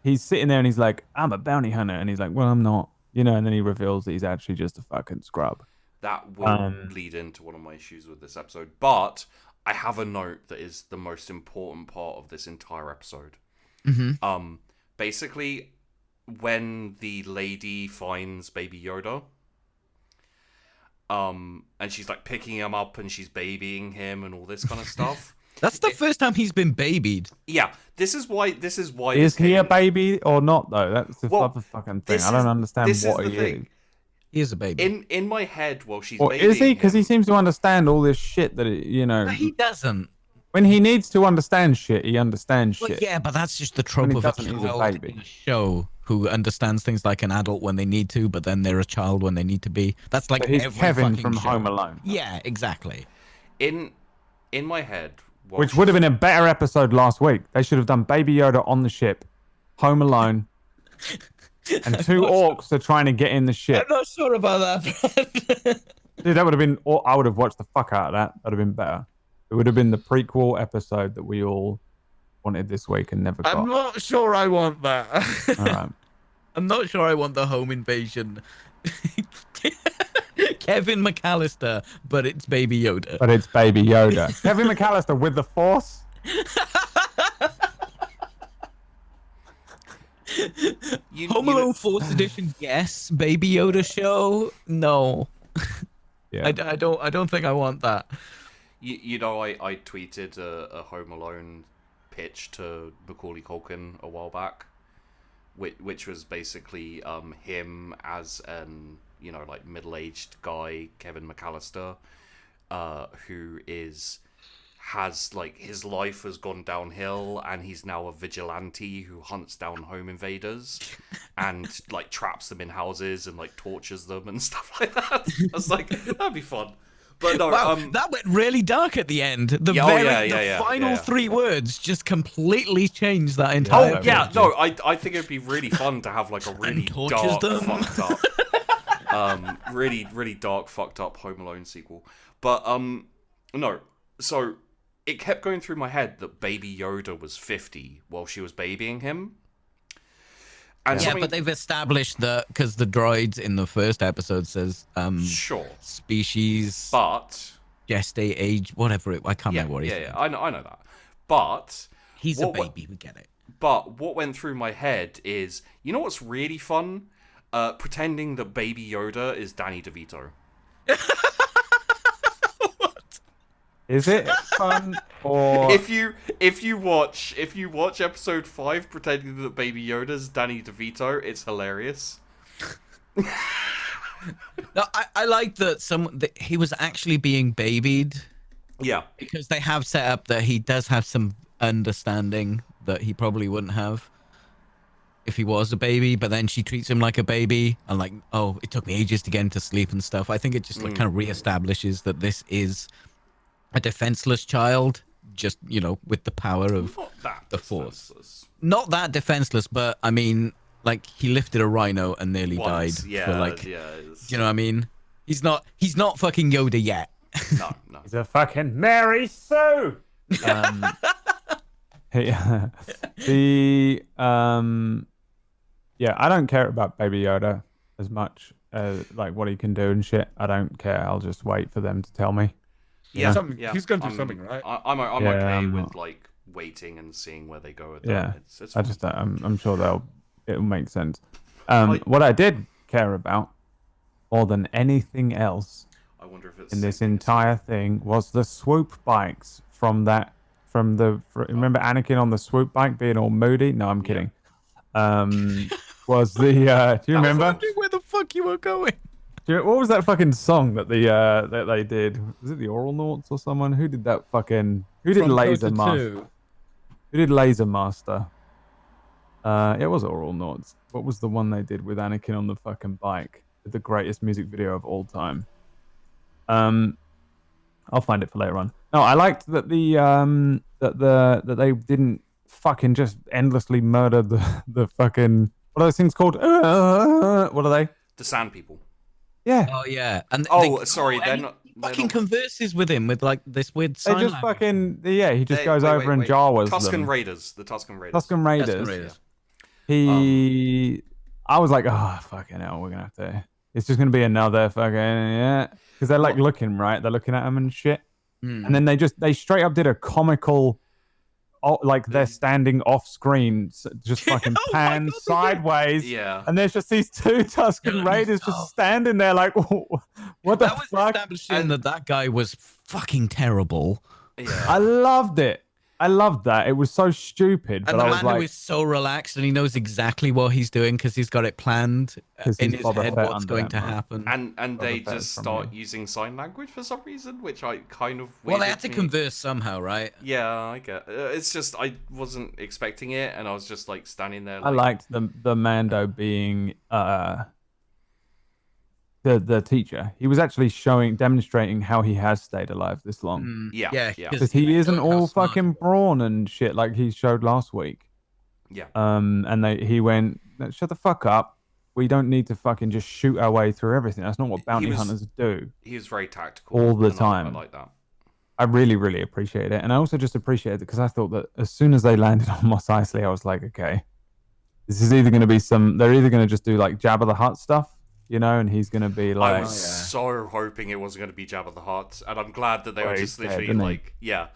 he's sitting there and he's like, I'm a bounty hunter, and he's like, well, I'm not. and then he reveals that he's actually just a fucking scrub. That will lead into one of my issues with this episode. But I have a note that is the most important part of this entire episode. Mm-hmm. Basically, when the lady finds Baby Yoda, and she's like picking him up and she's babying him and all this kind of stuff. That's the first time he's been babied. Yeah, this is why. Is he a baby or not though? That's the other fucking thing. I don't understand what he is. He is a baby. In my head, while she's Or babying is he? Because him, he seems to understand all this shit that No, he doesn't. When he needs to understand shit, he understands Well, shit. yeah, but that's just the trope he of a doesn't, he's a child baby. in a show who understands things like an adult when they need to, but then they're a child when they need to be. That's like But he's every Kevin fucking from show. Home Alone. Yeah, exactly. in my head, Which would have been a better episode last week. They should have done Baby Yoda on the ship, Home Alone, and two orcs are trying to get in the ship. I'm not sure about that. Dude, that would have been. I would have watched the fuck out of that. That'd have been better. It would have been the prequel episode that we all wanted this week and never got. I'm not sure I want that. All right. I'm not sure I want the home invasion. Kevin McAllister, but it's Baby Yoda. But it's Baby Yoda. Kevin McAllister with the Force. Home Alone 4th edition, yes. Baby Yoda show, no. Yeah. I don't think I want that. I tweeted a Home Alone pitch to Macaulay Culkin a while back, which was basically him as an like middle-aged guy, Kevin McAllister, who has like his life has gone downhill and he's now a vigilante who hunts down home invaders and like traps them in houses and like tortures them and stuff like that. I was like, that'd be fun. But no, wow, that went really dark at the end. The final 3 words just completely changed that entire. Oh yeah, no, I think it'd be really fun to have like a really dark, fucked up, really dark, fucked up Home Alone sequel. But no, so it kept going through my head that Baby Yoda was 50 while she was babying him. And yeah, but they've established that because the droids in the first episode says sure species, but gestate age, whatever it. I can't remember what he said. Yeah, I know that. But he's a baby. We get it. But what went through my head is, what's really fun? Pretending that Baby Yoda is Danny DeVito. Is it fun or if you watch episode 5 pretending that Baby Yoda's Danny DeVito, it's hilarious. No, I like that he was actually being babied. Yeah, because they have set up that he does have some understanding that he probably wouldn't have if he was a baby, but then she treats him like a baby and like, oh, it took me ages to get him to sleep and stuff. I think it just like kind of reestablishes that this is a defenseless child, just with the power of the Force. Not that defenseless, but I mean, like he lifted a rhino and nearly died. Yeah, for like, you know what I mean? He's not fucking Yoda yet. No. He's a fucking Mary Sue. I don't care about Baby Yoda as much as like what he can do and shit. I don't care. I'll just wait for them to tell me. Yeah, he's going to do something, right? I'm okay with like waiting and seeing where they go with that. Yeah, it's I'm sure it'll make sense. What I did care about more than anything else, I wonder if it's in this entire thing, was the swoop bikes remember Anakin on the swoop bike being all moody? No, I'm kidding. Was the do you remember? I was wondering where the fuck you were going. What was that fucking song that that they did? Was it the Oral Nauts or someone? Who did that fucking? Who did Laser Master? Who did Laser Master? It was Oral Nauts. What was the one they did with Anakin on the fucking bike? The greatest music video of all time. I'll find it for later on. No, I liked that that they didn't fucking just endlessly murder the fucking, what are those things called? What are they? The Sand People. Yeah. Oh yeah, and sorry, they're not. Fucking converses with him with like this weird sign They just language. fucking he just goes over and Jawas Tusken them. Raiders, the Tusken Raiders. Tusken Raiders. Raiders. He I was like, oh fucking hell, we're gonna have to. It's just gonna be another fucking because they're like looking right. They're looking at him and shit, and then they straight up did a comical. Like they're standing off screen, just fucking Oh my pan God, sideways, and there's just these two Tusken Raiders just standing there, like, what the That was fuck? establishing that guy was fucking terrible. Yeah. I loved it. I loved that. It was so stupid, And but the I was man like, who is so relaxed and he knows exactly what he's doing because he's got it planned in his Boba head Fett what's under going him, to right? happen. And they Boba Fett just is from start you. using sign language for some reason, which I kind of Well, they weirded had to me. converse somehow, right? Yeah, I get. It's just I wasn't expecting it, and I was just like standing there. I liked the Mando being the teacher. He was actually demonstrating how he has stayed alive this long. Yeah. Because he isn't all fucking brawn and shit like he showed last week. Yeah. And he went, shut the fuck up. We don't need to fucking just shoot our way through everything. That's not what bounty hunters do. He was very tactical all the and time. I like that. I really, really appreciate it. And I also just appreciate it because I thought that as soon as they landed on Mos Eisley, I was like, okay, this is either going to be they're either going to just do like Jabba the Hutt stuff, you know, and he's going to be like... I was so hoping it wasn't going to be Jabba the Hutt, and I'm glad that they were just literally like, yeah.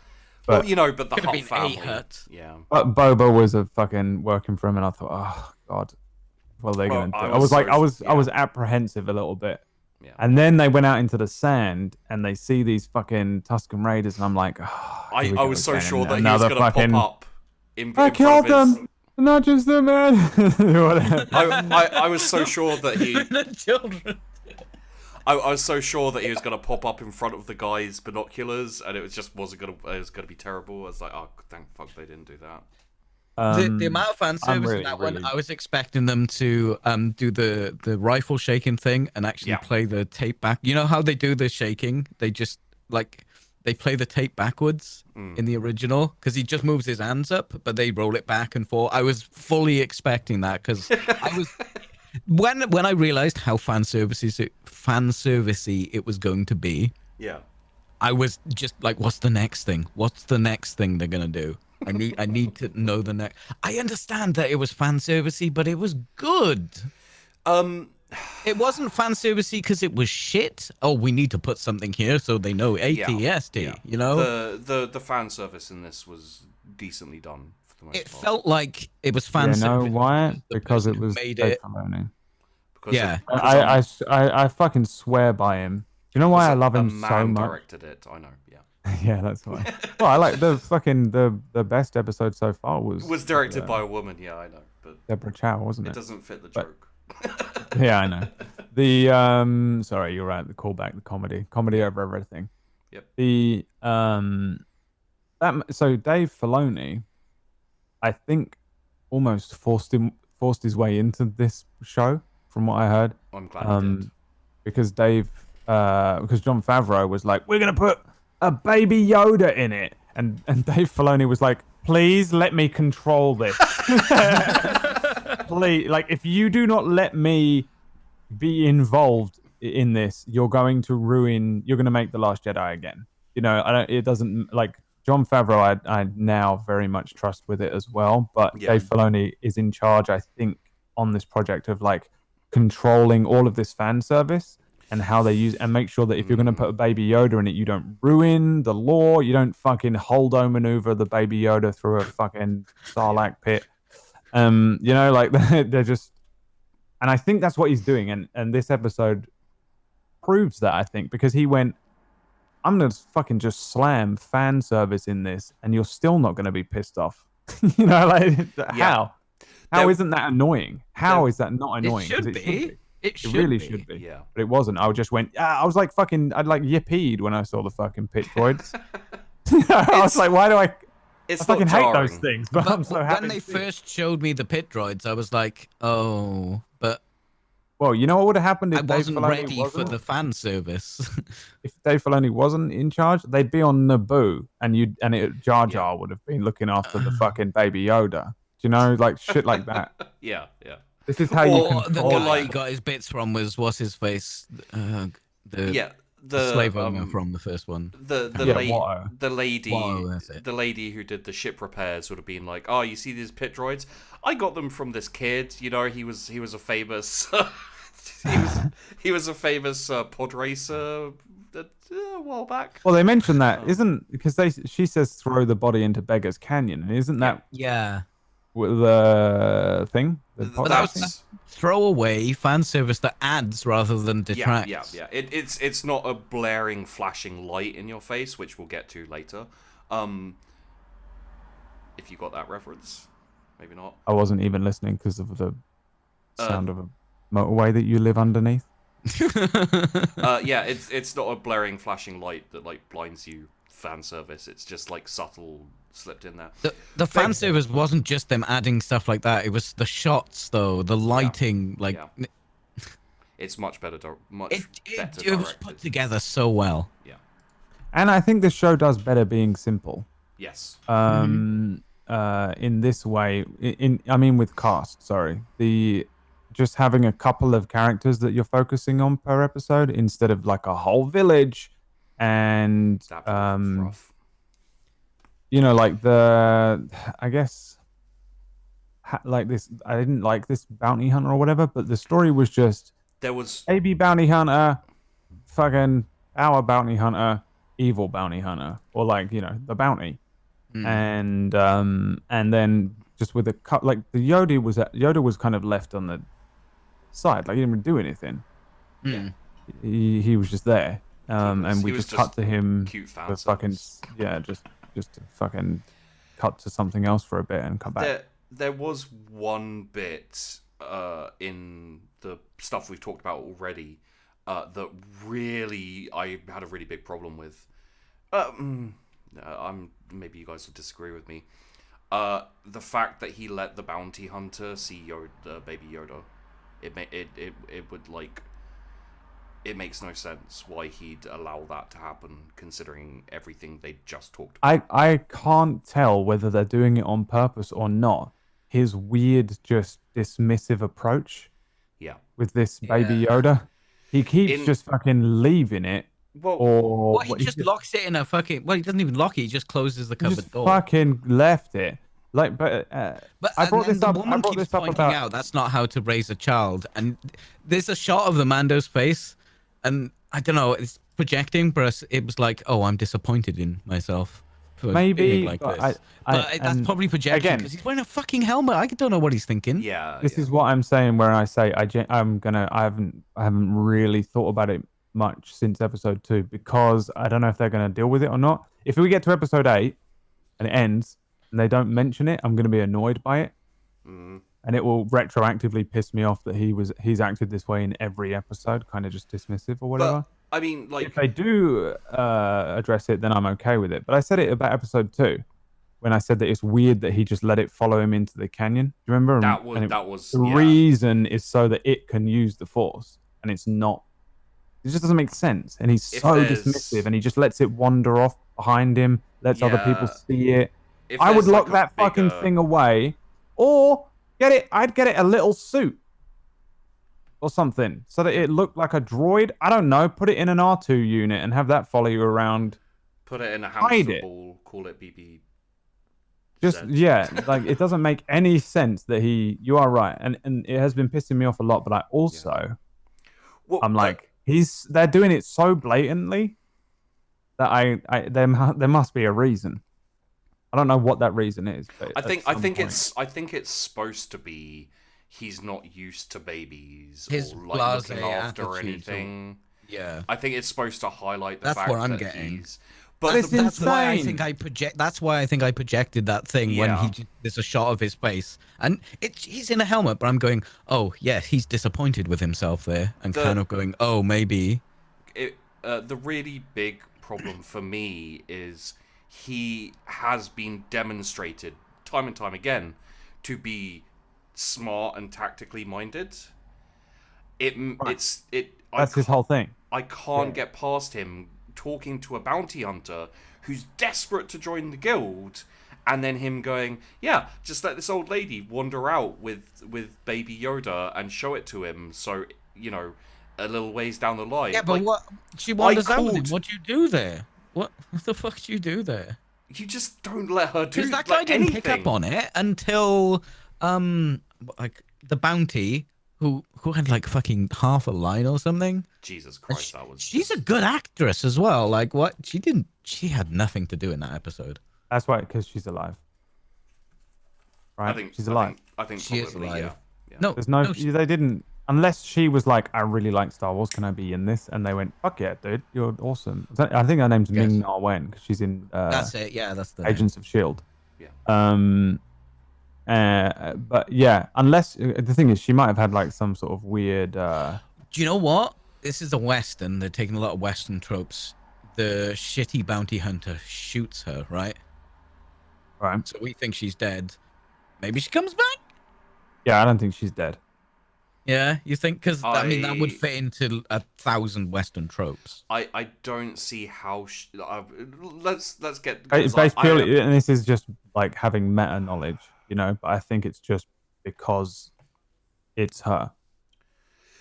But, well, you know, but the Hutt family. Hutt. Yeah. But Boba was a fucking working for him, and I thought, oh, God, what are they going to do? I was apprehensive a little bit. Yeah. And then they went out into the sand and they see these fucking Tusken Raiders, and I'm like, oh, I was so sure that he was another going to fucking... pop up in I front killed of his... them! Not just the man! I was so sure that he... The children. I was so sure that he was going to pop up in front of the guy's binoculars, and it was just wasn't going to... It was going to be terrible. I was like, oh, thank fuck they didn't do that. The amount of fan service in that one, I was expecting them to do the rifle shaking thing and actually play the tape back. You know how they do the shaking? They just they play the tape backwards in the original because he just moves his hands up, but they roll it back and forth. I was fully expecting that because I was when I realized how fan servicey it was going to be. Yeah, I was just like, what's the next thing? What's the next thing they're gonna do? I need to know the next. I understand that it was fan servicey, but it was good. It wasn't fan servicey because it was shit. Oh, we need to put something here so they know ATST. Yeah. You know, the fan service in this was decently done for the most part. It felt like it was fan service. You know why? Because it was made Dave it. Filoni. Yeah, I fucking swear by him. Do you know why I love him so much? Directed it. I know. Yeah. Yeah, that's why. Well, I like the best episode so far was directed by a woman. Yeah, I know, but Deborah Chow, wasn't it? It doesn't fit the joke. Yeah, I know. The sorry, you're right. The callback, the comedy over everything. Yep. The so Dave Filoni, I think, almost forced his way into this show, from what I heard. I'm glad he did. Because because Jon Favreau was like, we're gonna put a baby Yoda in it, and Dave Filoni was like, please let me control this. Please, like, if you do not let me be involved in this, you're going to make The Last Jedi again. You know, it doesn't, like, Jon Favreau, I now very much trust with it as well, but Dave Filoni is in charge, I think, on this project of, like, controlling all of this fan service and how they use, and make sure that if you're going to put a baby Yoda in it, you don't ruin the lore, you don't fucking holdo maneuver the baby Yoda through a fucking Sarlacc pit. You know, like, they're just, and I think that's what he's doing, and this episode proves that, I think, because he went, I'm going to fucking just slam fan service in this, and you're still not going to be pissed off. You know, like, how? How isn't that annoying? How is that not annoying? It should be. It really should be. Yeah. But it wasn't. I just went, I was like fucking, I'd like yippied when I saw the fucking pit droids. I was like, why do I fucking hate those things? But I'm so happy. When they first showed me the pit droids, I was like, oh, but... Well, you know what would have happened if I Dave wasn't Filoni ready for the fan service. If Dave Filoni wasn't in charge, they'd be on Naboo, and Jar Jar would have been looking after the fucking baby Yoda. Do you know, like, shit like that. Yeah. This is how you the control. guy he got his bits from was, what's his face? slave owner from the first one. Watto. the lady Watto, that's it. the lady who did the ship repairs would have been like, oh, you see these pit droids? I got them from this kid. You know, he was a famous he was a famous pod racer a while back. Well, they mentioned that isn't because she says throw the body into Beggar's Canyon, and isn't that Yeah. the thing? But that's Throwaway fan service that adds rather than detracts. yeah. It's not a blaring, flashing light in your face, which we'll get to later. If you got that reference, maybe not. I wasn't even listening because of the sound of a motorway that you live underneath. Yeah, it's not a blaring, flashing light that like blinds you. Fan service. It's just like subtle slipped in there. The fan service wasn't just them adding stuff like that. It was the shots, though, the lighting. It's much better. It was put together so well. Yeah. And I think the show does better being simple. Yes. In this way, I mean with cast. Sorry, just having a couple of characters that you're focusing on per episode instead of like a whole village, and rough. you know, like I guess like this. I didn't like this bounty hunter or whatever, but the story was just there was AB bounty hunter, fucking our bounty hunter, evil bounty hunter, or like, you know, the bounty. And then just with like the Yoda was kind of left on the side, like he didn't really do anything. He was just there, and we just cut to him for fucking just to fucking cut to something else for a bit and come back. There was one bit in the stuff we've talked about already that really I had a really big problem with. Maybe you guys will disagree with me. The fact that he let the bounty hunter see Yoda, baby Yoda, it would like. It makes no sense why he'd allow that to happen, considering everything they just talked about. I can't tell whether they're doing it on purpose or not. His weird, just dismissive approach. Yeah. With this baby Yoda, he keeps just fucking leaving it. He just locks it in a fucking. Well, he doesn't even lock it. He just closes the cupboard door. Fucking left it. Like, but I brought this up. I brought this up about out that's not how to raise a child. And there's a shot of the Mando's face, and I don't know, it's projecting, but it was like, oh, I'm disappointed in myself for being like this. That's probably projection because he's wearing a fucking helmet. I don't know what he's thinking. Yeah. This is what I'm saying when I say I haven't really thought about it much since episode 2, because I don't know if they're going to deal with it or not. If we get to episode 8 and it ends and they don't mention it, I'm going to be annoyed by it. And it will retroactively piss me off that he's acted this way in every episode, kind of just dismissive or whatever. But, I mean, like, if they do address it, then I'm okay with it. But I said it about episode 2 when I said that it's weird that he just let it follow him into the canyon. Do you remember? The reason is so that it can use the Force, and it's not. It just doesn't make sense, and he's so dismissive, and he just lets it wander off behind him, lets other people see it. I would lock that fucking thing away, or I'd get it a little suit or something, so that it looked like a droid. I don't know. Put it in an R2 unit and have that follow you around. Put it in a hamster ball. Call it BB. Like it doesn't make any sense that you are right, and it has been pissing me off a lot. But I also, I'm like. They're doing it so blatantly that there must be a reason. I don't know what that reason is. But I think it's supposed to be he's not used to babies his or like looking after or anything. Yeah, I think it's supposed to highlight the fact that he's. But that's why I think I project. That's why I think I projected that thing when there's a shot of his face, and he's in a helmet. But I'm going, oh yes, he's disappointed with himself there, and kind of going, oh maybe. The really big problem for me is he has been demonstrated time and time again to be smart and tactically minded. That's his whole thing. I can't get past him talking to a bounty hunter who's desperate to join the guild, and then him going, yeah, just let this old lady wander out with baby Yoda and show it to him, so, you know, a little ways down the line. Yeah, but like, what? She wanders out with him. called- What do you do there? What the fuck do you do there? you just don't let her do Because that guy didn't anything. pick up on it until, like the bounty, who had like fucking half a line or something. Jesus Christ, that was. She's a good actress as well. Like what? She had nothing to do in that episode. That's why, because she's alive. Right? I think she's alive. I think She is probably, alive. yeah. No, There's no, no, they didn't, unless she was like, I really like Star Wars, can I be in this? And they went, fuck yeah, dude, you're awesome. I think her name's Yes. Ming Na Wen, because she's in that's it. Yeah, that's the name. Agents of S.H.I.E.L.D. Yeah. But yeah, unless, the thing is, she might have had like some sort of weird, Do you know what? This is a Western. They're taking a lot of Western tropes. The shitty bounty hunter shoots her, right? right? So we think she's dead. Maybe she comes back? Yeah, I don't think she's dead. Yeah, you think? Because, I mean, that would I- fit into 1,000 Western tropes. I don't see how. Let's get. Based purely, and this is just like having meta knowledge, you know. But I think it's just because it's her.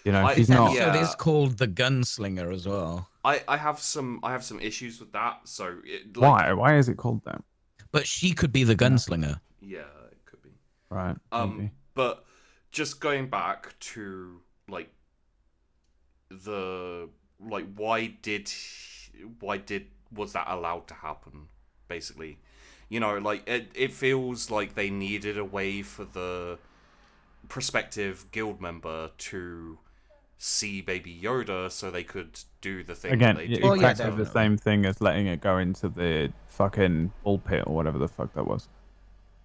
You know, she's This not. episode Yeah. is called The Gunslinger as well. I have some issues with that. So Why? Why is it called that? But she could be the gunslinger. Yeah, it could be. Right. maybe. But just going back to like the why was that allowed to happen? Basically, you know, like it feels like they needed a way for the prospective guild member to see Baby Yoda so they could do the thing Again, that they do. Well, yeah, exactly the definitely. same thing as letting it go into the fucking bull pit or whatever the fuck that was.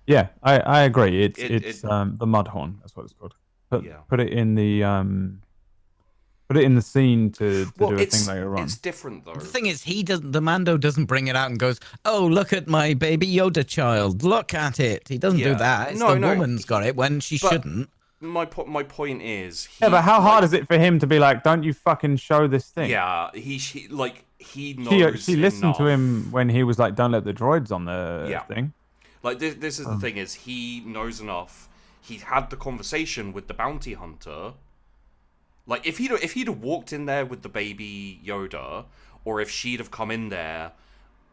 Yeah, I agree. It's the Mudhorn. That's what it's called. Put it in the scene to do a thing later on. It's different though. The thing is, the Mando doesn't bring it out and goes, "Oh, look at my Baby Yoda child. Look at it." He doesn't do Yeah. that. It's No, the no. woman's got it when she But- shouldn't. My point is. Yeah, but how hard is it for him to be like, "Don't you fucking show this thing"? Yeah, he knows. She listened to enough. him when he was like, "Don't let the droids on the Yeah. thing." Like this is the thing is he knows enough. He had the conversation with the bounty hunter. Like if he'd have walked in there with the Baby Yoda, or if she'd have come in there,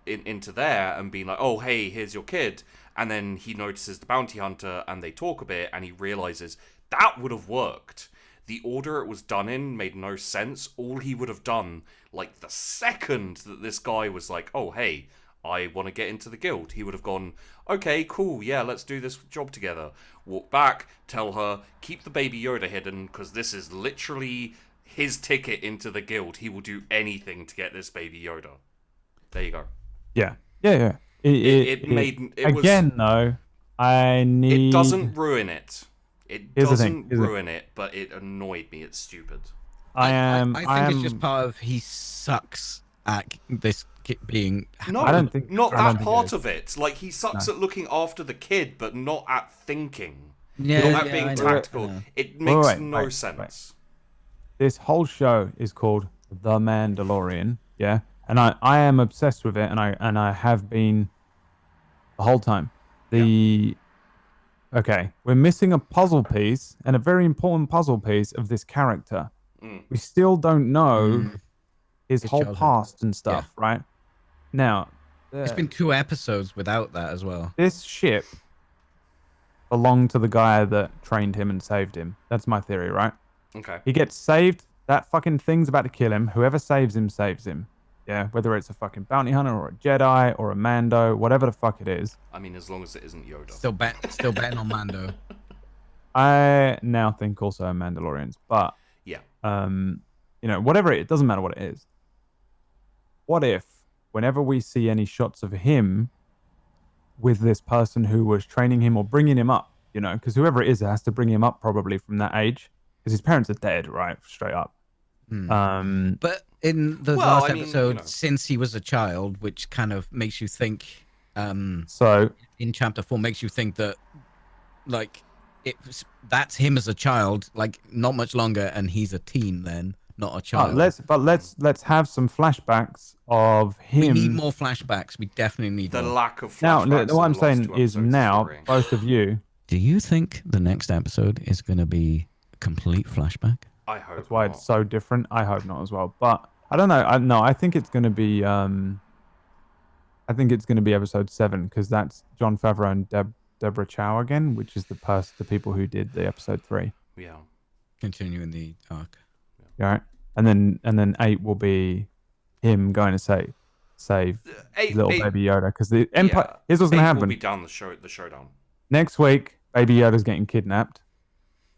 into there and been like, "Oh hey, here's your kid," and then he notices the bounty hunter and they talk a bit and he realizes that would have worked. The order it was done in made no sense. All he would have done, like the second that this guy was like, "Oh hey, I want to get into the guild," he would have gone, "Okay, cool, yeah, let's do this job together." Walk back, tell her, keep the Baby Yoda hidden, because this is literally his ticket into the guild. He will do anything to get this Baby Yoda. There you go. Yeah. It was again though. I need. It doesn't ruin it. It Here's the thing, doesn't ruin it, but it annoyed me. It's stupid. I think it's just part of he sucks at this being. No, I don't think- not I don't that think part it is. of it. Like he sucks at looking after the kid, but not at thinking. Yeah, Not at being I know. tactical. Yeah. It makes Wait, no wait. sense. This whole show is called The Mandalorian. Yeah, and I am obsessed with it, and I have been the whole time. Okay, we're missing a puzzle piece, and a very important puzzle piece of this character. We still don't know his whole childhood. past and stuff, right? Now, It's been 2 episodes without that as well. this ship belonged to the guy that trained him and saved him. That's my theory, right? Okay. He gets saved. That fucking thing's about to kill him. Whoever saves him, saves him. Yeah, whether it's a fucking bounty hunter or a Jedi or a Mando, whatever the fuck it is. I mean, as long as it isn't Yoda. Still betting on Mando. I now think also Mandalorians, but Yeah. you know, whatever it doesn't matter what it is. What if whenever we see any shots of him with this person who was training him or bringing him up, you know, because whoever it is has to bring him up probably from that age, because his parents are dead, right? Straight up. But in the Well, last I mean, episode, you know. since he was a child, which kind of makes you think, So in chapter 4, makes you think that, like, that's him as a child, like, not much longer, and he's a teen then, not a child. let's have some flashbacks of him. We need more flashbacks. We definitely need The more. lack of Now, flashbacks what in I'm the last saying 2 is episodes now, worrying. both of you. Do you think the next episode is going to be a complete flashback? I hope That's why not. it's so different. I hope not as well. But I don't know. I think it's going to be. I think it's going to be episode 7 because that's John Favreau and Deborah Chow again, which is the people who did the episode 3. Yeah. Continuing the arc. Yeah. Right. And then 8 will be him going to save little baby Yoda because the Empire. Yeah. Here's what's going to 8 will happen. be down the showdown. Next week, baby Yoda's getting kidnapped.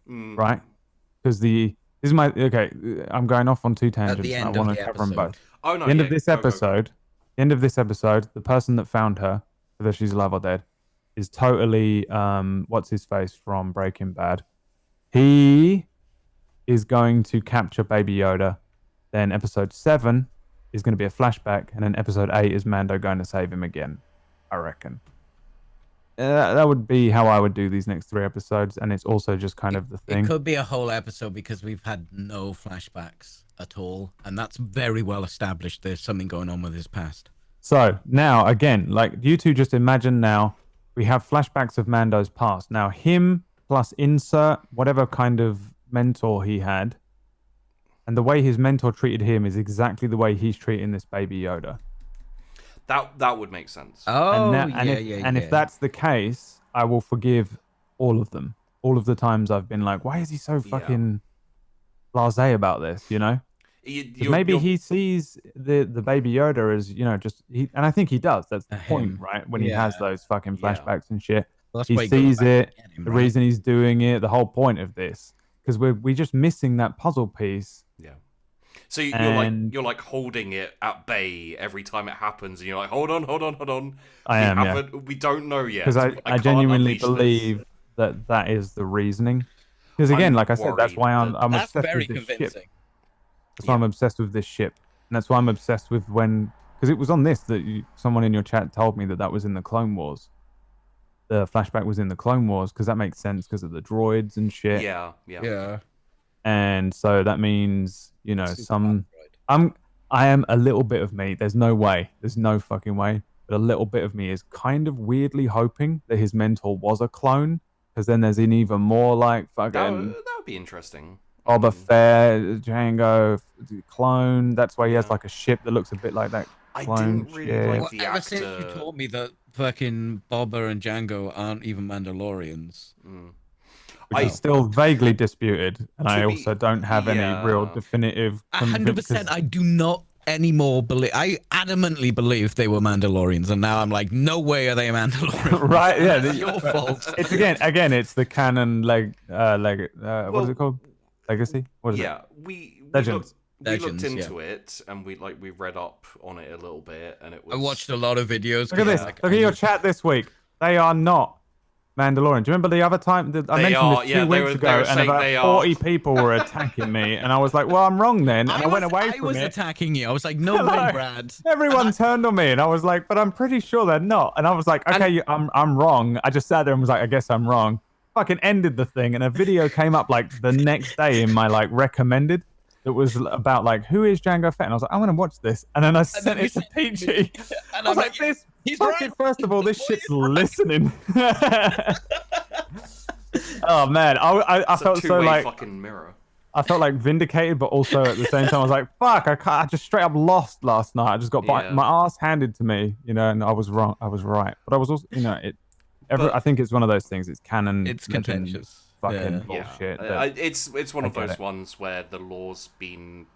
Mm. Right? Because this is my okay. I'm going off on 2 tangents. At the And end I of want the to cover them episode. both. Oh no! The end yeah, of this go. episode, the person that found her, whether she's alive or dead, is totally what's his face from Breaking Bad. He is going to capture Baby Yoda. Then episode 7 is going to be a flashback, and then episode 8 is Mando going to save him again. I reckon. That would be how I would do these next 3 episodes, and it's also just kind of the thing. It could be a whole episode because we've had no flashbacks at all, and that's very well established. There's something going on with his past. So now, again, like you two just imagine now, we have flashbacks of Mando's past. Now, him plus insert whatever kind of mentor he had, and the way his mentor treated him is exactly the way he's treating this baby Yoda. That would make sense. Oh, If that's the case, I will forgive all of them. All of the times I've been like, why is he so fucking blasé about this? You know? Maybe he sees the baby Yoda as, you know, just and I think he does. That's the point, right? When he has those fucking flashbacks and shit, well, he sees it. The reason he's doing it, the whole point of this, because we're just missing that puzzle piece. Yeah. So you're like holding it at bay every time it happens, and you're like, hold on. We don't know yet because I genuinely believe that is the reasoning. Because again, like I said, that's why I'm obsessed very with this convincing. ship. That's why I'm obsessed with this ship, and that's why I'm obsessed with because it was on this that someone in your chat told me that was in the Clone Wars. The flashback was in the Clone Wars because that makes sense because of the droids and shit. Yeah. And so that means, you know, I am a little bit of me. There's no fucking way. But a little bit of me is kind of weirdly hoping that his mentor was a clone, because then there's an even more like fucking that would be interesting. Boba Fett, Jango, clone. That's why he has like a ship that looks a bit like that. I didn't really like the ever actor. since you told me that fucking Boba and Django aren't even Mandalorians. Which is still vaguely disputed, and I also don't have any real definitive. 100%. I do not anymore believe. I adamantly believed they were Mandalorians, and now I'm like, no way are they Mandalorians. Right? Yeah, it's your fault. It's again, it's the canon what is it called? Legacy? What is it? We Legends. We looked into it, and we read up on it a little bit, and it was. I watched a lot of videos. Look at this. Look at your chat this week. They are not Mandalorian. Do you remember the other time that I mentioned this 2 weeks ago, and about 40 people were attacking me, and I was like, "Well, I'm wrong then," and I went away from it. I was attacking you. I was like, "No way, Brad." Everyone turned on me, and I was like, "But I'm pretty sure they're not." And I was like, "Okay, I'm wrong." I just sat there and was like, "I guess I'm wrong." Fucking ended the thing, and a video came up like the next day in my like recommended. That was about like, who is Jango Fett? And I was like, I'm gonna watch this, and then I sent it to PG. And I was like, this. Fucking, first of all, this shit's listening. Oh man, I felt so like fucking mirror. I felt like vindicated, but also at the same time I was like, fuck, I just straight up lost last night. I just got my ass handed to me, you know, and I was wrong. I was right, but I was also, you know, I think it's one of those things. It's canon. It's contentious. Fucking bullshit. It's one of those ones where the law's been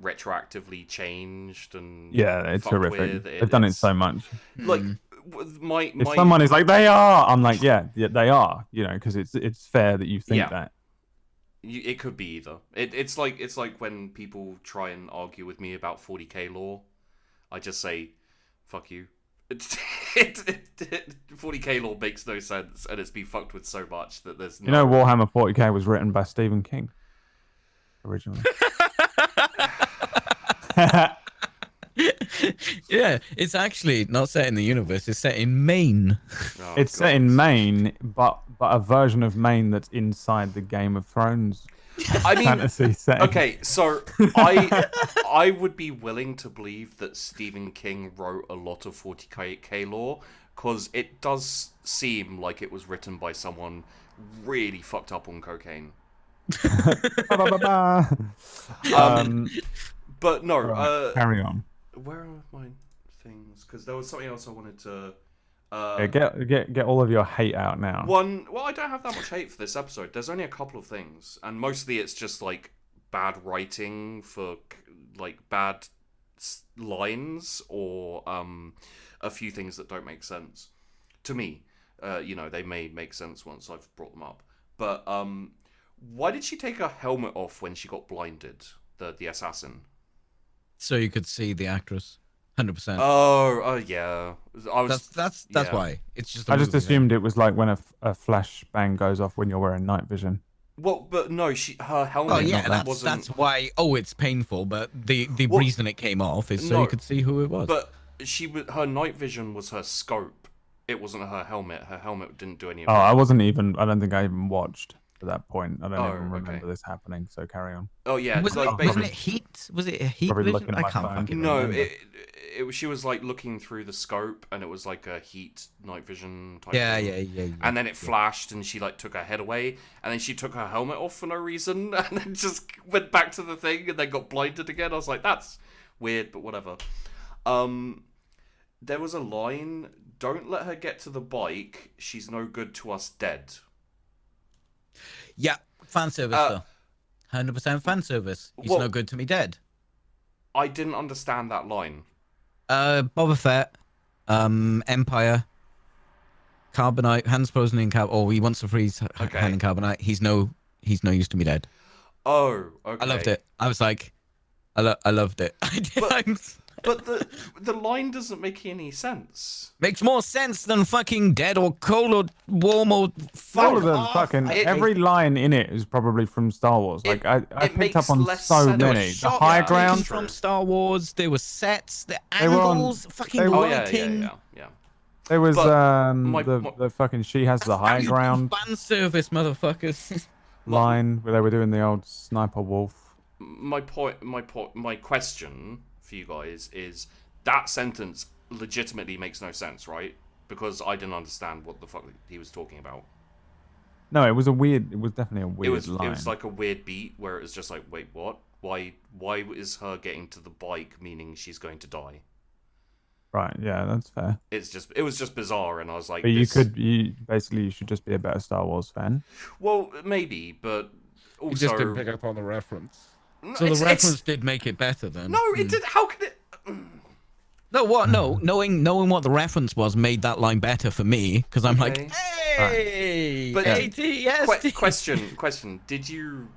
retroactively changed and it's horrific. They've done it so much. Like if someone is like they are, I'm like yeah they are, you know, because it's fair that you think that. It could be either. It's like when people try and argue with me about 40k law, I just say, fuck you. 40k law makes no sense, and it's been fucked with so much that there's no... You know, Warhammer 40k was written by Stephen King originally. Yeah, it's actually not set in the universe. It's set in Maine. It's set in Maine, but a version of Maine that's inside the Game of Thrones. I mean, fantasy setting. Okay, so I would be willing to believe that Stephen King wrote a lot of 40k lore, because it does seem like it was written by someone really fucked up on cocaine. Ba-ba-ba-ba. Um, but no, Right, carry on. where are my things? Because there was something else I wanted to. Yeah, get all of your hate out now. Well, I don't have that much hate for this episode. There's only a couple of things, and mostly it's just like bad writing for like bad lines or a few things that don't make sense to me. They may make sense once I've brought them up. But why did she take her helmet off when she got blinded? The assassin. So you could see the actress. 100%. Oh, yeah. That's yeah. why. It's just. I just assumed it was like when a flash bang goes off when you're wearing night vision. Well, but no, her helmet. Oh yeah, wasn't... that's why. Oh, it's painful, but the reason it came off is so you could see who it was. But her night vision was her scope. It wasn't her helmet. Her helmet didn't do any of Oh, that. I don't think I even watched at that point. I don't even remember this happening. So carry on. Oh yeah, wasn't it heat? Was it a heat Probably vision? looking at I my can't phone. fucking No, remember. she was like looking through the scope, and it was like a heat night vision type. Yeah. And then it flashed, and she like took her head away, and then she took her helmet off for no reason, and then just went back to the thing, and then got blinded again. I was like, that's weird, but whatever. There was a line: "Don't let her get to the bike. She's no good to us dead." Yeah, fan service though. 100% fan service. He's no good to me dead. I didn't understand that line. Boba Fett, Empire, Carbonite, Hans frozen in or he wants to freeze hand in Carbonite. He's no use to me dead. Oh, okay. I loved it. I was like, I loved it. But the line doesn't make any sense. Makes more sense than fucking dead or cold or warm or All of them fucking every line in it is probably from Star Wars. Like I picked up on so many. The high ground from Star Wars. There were sets, the angles, fucking lighting. Yeah. There was the fucking she has the high ground fan service, motherfuckers. line where they were doing the old sniper wolf. My question for you guys is that sentence legitimately makes no sense, right? Because I didn't understand what the fuck he was talking about. No, it was definitely a weird line. It was like a weird beat where it was just like, wait, what? Why is her getting to the bike meaning she's going to die? Right, yeah, that's fair. It was just bizarre, and I was like, but you should just be a better Star Wars fan. Well, maybe, but also you just didn't pick up on the reference. So the reference did make it better then. No, it did. How could it? No, what? No, knowing what the reference was made that line better for me because I'm like, hey, but ATST. Question: did you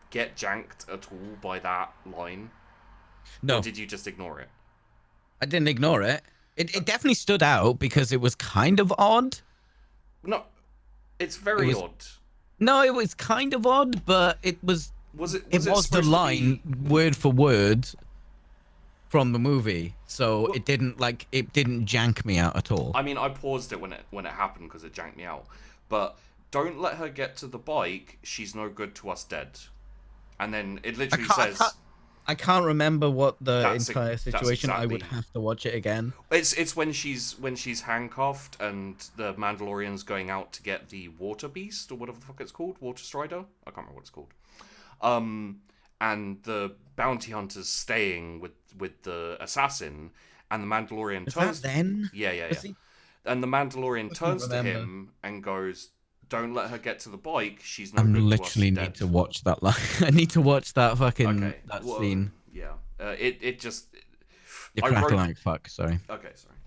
get janked at all by that line? No. Or did you just ignore it? I didn't ignore it. It definitely stood out because it was kind of odd. No, it's very odd. No, it was kind of odd, but it was. It was the line word for word from the movie, so it didn't jank me out at all. I mean, I paused it when it happened because it janked me out. But don't let her get to the bike. She's no good to us dead. And then it literally says. I can't remember what the entire situation. I would have to watch it again. It's when she's handcuffed and the Mandalorian's going out to get the water beast or whatever the fuck it's called, water strider. I can't remember what it's called. And the bounty hunter's staying with the assassin, and the Mandalorian turns. That then? Yeah. And the Mandalorian turns to him and goes, "Don't let her get to the bike. She's no good to us." I literally need to watch that line. I need to watch that fucking scene. Yeah. It just. You're cracking like fuck. Sorry. Okay, sorry.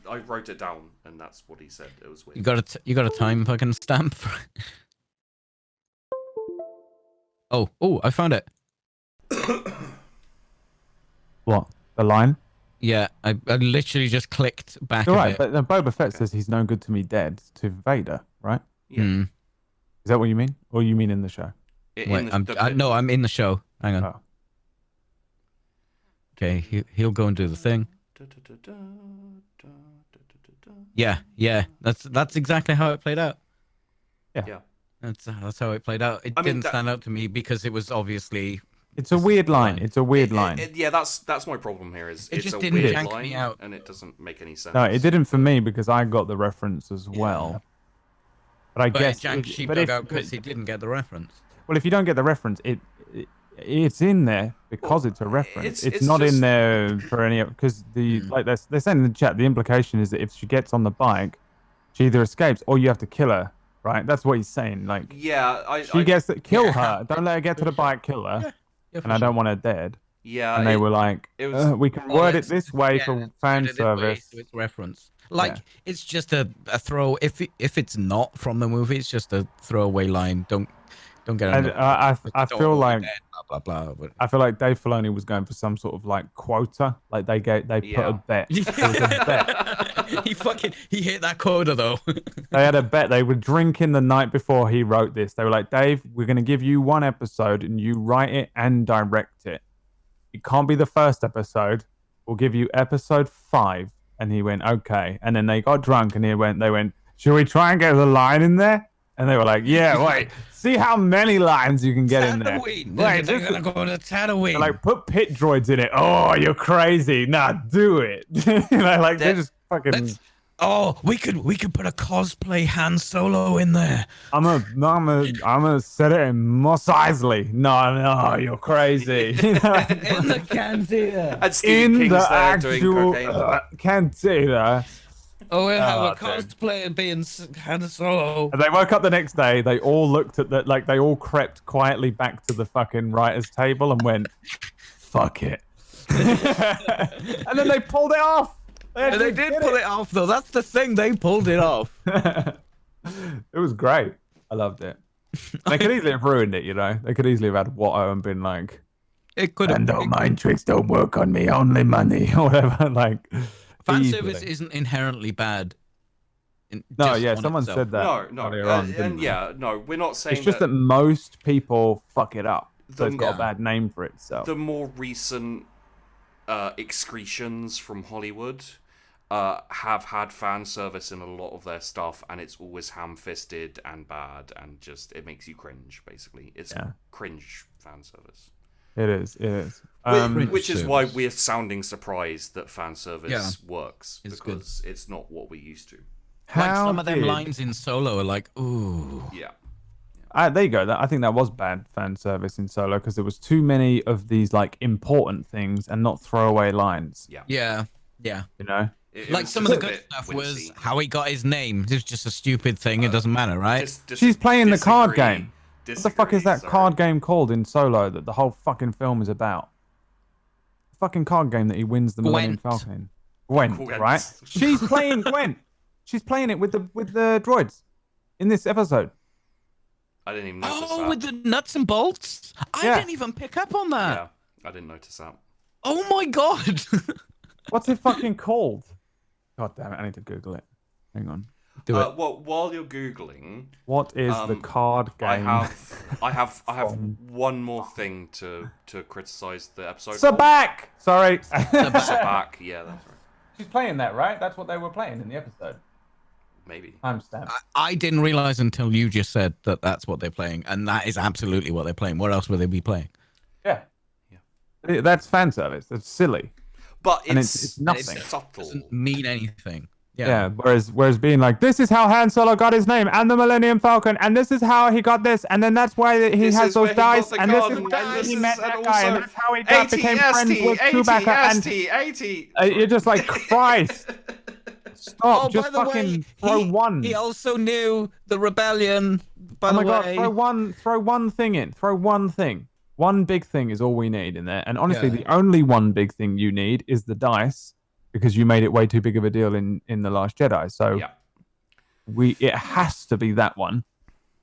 I wrote it down, and that's what he said. It was weird. You got a time fucking stamp for it. Oh, I found it. What? The line? Yeah, I literally just clicked back. Right, but Boba Fett says he's no good to me dead to Vader, right? Yeah. Mm. Is that what you mean? Or you mean in the show? No, I'm in the show. Hang on. Oh. Okay, he'll go and do the thing. Yeah. That's exactly how it played out. Yeah. That's how it played out. It didn't stand out to me because it was obviously. It's a weird line. It's a weird line. Yeah, that's my problem here. Is it it's just a didn't weird jank line me out. and it doesn't make any sense. No, it didn't for me because I got the reference as well. But I guess it janked Sheepdog out because he didn't get the reference. Well, if you don't get the reference, it's in there because it's a reference. It's not just... in there for any because they're saying in the chat. The implication is that if she gets on the bike, she either escapes or you have to kill her. Right? That's what he's saying. Like, Yeah, she gets to kill her. Don't let her get to the bike. Kill her. And I don't want her dead. Yeah, and they were like, it was, we can word it this way for fan service. It's reference. Like, it's just a throw. If it's not from the movie, it's just a throwaway line. Don't get it. I feel like blah blah blah. But... I feel like Dave Filoni was going for some sort of like quota. Like they put a bet. It was a bet. he hit that quota though. They had a bet. They were drinking the night before he wrote this. They were like, Dave, we're gonna give you one episode and you write it and direct it. It can't be the first episode. We'll give you episode 5. And he went, okay. And then they got drunk and they went, should we try and get the line in there? And they were like, yeah, wait, see how many lines you can get in there. Wait, they're gonna go to Tatooine. Like, put pit droids in it. Oh, you're crazy. Nah, do it. They just fucking... Oh, we could put a cosplay Han Solo in there. I'm gonna set it in Mos Eisley. No, you're crazy. In the cantina. And Stephen King's the actual cantina. Oh, we'll have a cosplay being Han Solo. And they woke up the next day. They all looked at they all crept quietly back to the fucking writer's table and went, "Fuck it." And then they pulled it off. They did pull it off, though. That's the thing. They pulled it off. It was great. I loved it. They could easily have ruined it, you know. They could easily have had Watto and been like, "It could have." And all mind tricks don't work on me, only money, or whatever. Like, fan service isn't inherently bad. Someone said that. No, we're not saying. It's just that most people fuck it up, so it's got a bad name for itself. The more recent excretions from Hollywood have had fan service in a lot of their stuff, and it's always ham-fisted and bad, and just it makes you cringe. Basically, it's cringe fan service. It is. Which is why we're sounding surprised that fan service works, because it's not what we're used to. Like some of them lines in Solo are like, ooh. Yeah. There you go. I think that was bad fan service in Solo because there was too many of these like important things and not throwaway lines. Yeah. You know, like some of the good stuff was how he got his name. It was just a stupid thing. It doesn't matter, right? She's playing the card game. What the fuck is that card game called in Solo that the whole fucking film is about? The fucking card game that he wins the Millennium Falcon in. Gwent, right? She's playing Gwent. She's playing it with the droids in this episode. I didn't even notice that. Oh, with the nuts and bolts? I didn't even pick up on that. Yeah, I didn't notice that. Oh my god. What's it fucking called? God damn it, I need to Google it. Hang on. Do it. Well, while you're Googling... What is the card game? I have one more thing to criticize the episode. Sabak! Sorry. Sabak, yeah, that's right. She's playing that, right? That's what they were playing in the episode. Maybe. Timestamp. I didn't realize until you just said that that's what they're playing, and that is absolutely what they're playing. What else would they be playing? Yeah. That's fan service. That's silly. But it's nothing. It's subtle. It doesn't mean anything. Yeah. Whereas being like, this is how Han Solo got his name and the Millennium Falcon, and this is how he got this, and then that's why he has those dice, and this is how he met that guy, and that's how he became friends with Chewbacca. And you're just like, Christ. Stop! Just fucking throw one. He also knew the rebellion. By the way, God, throw one thing in. Throw one thing. One big thing is all we need in there. And honestly, the only one big thing you need is the dice, because you made it way too big of a deal in The Last Jedi. So it has to be that one.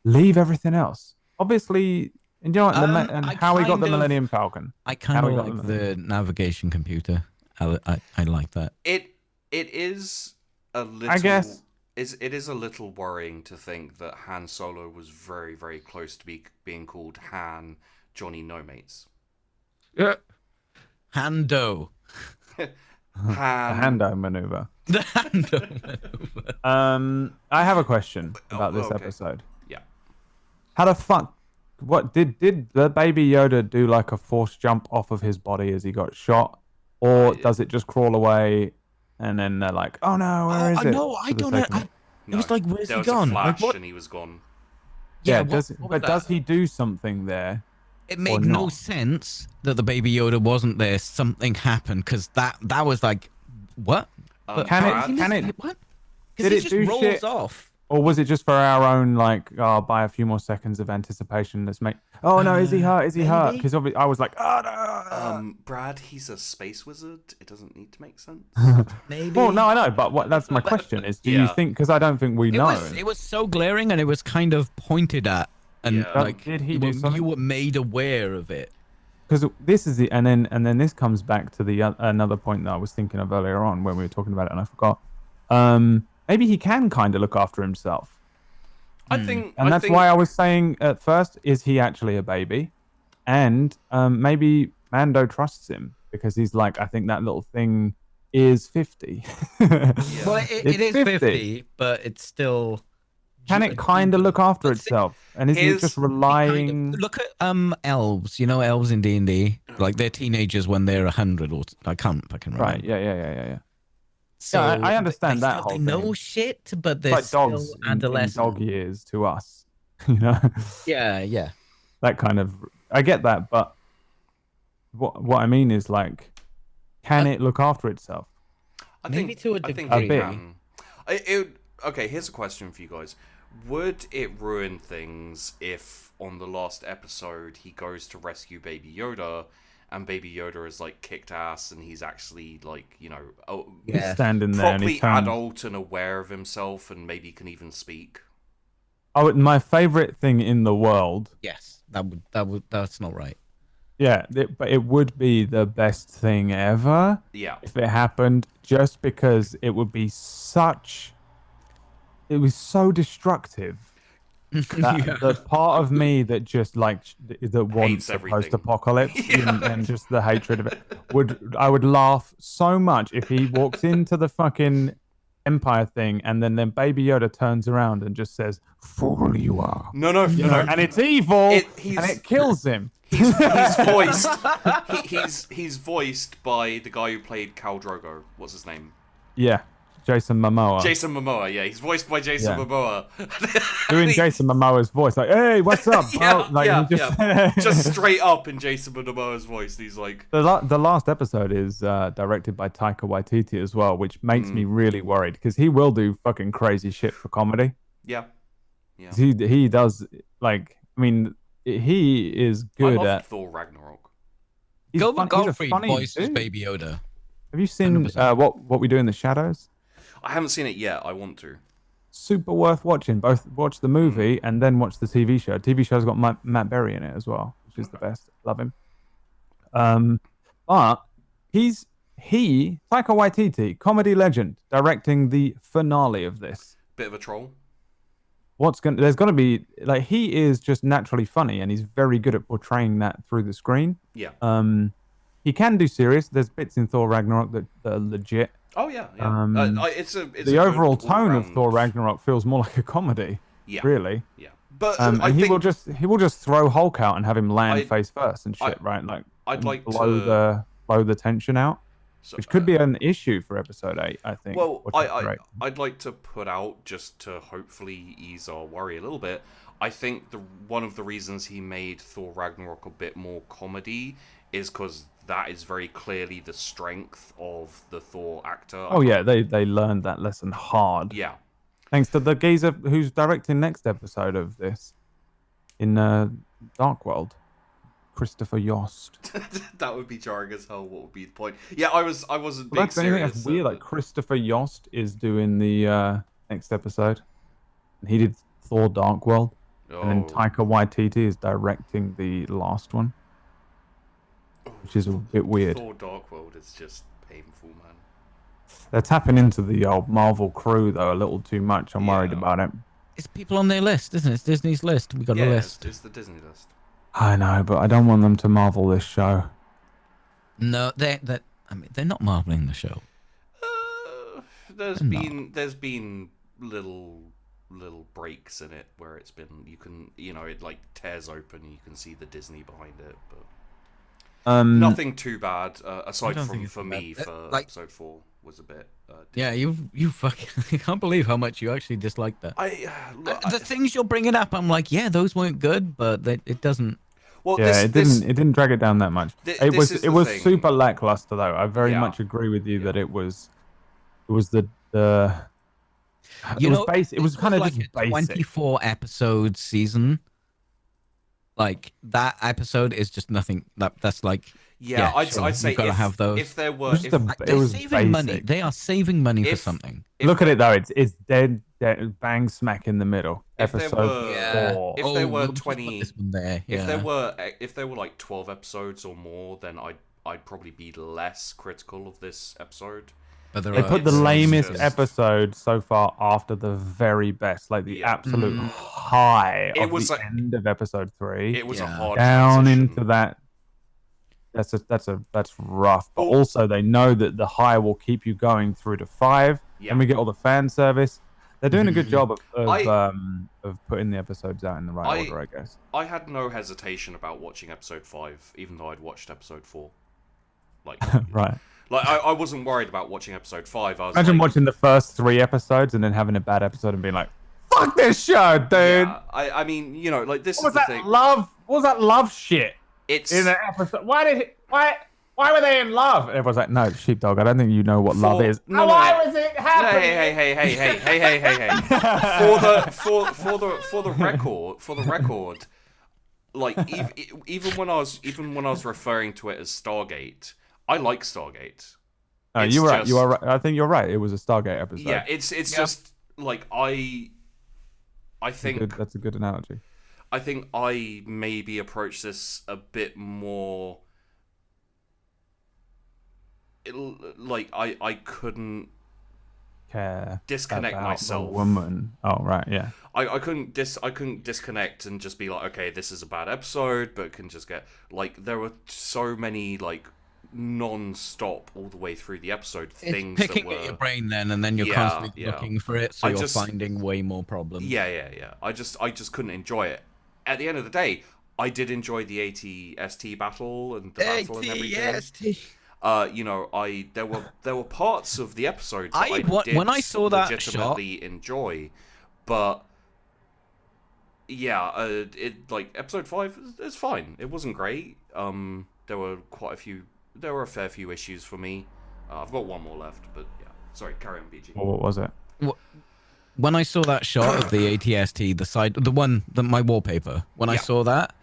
Leave everything else. Obviously, and you know what? How he got the Millennium Falcon. I kind of like the navigation computer. I like that. It is a little. I guess it is a little worrying to think that Han Solo was very, very close to being called Han Johnny No Mates. Yeah. Hando. Hando maneuver. The Hando maneuver. I have a question about this episode. Yeah. How the fuck? What did the baby Yoda do? Like a force jump off of his body as he got shot, or does it just crawl away? And then they're like, "Oh no, where is it?" No, I don't know. It was like, where's he gone? There was a flash like, and he was gone. Yeah, does he do something there? It or made no not? sense that the Baby Yoda wasn't there. Something happened because that was like, what? But Can Brad, it? what? Did Because he it just do rolls shit? off. Or was it just for our own, like, buy a few more seconds of anticipation? Let's make. Oh no, is he hurt? Is he hurt? Maybe. Because I was like, oh no. Brad, he's a space wizard. It doesn't need to make sense. Maybe. Well, no, I know, but that's my question: is do you Yeah. think? Because I don't think we know. It was so glaring and it was kind of pointed at, and Yeah. like Did he you do were, something? you were made aware of it. Because this is the and then this comes back to the another point that I was thinking of earlier on when we were talking about it, and I forgot. Maybe he can kind of look after himself. I think, And that's why I was saying at first, is he actually a baby? And maybe Mando trusts him because he's like, I think that little thing is 50. Well, it is 50. 50, but it's still. Can it kind of look after itself? And is it just relying? Look at elves. You know, elves in D&D, like they're teenagers when they're 100, or I can't fucking remember. Right? Yeah. So I understand that still, whole they thing. know shit, but they're It's like dogs still in adolescent. dog years to us, you know. Yeah. That kind of. I get that, but what I mean is like, can it look after itself? Maybe to a I think degree. it can. Okay, here's a question for you guys. Would it ruin things if on the last episode he goes to rescue Baby Yoda and Baby Yoda is like kicked ass and he's actually like, He's standing there and properly he turns. adult and aware of himself and maybe can even speak? Oh, my favorite thing in the world. Yes, that's not right. Yeah, but it would be the best thing ever. Yeah. If it happened, just because it would be it was so destructive. That the part of me that just like that wants a everything. post-apocalypse and just the hatred of it I would laugh so much if he walks into the fucking Empire thing and then Baby Yoda turns around and just says, "Fool you are." No, and it's evil and it kills him. He's voiced. He's voiced by the guy who played Khal Drogo. What's his name? Yeah, Jason Momoa. Jason Momoa. Yeah, he's voiced by Jason Momoa. Doing Jason Momoa's voice, like, "Hey, what's up?" Just straight up in Jason Momoa's voice. He's like, the last episode is directed by Taika Waititi as well, which makes me really worried because he will do fucking crazy shit for comedy. Yeah. He does, like, I mean, he is good at Thor Ragnarok. Gilbert Gottfried voices Baby Yoda. Have you seen what we do in the shadows? I haven't seen it yet. I want to. Super worth watching. Both watch the movie and then watch the TV show. TV show's got Matt Berry in it as well, which is the best. Love him. But Taika Waititi, comedy legend, directing the finale of this. Bit of a troll. There's gonna be, like, he is just naturally funny and he's very good at portraying that through the screen. Yeah. He can do serious. There's bits in Thor Ragnarok that are legit. Oh yeah. It's the overall tone of Thor Ragnarok feels more like a comedy. Yeah. Really. Yeah. But he will just throw Hulk out and have him land face first and shit, right? Like, I'd like blow the tension out. Which could be an issue for episode 8, I think. Well, I'd like to put out, just to hopefully ease our worry a little bit, I think one of the reasons he made Thor Ragnarok a bit more comedy is because that is very clearly the strength of the Thor actor. Oh yeah, they learned that lesson hard. Yeah. Thanks to the geezer who's directing next episode of this in Dark World. Christopher Yost. That would be jarring as hell. What would be the point? Yeah, I wasn't being serious. That's weird. Like, Christopher Yost is doing the next episode, and he did Thor: Dark World, and then Taika Waititi is directing the last one, which is a bit weird. Thor: Dark World is just painful, man. They're tapping into the old Marvel crew though a little too much. I'm worried about it. It's people on their list, isn't it? It's Disney's list. We got a list. It's the Disney list. I know, but I don't want them to Marvel this show. No, they're not marveling the show. There's been little breaks in it where it's been, you can, it like tears open and you can see the Disney behind it, but nothing too bad aside from for me for episode 4. was a bit. Yeah, you fucking. I can't believe how much you actually disliked that. The I things you're bringing up, I'm like, yeah, those weren't good, but it doesn't. well, Yeah, this it didn't drag it down that much. this is It the was thing. super lackluster though. I very Yeah. much agree with you Yeah. that it was the You know, it was kind of like just a basic. 24 episode season. Like that episode is just nothing. That's like. Yeah, I'd sure, say you've got to have those. if there It were was just it They're was saving money. basic. They are saving money for If- something. Look at it though. It's dead bang smack in the middle. If there Episode were- 4. if there were we'll just put 20 this one there. if Yeah. there were like 12 episodes or more, then I'd probably be less critical of this episode. But there They are put the It's lamest just- episode so far after the very best, like the Yeah. absolute Mm. high It of was the like- end of episode 3. It was a Yeah. hard Down transition. into that. That's rough. But Well- also they know that the high will keep you going through to 5. Yeah. And we get all the fan service. They're doing a good Mhm. job of I- putting the episodes out in the right order, I guess. I had no hesitation about watching episode 5, even though I'd watched episode 4. Like, Right. like I wasn't worried about watching episode 5. I was Imagine like, watching the first 3 episodes and then having a bad episode and being like, "Fuck this show, dude." yeah, I mean, you know, like this What was is the that thing. love? What was that love shit It's in the episode? Why were they in love? And everyone's like, "No, sheepdog. I don't think you know what love is." No, why no. was it happening? Hey. For the record, like even when I was referring to it as Stargate, I like Stargate. No, It's you were right. just- You are right. I think you're right. It was a Stargate episode. Yeah, it's just like I think That's a good analogy. I think I maybe approach this a bit more. Like I couldn't Care disconnect about the myself. woman. Oh right, yeah. I couldn't disconnect and just be like, okay, this is a bad episode, but can just get like there were so many like non-stop all the way through the episode things It's picking that at were your brain then, and then you're Yeah, constantly yeah. looking for it, so I you're just- finding way more problems. yeah. I just couldn't enjoy it. At the end of the day, I did enjoy the ATST battle and the battle and everything. You know, there were parts of the episode that I did when I saw that legitimately enjoy, but yeah, it like episode 5 is fine. It wasn't great. There were a fair few issues for me. I've got one more left, but yeah. Sorry, carry on, BG. Well, what was it? When I saw that shot of the ATST, my wallpaper, when I Yeah. saw that,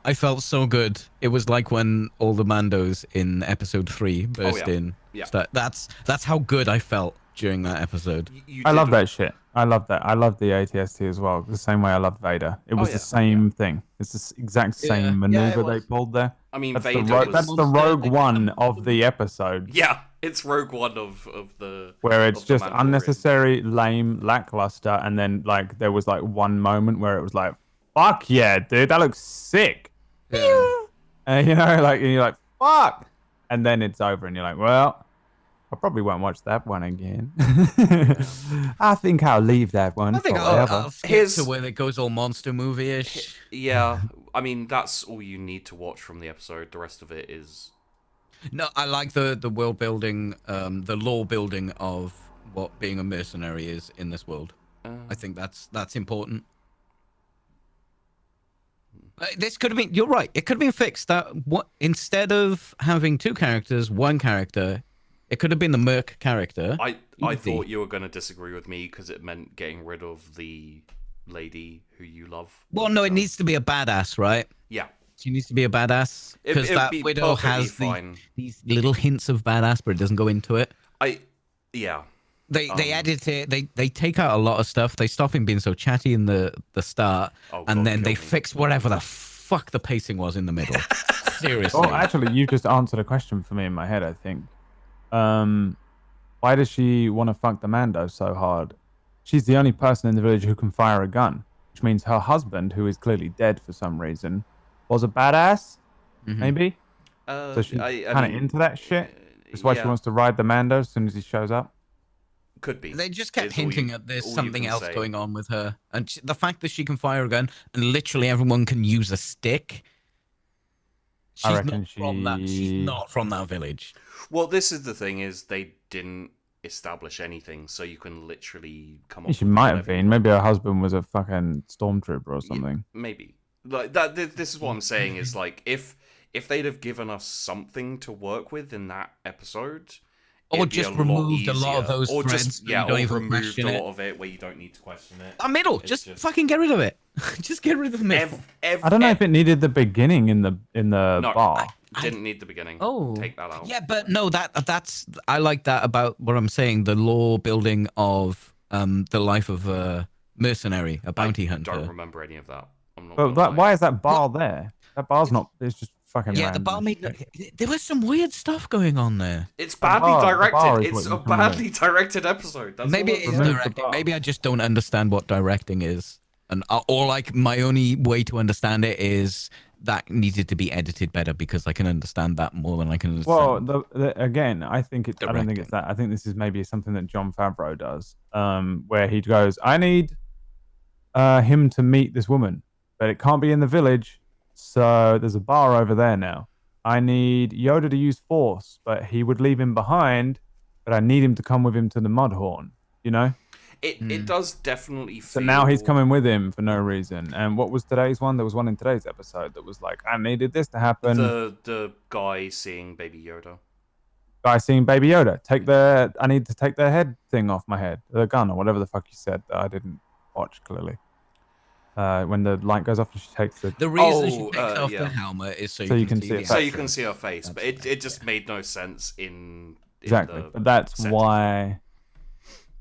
I felt so good. It was like when all the Mandos in episode 3 burst in. Yeah. That's how good I felt during that episode. I love that shit. I love that. I love the ATST as well. The same way I love Vader. It was yeah. the same thing. It's the exact same Yeah, it maneuver they was. pulled there. I mean, That's Vader was... that's the Rogue One of the episode. Yeah, it's Rogue One of the... Where it's of the just Mandalorian. unnecessary, lame, lackluster, and then like there was like one moment where it was like, "Fuck yeah, dude, that looks sick," and you know, like, and you're like, "Fuck," and then it's over, and you're like, "Well, I probably won't watch that one again. I think I'll leave that one I think forever." I'll skip Here's- to where it goes all monster movie-ish. Yeah, I mean, that's all you need to watch from the episode. The rest of it is... No, I like the world building, the lore building of what being a mercenary is in this world. I think that's important. This could have been. You're right. It could have been fixed. That what instead of having 2 characters, 1 character, it could have been the Merc character. I Easy. thought you were going to disagree with me because it meant getting rid of the lady who you love. Well, no, it needs to be a badass, right? Yeah. She needs to be a badass because It'd that be widow perfectly has fine. these little hints of badass, but it doesn't go into it. Yeah. They edit it. They take out a lot of stuff. They stop him being so chatty in the start, Oh, and God, then they kill me. fix whatever the fuck the pacing was in the middle. Seriously. Well, actually, you just answered a question for me in my head, I think. Why does she want to fuck the Mando so hard? She's the only person in the village who can fire a gun, which means her husband, who is clearly dead for some reason, was a badass, maybe? So she's kind of into that shit? That's why she wants to ride the Mando as soon as he shows up? Could be. They just kept Is all hinting you- at there's all you something can else say. going on with her, and the fact that she can fire a gun and literally everyone can use a stick. I She's reckon not from that. She's she- not from that village. Well, this is the thing: is they didn't establish anything, so you can literally come up. She with might have whatever you been. want. Maybe her husband was a fucking stormtrooper or something. Maybe like that. This is what I'm saying: is like if they'd have given us something to work with in that episode. Or it'd be just a lot removed a lot of easier. those or threads. just So you don't even removed question a it. lot of it where you don't need to question it. A middle. It's Just fucking get rid of it. Just get rid of the middle. I don't know if it needed the beginning in the No, bar. didn't need the beginning. Oh, Take that out. Yeah, but no, that's I like that about what I'm saying. The lore building of the life of a mercenary, a bounty I hunter. don't remember any of that. I'm not. But gonna lie. why is that bar there? That bar's not. It's just fucking. Yeah, the random. bar made. There was some weird stuff going on there. It's badly bar is directed. It's what a you can badly directed episode. That's Maybe all it I'm is saying. Remove the directing. bar. Maybe I just don't understand what directing is, and or like my only way to understand it is that needed to be edited better because I can understand that more than I can understand. Well, again, I think it's. I don't think Directing. it's that. I think this is maybe something that Jon Favreau does, where he goes, "I need him to meet this woman, but it can't be in the village. So there's a bar over there now. I need Yoda to use Force, but he would leave him behind. But I need him to come with him to the Mudhorn. You know. It does definitely feel. So now he's coming with him for no reason. And what was today's one? There was one in today's episode that was like, I needed this to happen. The guy seeing Baby Yoda. Guy seeing Baby Yoda. I need to take their head thing off my head. The gun or whatever the fuck you said that I didn't watch clearly. When the light goes off and she takes the... The reason she Oh, takes off yeah. the helmet is so, So you can see it the So That's you can it. see her face, but it just made no sense in Exactly. the But that's setting. why...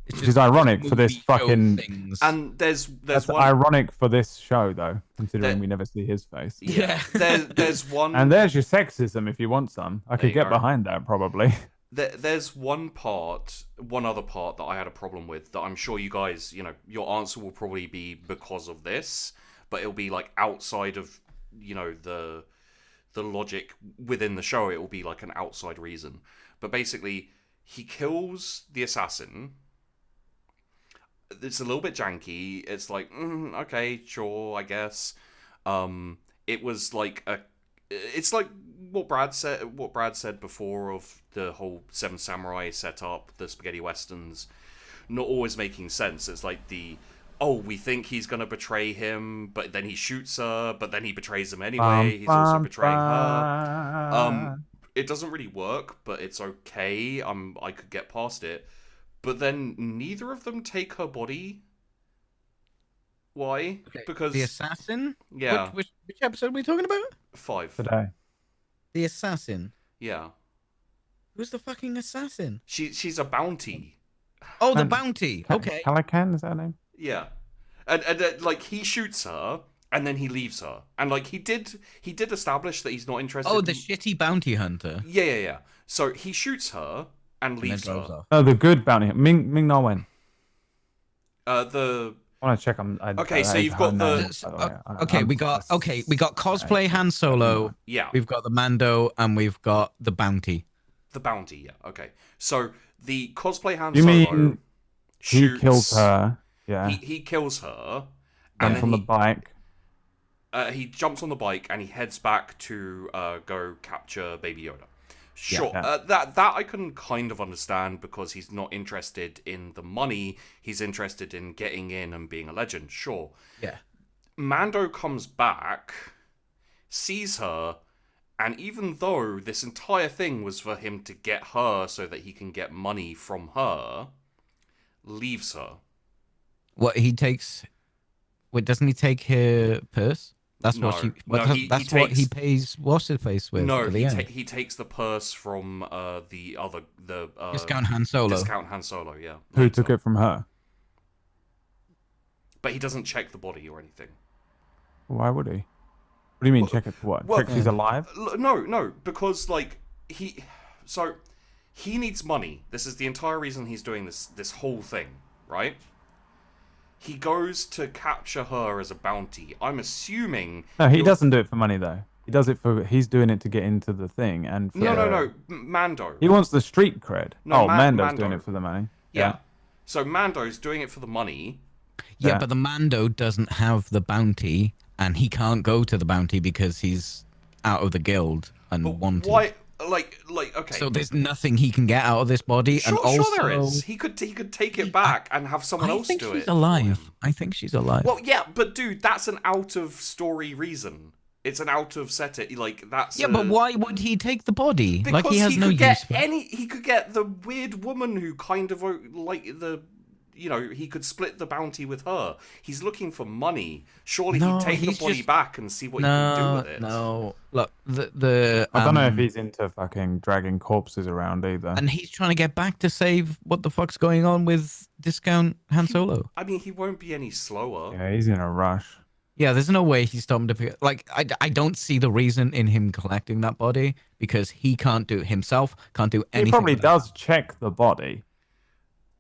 It's Which is ironic for this movie show fucking... things. And there's That's one. ironic for this show, though, considering There- we never see his face. Yeah. There's one. And there's your sexism if you want some. I There could you get go. behind that, probably. There's one other part that I had a problem with that I'm sure you guys, your answer will probably be because of this, but it'll be like outside of, the logic within the show. It will be like an outside reason. But basically, he kills the assassin. It's a little bit janky. It's like, okay, sure, I guess. It was like it's like what Brad said before of the whole Seven Samurai setup, the spaghetti westerns, not always making sense. It's like we think he's gonna betray him, but then he shoots her, but then he betrays him anyway. He's also betraying her. It doesn't really work, but it's okay. I could get past it. But then neither of them take her body. Why? Okay, Because the assassin. yeah, Which episode are we talking about? 5. Today. The assassin. Yeah, Who's the fucking assassin? she's a bounty. Oh, the And- bounty. Okay. Calacan, is that her name? Yeah, and like he shoots her and then he leaves her, and like he did establish that he's not interested. Oh, the shitty bounty hunter. Yeah. So he shoots her and And then leaves drives her. off. Oh, the good bounty. Ming Na Wen. The I want to check. Okay, so you've got We got cosplay Han Solo. yeah. We've got the Mando, and we've got the bounty. The bounty, yeah. Okay. So the cosplay Han You Solo mean he shoots, kills her? Yeah. He kills her, and then from the bike. he jumps on the bike and he heads back to go capture Baby Yoda. Sure, Yeah. that I can kind of understand because he's not interested in the money. He's interested in getting in and being a legend. Sure. Yeah. Mando comes back, sees her, and even though this entire thing was for him to get her so that he can get money from her, leaves her. What he takes? Wait, doesn't he take her purse? That's No. what she. No, he that's what he takes- pays. What's his face with? No, at the end? he takes the purse from the Discount Han Solo. Discount Han Solo, yeah. Who later. took it from her? But he doesn't check the body or anything. Why would he? What do you mean? Check it for what? well- Check she's alive? No, because like he needs money. This is the entire reason he's doing this whole thing, right? He goes to capture her as a bounty. I'm assuming. No, he he'll- doesn't do it for money though. He does it for. He's doing it to get into the thing and. For, No. Mando. He wants the street cred. No, Mando's doing Mando. it for the money. Yeah. So Mando's doing it for the money. Yeah, Yeah. but the Mando doesn't have the bounty, and he can't go to the bounty because he's out of the guild and But wanted. why? Like, okay. So there's nothing he can get out of this body, Sure, and also sure there is. He could take it back and have someone I else think do she's it. alive. I think she's alive. Well, yeah, but dude, that's an out of story reason. It's an out of setting. Like that's. Yeah, but why would he take the body? Because Like he has no could get use for it. He could get the weird woman who kind of like the. He could split the bounty with her. He's looking for money. Surely No, he'd take the he's body just- back and see what he can do with it. No, look, the I don't know if he's into fucking dragging corpses around either. and he's trying to get back to save what the fuck's going on with Discount Han Solo. I mean, he won't be any slower. Yeah, he's in a rush. Yeah, there's no way he's stopping to pick. Like, I don't see the reason in him collecting that body because he can't do it himself. Can't do anything. He probably without- does check the body.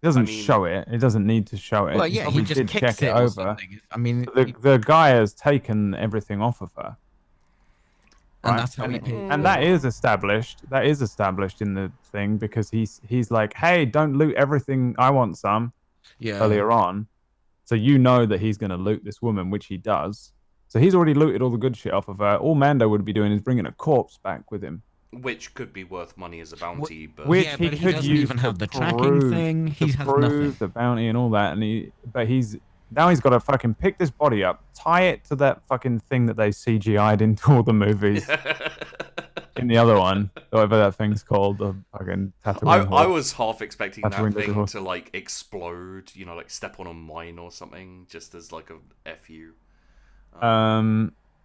He doesn't mean- show it. He doesn't need to show it. Well, yeah, he probably just did kicks check it it or over. something. I mean, The guy has taken everything off of her. and right? that's how he pays. And that is established. That is established in the thing because he's like, hey, don't loot everything. I want some Yeah. earlier on. So you know that he's going to loot this woman, which he does. So he's already looted all the good shit off of her. All Mando would be doing is bringing a corpse back with him. Which could be worth money as a bounty, but Which Yeah, he but he could doesn't use even to have the tracking prove- thing. to He has prove nothing. the bounty and all that. But he's got to fucking pick this body up, tie it to that fucking thing that they CGI'd into all the movies. In the other one, whatever that thing's called, the fucking Tatooine. I horse. was half expecting that Tatooine thing horse. to like explode, like step on a mine or something, just as like a fu.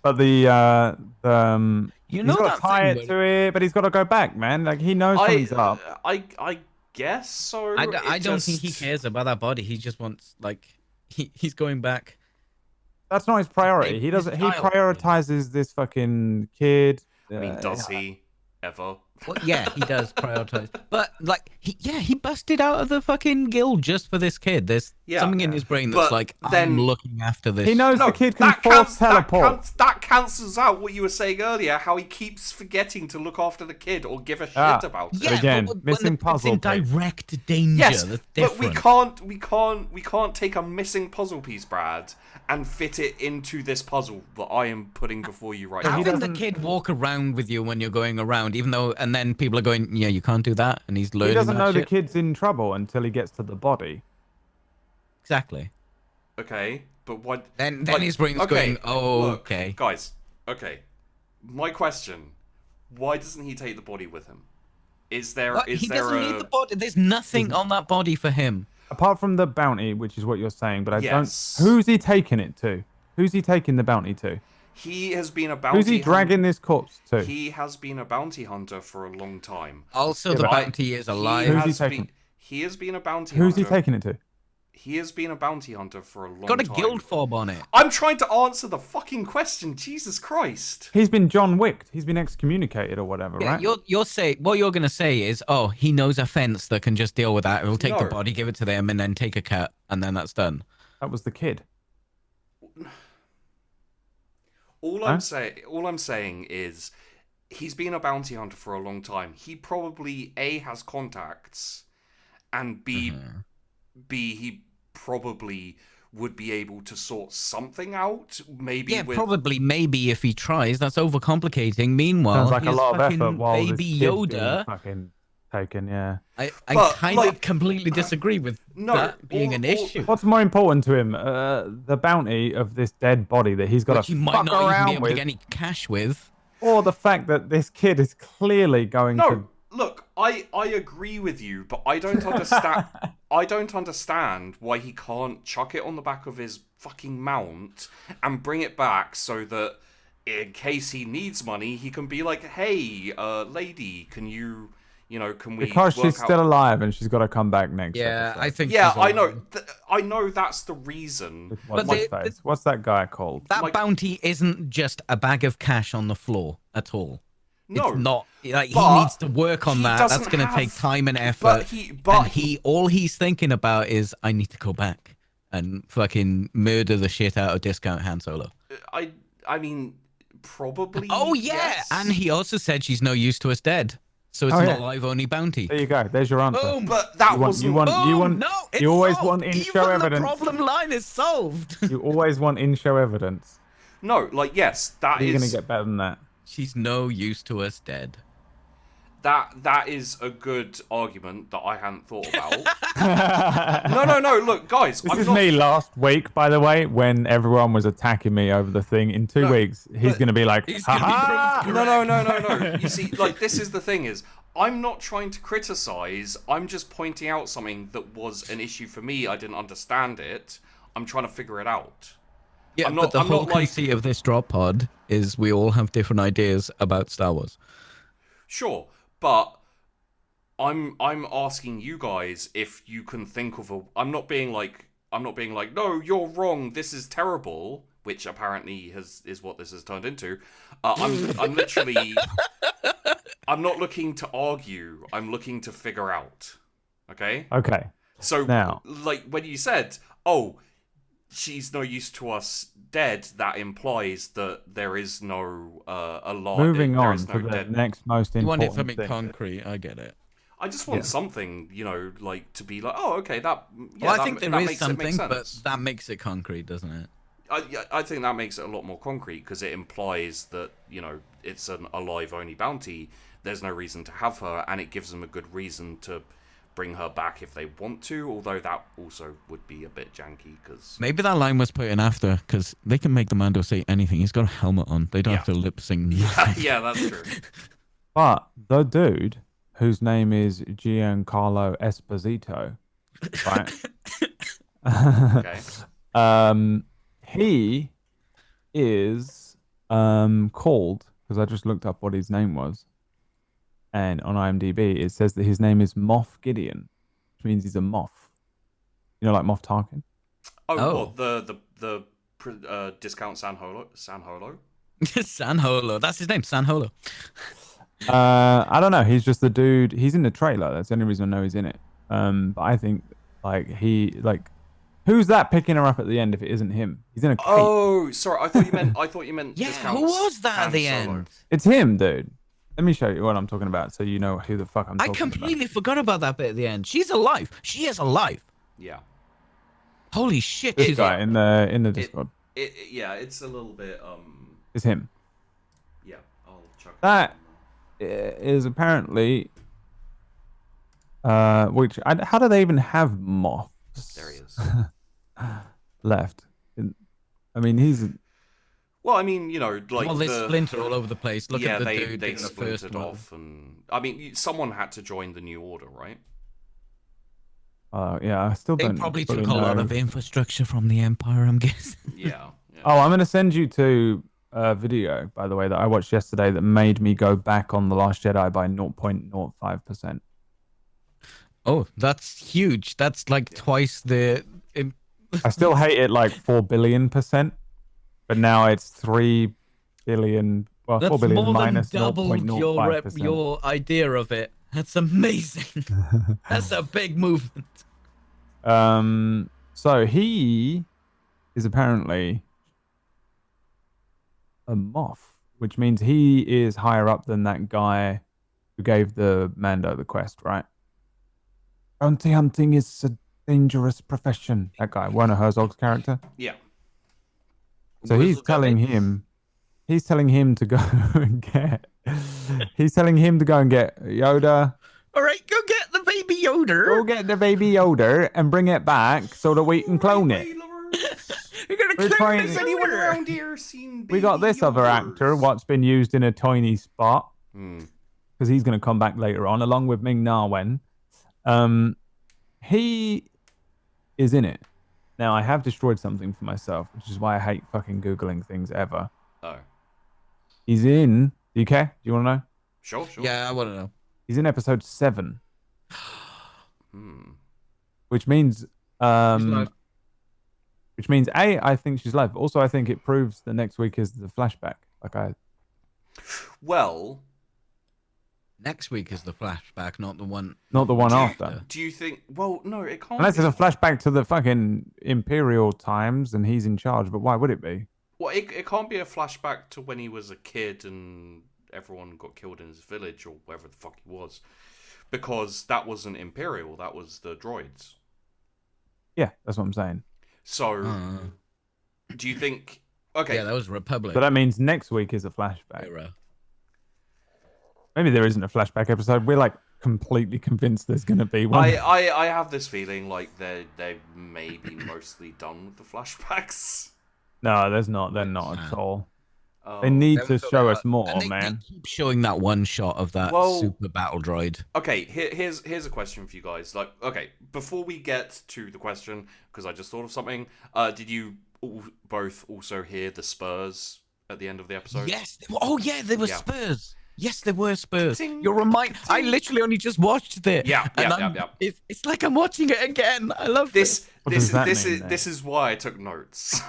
But You he's know got that to tie thing it to it, but he's got to go back, man. Like he knows something's up. I guess so. I don't think he cares about that body. He just wants he's going back. That's not his priority. Make He doesn't. his He child. prioritizes this fucking kid. I mean, does he ever? Well, yeah, he does prioritize. But he busted out of the fucking guild just for this kid. There's Yeah. something in his brain that's But like, I'm then- looking after this. He knows No, the kid can that force counts, teleport. that cancels out what you were saying earlier. How he keeps forgetting to look after the kid or give a shit about it. Yeah, Again, but when missing it's puzzle in piece. direct danger. Yes, that's but we different. can't take a missing puzzle piece, Brad, and fit it into this puzzle that I am putting before you right now. he Having the doesn't- kid walk around with you when you're going around, even though, and then people are going, yeah, you can't do that, and he's learning. He doesn't that know the shit. kid's in trouble until he gets to the body. Exactly. Okay, but what? Then like, his brain's okay, going, oh, look, okay. guys. Okay, my question: why doesn't he take the body with him? Is there What? is He there doesn't a need the body. There's nothing on that body for him. Apart from the bounty, which is what you're saying, but I Yes. don't. Who's he taking it to? Who's he taking the bounty to? he has been a bounty? Who's he dragging this corpse to? He has been a bounty hunter for a long time. Also, Yeah, the but bounty is alive. Who's he has taking? been, he has been a bounty Who's hunter. he taking it to? He has been a bounty hunter for a long Got a time. guild fob on it. I'm trying to answer the fucking question. Jesus Christ. He's been John Wicked. He's been excommunicated or whatever, Yeah, right? what you're gonna say is, oh, he knows a fence that can just deal with that. He'll take the No. body, give it to them, and then take a cut, and then that's done. That was the kid. All I'm saying is he's been a bounty hunter for a long time. He probably A has contacts and B he probably would be able to sort something out. Maybe Yeah, with probably, maybe if he tries. That's overcomplicating. Meanwhile, Sounds like a here's lot of fucking effort while baby this kid's being Yoda. fucking taken. Yeah. I But, kind like- of completely disagree with No, that being an all- issue. What's more important to him? The bounty of this dead body that he's got Which to he might fuck not even be around able to with, get any cash with. or the fact that this kid is clearly going No, to. look, I agree with you, but I don't understand. I don't understand why he can't chuck it on the back of his fucking mount and bring it back so that in case he needs money, he can be like, "Hey, lady, can you, can we?" Because work she's out- still alive and she's got to come back next. Yeah, episode. I think. Yeah, she's I know. alive. I know that's the reason. What's But his they- face? What's that guy called? That like- bounty isn't just a bag of cash on the floor at all. No, It's not like he but needs to work on he that. doesn't That's going to have- take time and effort. But All he's thinking about is I need to go back and fucking murder the shit out of Discount Han Solo. I mean, probably. Oh yeah, yes. and he also said she's no use to us dead, so it's Oh, an yeah. alive only bounty. There you go. There's your answer. Boom. But that You want- wasn't. you want- Boom! No, it's you always solved. want in-show Even evidence. The problem line is solved. You always want in-show evidence. No, like yes, that You're is. gonna get better than that. She's no use to us dead. That is a good argument that I hadn't thought about. No. Look, guys, This I'm is not... me last week, by the way, when everyone was attacking me over the thing. In 2 No, weeks, he's but- going to be like, He's gonna be ha proved No. You see, like, this is the thing is, I'm not trying to criticize. I'm just pointing out something that was an issue for me. I didn't understand it. I'm trying to figure it out. Yeah, I'm but not- the I'm whole not like- conceit of this drop pod is we all have different ideas about Star Wars. Sure, but I'm asking you guys if you can think of a... I'm not being like, no, you're wrong, this is terrible, which apparently is what this has turned into. I'm literally... I'm not looking to argue, I'm looking to figure out. Okay? Okay. So, Now. like, when you said, oh, she's no use to us dead, that implies that there is no alarm. Moving there on is to no the dead... next most You want important it something thing. concrete, I get it. I just want Yeah. something, you know, like to be like, oh, okay, that. Yeah, Well, I that, think that there is makes it make something, but sense. that makes it concrete, doesn't it? I think that makes it a lot more concrete because it implies that, you know, it's an alive only bounty. There's no reason to have her, and it gives them a good reason to bring her back if they want to. Although that also would be a bit janky because Maybe that line was put in after, because they can make the Mando say anything. He's got a helmet on. They don't Yeah. have to lip sync. yeah, that's true. But the dude, whose name is Giancarlo Esposito, right? Okay. He is called, because I just looked up what his name was, and on IMDb it says that his name is Moff Gideon, which means he's a Moff. You know, like Moff Tarkin. Oh, Oh. what the discount San Holo? San Holo. That's his name, San Holo. I don't know. He's just the dude. He's in the trailer. That's the only reason I know he's in it. But I think who's that picking her up at the end if it isn't him? He's in a cape. Oh, sorry. I thought you meant. Yeah, discount who was that Han at the Solo. end? It's him, dude. Let me show you what I'm talking about so you know who the fuck I'm I talking completely forgot about that bit at the end. She's alive. She is alive. Yeah. Holy shit. about. This She's guy in the Discord. Yeah, it's a little bit It's him. yeah. I'll chuck That is apparently how do they even have moths There he is. left? I mean, he's Well, I mean, you know, like well, they splinter all over the place. Look yeah, at the they dude they in the first splintered one. off, and I mean, someone had to join the New Order, right? yeah, I still They don't probably fully took a lot know. of infrastructure from the Empire, I'm guessing. Yeah. Oh, I'm gonna send you to a video, by the way, that I watched yesterday that made me go back on The Last Jedi by 0.05%. Oh, that's huge. That's like twice the. I still hate it like 4 billion%, but now it's 3 billion. Well, 4 That's billion more than minus doubled 0.05%. your idea of it. That's amazing. That's a big movement. So he is apparently a Moff, which means he is higher up than that guy who gave the Mando the quest, right? Bounty hunting is a dangerous profession. That guy, Werner Herzog's character. Yeah. So he's telling him to go and get. He's telling him to go and get Yoda. All right, go get the baby Yoda. Go get the baby Yoda and bring it back so that we can clone it. You're gonna We're clone trying this to- Anyone Yoda. around here seen? We got Baby this other Yodas? actor, what's been used in a tiny spot, Hmm. because he's going to come back later on, along with Ming Na Wen. He is in it. Now, I have destroyed something for myself, which is why I hate fucking Googling things ever. Oh, He's in... Do you care? Do you want to know? sure. Yeah, I want to know. He's in episode 7, Hmm. which means... She's alive. Which means, A, I think she's live. But also, I think it proves that next week is the flashback. Well, Next week is the flashback, not the one. Not the one Do you- after. do you think? Well, no, it can't. Unless be. it's a flashback to the fucking Imperial times and he's in charge, but why would it be? Well, it can't be a flashback to when he was a kid and everyone got killed in his village or wherever the fuck he was, because that wasn't Imperial. That was the droids. Yeah, that's what I'm saying. So, do you think? Okay, Yeah, that was Republic So that means next week is a flashback. era. Maybe there isn't a flashback episode. We're like completely convinced there's going to be one. I have this feeling like they may be mostly done with the flashbacks. No, there's not. They're not at all. Oh. They need to show us more, and they man. keep showing that one shot of that super battle droid. Okay, here's a question for you guys. Like, okay, before we get to the question, because I just thought of something. Did you both also hear the spurs at the end of the episode? Yes. Oh yeah, there were spurs. Yes, there were spurs. Ka-ting, You're right. I literally only just watched it. Yeah. It's like I'm watching it again. I love this. This mean, is why I took notes.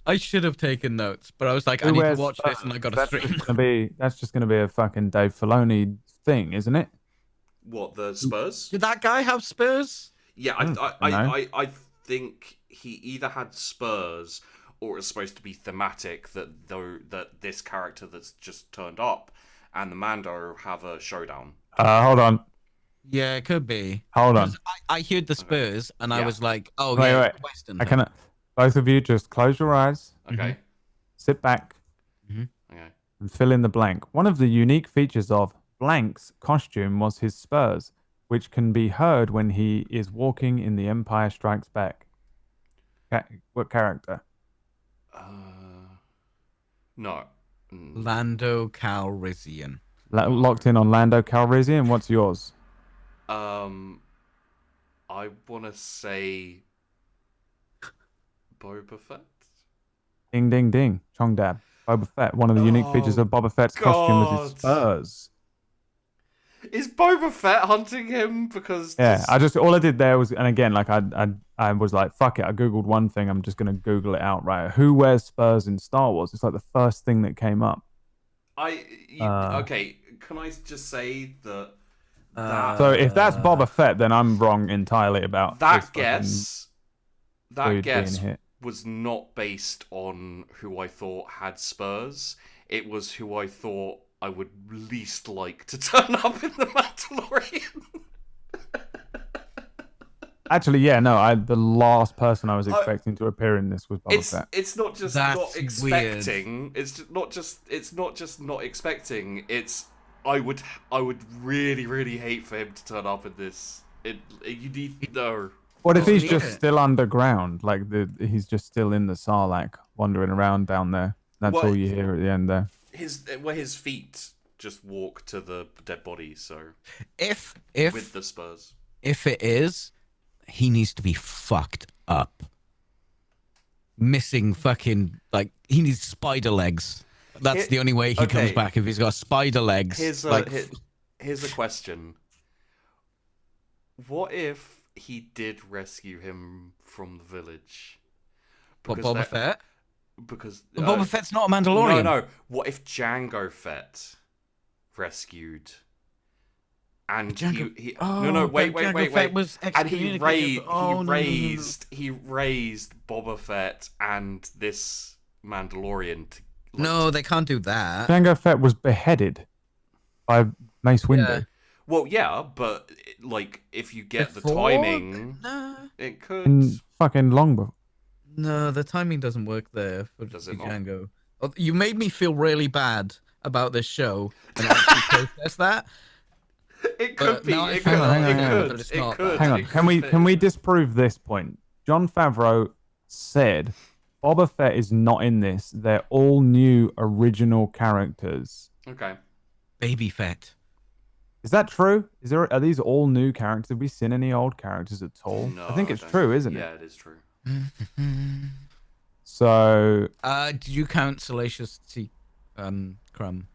I should have taken notes, but I was like, I need to watch this, and I got to stream. That's just gonna be a fucking Dave Filoni thing, isn't it? What, the spurs? Did that guy have spurs? Yeah, I think he either had spurs or it's supposed to be thematic that this character that's just turned up and the Mando have a showdown. Hold on. Yeah, it could be. Hold on. I heard the spurs, and I was like, oh, wait, yeah, wait. Western. I cannot. Both of you just close your eyes. Okay. Sit back. Okay. And fill in the blank. One of the unique features of Blank's costume was his spurs, which can be heard when he is walking in The Empire Strikes Back. What character? No. Lando Calrissian. Locked in on Lando Calrissian. What's yours? I want to say Boba Fett. Ding, ding, ding. Chong Dab. Boba Fett. One of the unique features of Boba Fett's costume was his spurs. Is Boba Fett hunting him? Because yeah, all I did there was, and again, like I was like, fuck it. I googled one thing. I'm just gonna Google it out. Right? Who wears spurs in Star Wars? It's like the first thing that came up. Okay. Can I just say that? So if that's Boba Fett, then I'm wrong entirely about that guess. That guess being hit. Was not based on who I thought had spurs. It was who I thought I would least like to turn up in the Mandalorian. Actually, yeah, no. The last person I was expecting to appear in this was Boba Fett. It's not just That's not expecting. Weird. It's not just not expecting. It's I would really really hate for him to turn up in this. You need no. What if he's just still underground? Like he's just still in the Sarlacc, wandering around down there. That's all you hear at the end there. His feet just walk to the dead body. So if with the spurs, if it is, he needs to be fucked up. Missing fucking he needs spider legs. That's the only way he comes back, if he's got spider legs. Here's a question. What if he did rescue him from the village? Boba Fett? Because Boba Fett's not a Mandalorian. No. What if Jango Fett rescued? And he wait. Fett was and he raised no. Boba Fett and this Mandalorian. No, they can't do that. Jango Fett was beheaded by Mace Windu. Yeah. Well, yeah, but if you get the timing, it could. In fucking Longbow. No, the timing doesn't work there for Does it Django. Oh, you made me feel really bad about this show, and I actually process that. It could be. It could. Hang on. Can we disprove this point? Jon Favreau said Boba Fett is not in this. They're all new original characters. Okay. Baby Fett. Is that true? Are these all new characters? Have we seen any old characters at all? No, I think it's true, isn't it? Yeah, it is true. So, did you count Salacious Crumb?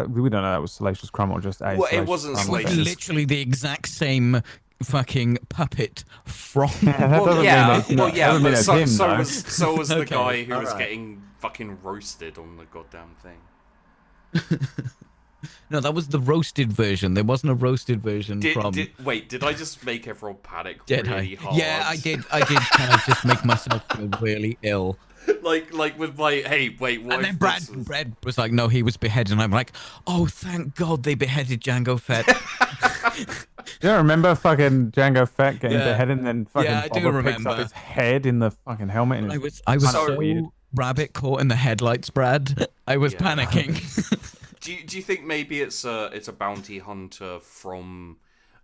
We don't know that was Salacious Crumb or just a. Well, it wasn't It was Salacious. literally the exact same fucking puppet from. So was the Okay, guy who was alright. getting fucking roasted on the goddamn thing. No, that was the roasted version. There wasn't a roasted version Did I just make everyone panic really hard? Yeah, I did kind of just make myself feel really ill. like with my what? And then Brad was like, no, he was beheaded. And I'm like, oh, thank God they beheaded Jango Fett. Do you remember fucking Jango Fett getting beheaded and then fucking I do Boba picks remember. up his head in the fucking helmet? And I was so so weird. rabbit caught in the headlights, Brad. I was panicking. Do you think maybe it's a bounty hunter from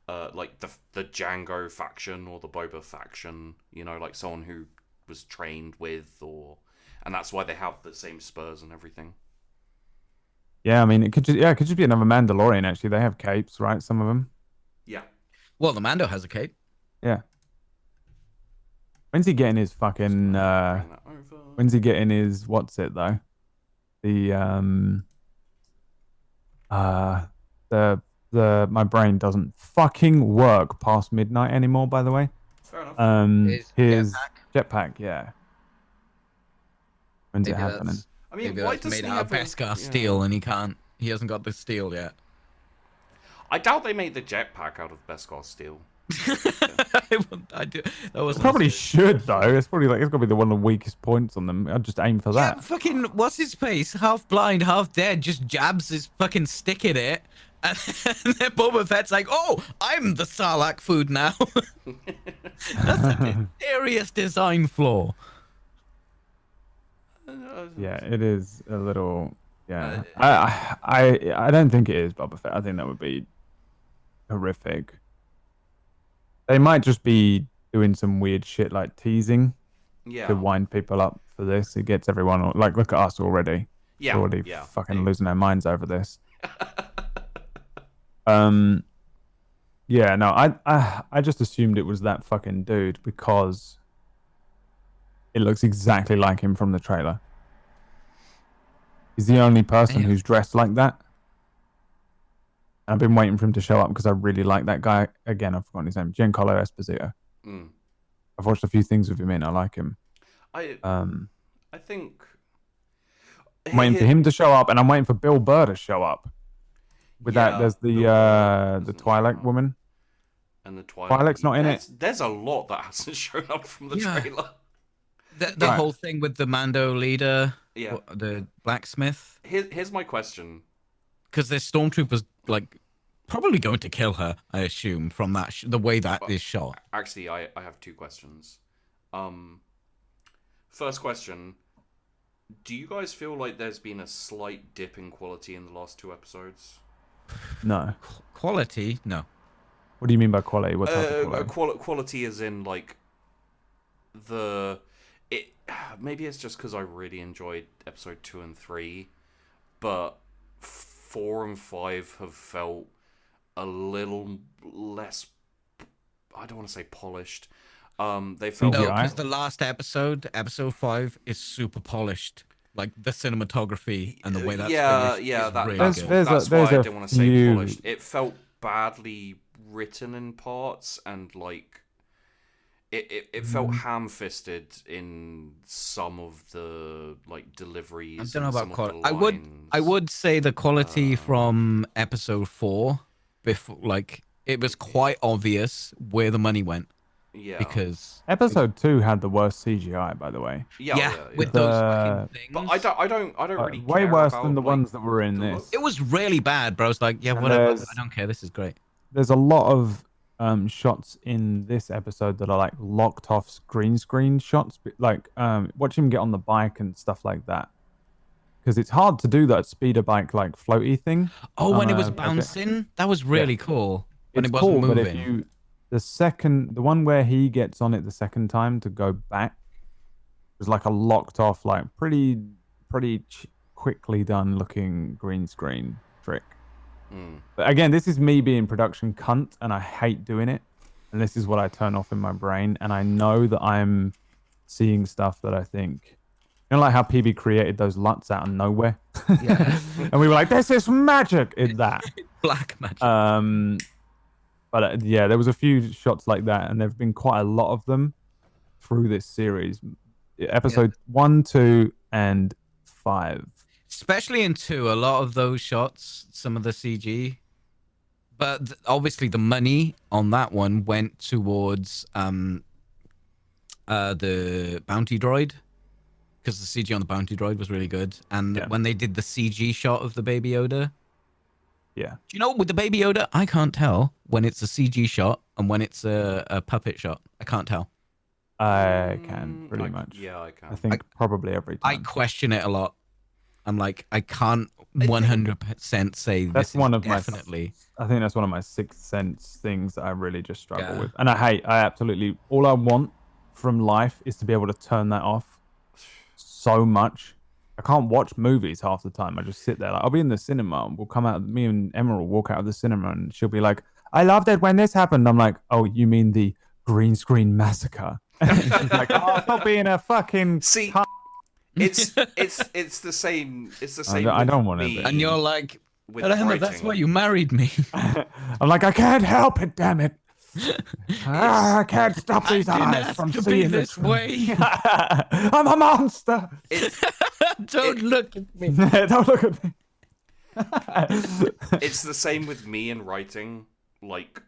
like the Jango faction or the Boba faction? You know, like someone who was trained with, and that's why they have the same spurs and everything. Yeah, I mean, it could just be another Mandalorian. Actually, they have capes, right? Some of them. Yeah. Well, the Mando has a cape. Yeah. When's he getting his fucking? Bring that over. When's he getting his? What's it though? The my brain doesn't fucking work past midnight anymore. By the way. Fair enough. His jetpack. Yeah. When's it Maybe happening? that's, I mean, maybe why that's does made he out have of Beskar steel, and he hasn't got the steel yet. I doubt they made the jetpack out of Beskar steel. I do. That was Probably should though. It's probably like it's got to be the one of the weakest points on them. I'd just aim for Yeah, that. fucking what's his face? Half blind, half dead, just jabs his fucking stick at it, and then Boba Fett's like, "Oh, I'm the Sarlacc food now." That's a serious design flaw. Yeah, it is a little. Yeah, I don't think it is Boba Fett. I think that would be horrific. They might just be doing some weird shit like teasing to wind people up for this. It gets everyone like, look at us already. Yeah, We're already yeah. fucking losing our minds over this. Yeah, no, I just assumed it was that fucking dude because it looks exactly like him from the trailer. He's the only person who's dressed like that. I've been waiting for him to show up because I really like that guy. Again, I've forgotten his name. Giancarlo Esposito. I've watched a few things with him in. I like him. I think I'm waiting for him to show up, and I'm waiting for Bill Burr to show up. With that, there's the Twi'lek woman. And the Twi'lek's not in it. There's a lot that hasn't shown up from the trailer. The whole thing with the Mando leader, the blacksmith. Here's my question. Because there's stormtroopers like probably going to kill her, I assume, from that the way that is shot. Actually, I have two questions. First question: do you guys feel like there's been a slight dip in quality in the last two episodes? No. Quality? No. What do you mean by quality? What type of quality? Quality is in like maybe it's just because I really enjoyed episode 2 and 3, but 4 and 5 have felt a little less. I don't want to say polished. They felt because the last episode 5, is super polished. Like the cinematography and the way that's finished is really good. That's why I didn't want to say polished. It felt badly written in parts, and like it felt ham-fisted in some of the like deliveries. I don't know about quality. I would say the quality from episode 4, before, like it was quite obvious where the money went. Yeah. Because episode 2 had the worst CGI, by the way. Yeah. With those fucking things. But I don't really way care worse about, than the like, ones that were in this. It was really bad, bro. I was like, yeah, whatever. I don't care. This is great. There's a lot of shots in this episode that are like locked off green screen shots, like watch him get on the bike and stuff like that, because it's hard to do that speeder bike like floaty thing. Oh, when it was bouncing, that was really cool. When it wasn't moving. But if the one where he gets on it the second time to go back was like a locked off, like pretty quickly done looking green screen trick. But again, this is me being production cunt, and I hate doing it. And this is what I turn off in my brain. And I know that I'm seeing stuff that I think, like how PB created those LUTs out of nowhere. Yeah. And we were like, this is magic in that. Black magic. But yeah, there was a few shots like that, and there've been quite a lot of them through this series. Episode 1, 2, and 5. Especially in 2, a lot of those shots, some of the CG. But obviously the money on that one went towards the bounty droid. Because the CG on the bounty droid was really good. And when they did the CG shot of the Baby Yoda. Yeah. Do you know, with the Baby Yoda, I can't tell when it's a CG shot and when it's a puppet shot. I can't tell. I can, pretty much. Yeah, I can. I think probably every time. I question it a lot. I'm like, I can't 100% say That's this is one of definitely. I think that's one of my sixth sense things that I really just struggle Yeah. with. And I absolutely, all I want from life is to be able to turn that off so much. I can't watch movies half the time. I just sit there. Like, I'll be in the cinema and we'll come out, me and Emma will walk out of the cinema and she'll be like, I loved it when this happened. I'm like, oh, you mean the green screen massacre? She's like, oh, stop being a fucking See, cunt. it's the same. It's the same. I don't with want to me be. And you're like, with Emma, that's writing. why you married me. I'm like, I can't help it, damn it. I can't stop these I didn't eyes ask from to seeing be this way. I'm a monster. Don't look at me. Don't look at me. It's the same with me and writing. Like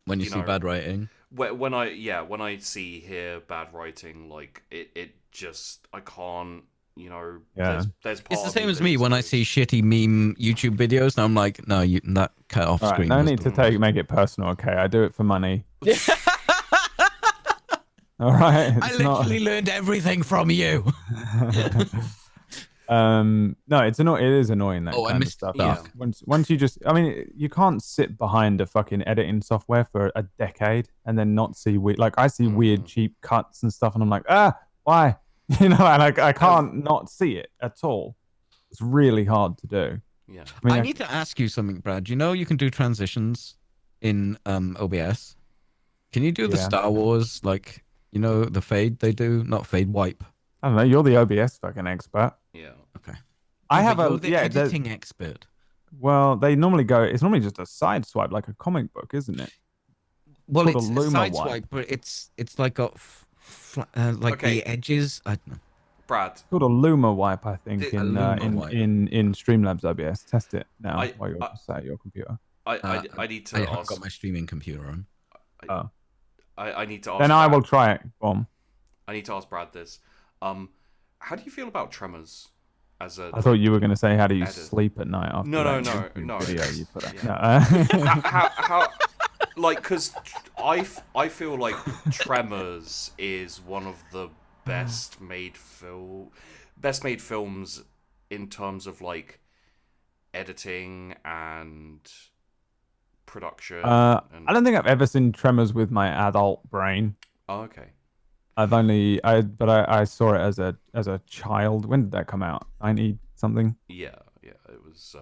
When you see know, bad writing. when I hear bad writing, like it just I can't. You know, Yeah. there's part It's the of same me as that me just when I goes, see shitty meme YouTube videos. And I'm like, no, that cut off All right, screen. no was need the to make it personal, okay? I do it for money. All right. I literally learned everything from you. No, it is annoying that Oh, I kind of missed stuff. Yeah. Once you just, I mean, you can't sit behind a fucking editing software for a decade and then not see weird. Like I see weird cheap cuts and stuff, and I'm like, why? You know, and I can't not see it at all. It's really hard to do. Yeah. I mean, I need to ask you something, Brad. You know you can do transitions in OBS. Can you do the Yeah. Star Wars, like, you know, the fade they do? Not fade, wipe. I don't know. You're the OBS fucking expert. Yeah. Okay. I Yeah, have but a you're the editing expert. Well, they normally go. It's normally just a side swipe, like a comic book, isn't it? Well, called it's a a Luma side wipe. swipe, but it's like got like Okay. the edges. I don't know. Brad, It's called a Luma wipe, I think, A in Luma wipe. in Streamlabs OBS. Test it now while you're I- sat at your computer. I need to I haven't ask. got my streaming computer on. Oh, I need to ask. then I Brad- will try it. Boom. I need to ask Brad this. How do you feel about Tremors? As a I thought you were going to say, how do you Edit. sleep at night after No, that no, YouTube no. video you put out? Yeah. No, how like because I feel like Tremors is one of the best made films in terms of like editing and production. And... I don't think I've ever seen Tremors with my adult brain. Oh, okay. I saw it as a child. When did that come out? 90 something. Yeah, it was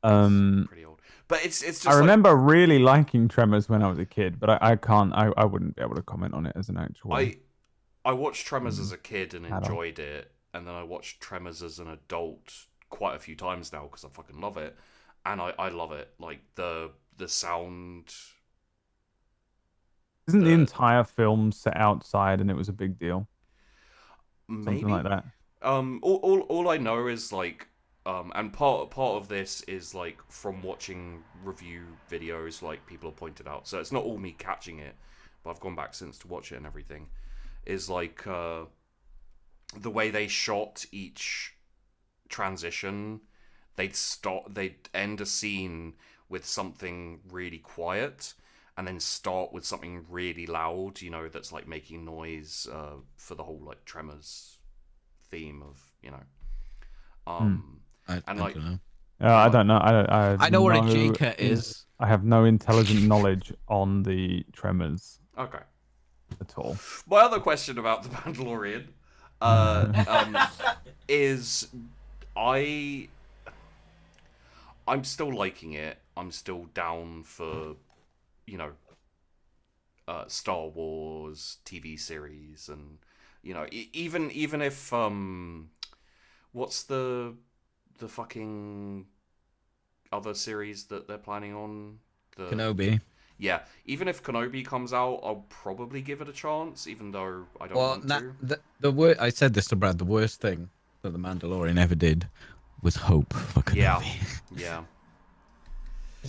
Um, pretty old. But it's just I like, remember really liking Tremors when I was a kid, but I wouldn't be able to comment on it as an actual. I watched Tremors as a kid and Adult. enjoyed it, and then I watched Tremors as an adult quite a few times now because I fucking love it, and I love it. Like the sound. Isn't the entire film set outside and it was a big deal? Maybe Something like that. all I know is like and part of this is like from watching review videos, like people have pointed out, so it's not all me catching it, but I've gone back since to watch it and everything, is like the way they shot each transition. They'd end a scene with something really quiet and then start with something really loud, you know, that's like making noise for the whole like Tremors theme of, you know. I And, don't know. I don't know. I know what a J-cut is. I have no intelligent knowledge on the Tremors Okay. at all. My other question about the Mandalorian is I'm still liking it. I'm still down for, you know, Star Wars TV series, and you know, even if what's the fucking other series that they're planning on? Kenobi. Yeah, even if Kenobi comes out, I'll probably give it a chance, even though I don't want to. The I said this to Brad. The worst thing that the Mandalorian ever did was hope for Kenobi. Yeah.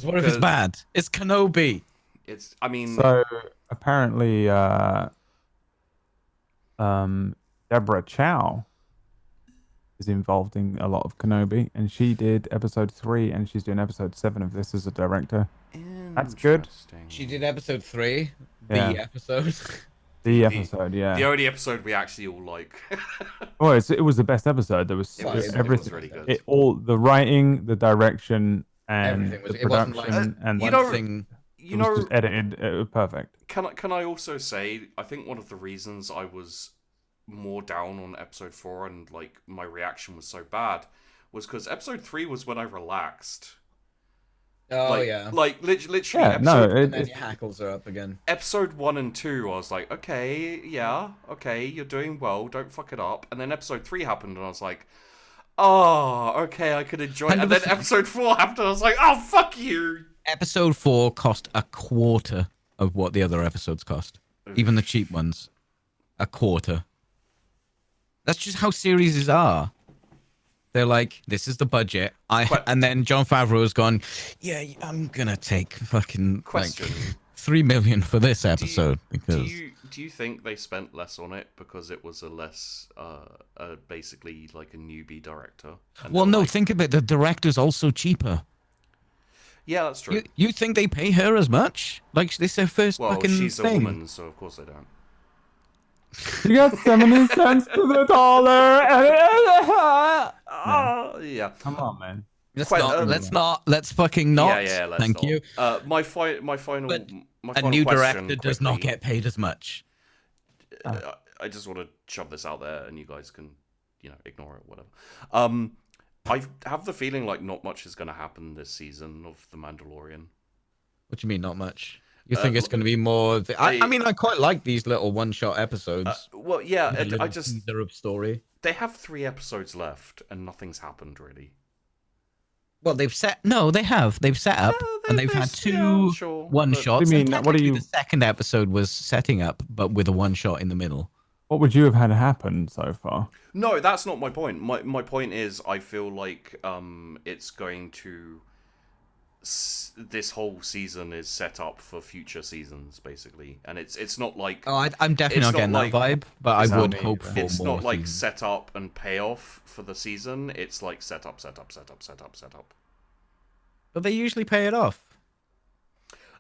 What if it's bad? It's Kenobi. It's. I mean. So apparently, Deborah Chow is involved in a lot of Kenobi, and she did episode 3, and she's doing episode 7 of this as a director. That's good. Interesting. She did episode 3, Yeah. the episode. The episode, yeah. The only episode we actually all like. Oh, it was the best episode. There was, It was everything. really good. All the writing, the direction, and Everything was. the It wasn't like production, and you one know- thing. it was just edited. It was perfect. Can I also say I think one of the reasons I was more down on episode 4 and like my reaction was so bad was because episode 3 was when I relaxed. Oh like, yeah. Like literally. Yeah, episode, And then your hackles are up again. episode 1 and 2, I was like, okay, yeah, okay, you're doing well. Don't fuck it up. And then episode 3 happened, and I was like, oh, okay, I could enjoy it. And then episode 4 happened, and I was like, oh, fuck you. Episode 4 cost a quarter of what the other episodes cost. Even the cheap ones. A quarter. That's just how series are. They're like, this is the budget. And then Jon Favreau has gone, yeah, I'm gonna take fucking Question. like 3 million for this episode because Do you think they spent less on it because it was a less, basically like a newbie director? And well, they're no, like, think of it. The director's also cheaper. yeah, that's true. You think they pay her as much? Like this is their first Well, fucking she's thing. a woman, so of course they don't. You got 70 cents to the dollar. Yeah. Come on, man. Let's fucking not. Yeah, let's Thank not. you. My final. But my A final new question director does not quickly. get paid as much. I just want to shove this out there, and you guys can, ignore it, whatever. I have the feeling like not much is going to happen this season of The Mandalorian. What do you mean, not much? You think it's going to be more? I mean, I quite like these little one-shot episodes. Well, yeah, The little I just teaser of story. they have 3 episodes left, and nothing's happened really. Well, they've set. No, they have. They've set up, and they've had 2 one-shots. What do you mean? and What do you- technically The second episode was setting up, but with a one-shot in the middle. What would you have had happen so far? No, that's not my point. My point is, I feel like it's going to. This whole season is set up for future seasons, basically, and it's not like. Oh, I'm definitely It's not getting not that vibe, but I It's not would me hope either. for It's more. not like seasons. set up and payoff for the season. It's like set up. But they usually pay it off.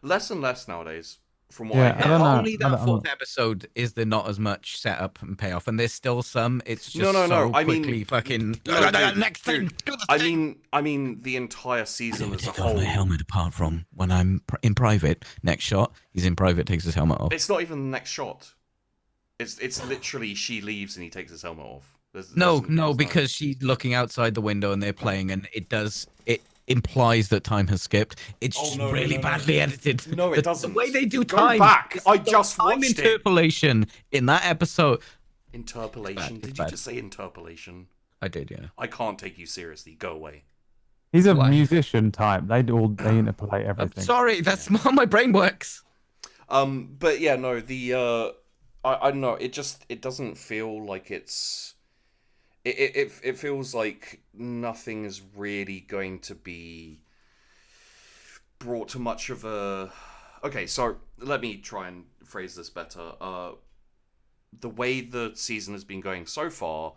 Less and less nowadays, from what Yeah, I I hear. don't know. Only I that don't- 4th episode is there not as much setup and payoff, and there's still some. It's just No. so I mean- quickly fucking. No, Next thing. dude, Do the I thing. mean, the entire season as a Take off whole. my helmet apart from when I'm in private. Next shot, he's in private, takes his helmet off. It's not even the next shot. It's literally she leaves and he takes his helmet off. No, there's because she's looking outside the window and they're playing, and it implies that time has skipped. It's just really badly edited. No, it The doesn't. way they do Go time. back. it's I the just time watched it. interpolation in that episode. Interpolation. It's Did you bad. just say interpolation? I did, yeah. I can't take you seriously. Go away. He's a Why? musician type. They interpolate I'm everything. sorry, that's how my brain works. But yeah, no, I don't know. It doesn't feel like it's. It feels like nothing is really going to be brought to much of a. Okay, so let me try and phrase this better. The way the season has been going so far,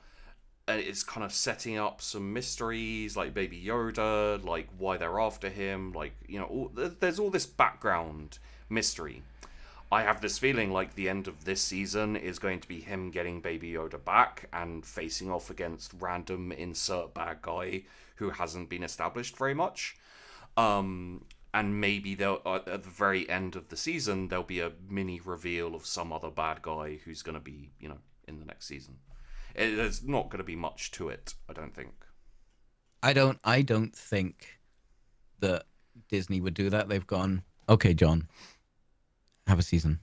it's kind of setting up some mysteries, like Baby Yoda, like why they're after him, like there's all this background mystery. I have this feeling like the end of this season is going to be him getting Baby Yoda back and facing off against random insert bad guy who hasn't been established very much. And maybe at the very end of the season, there'll be a mini reveal of some other bad guy who's going to be, in the next season. There's not going to be much to it, I don't think. I don't think that Disney would do that. They've gone, okay, John, have a season.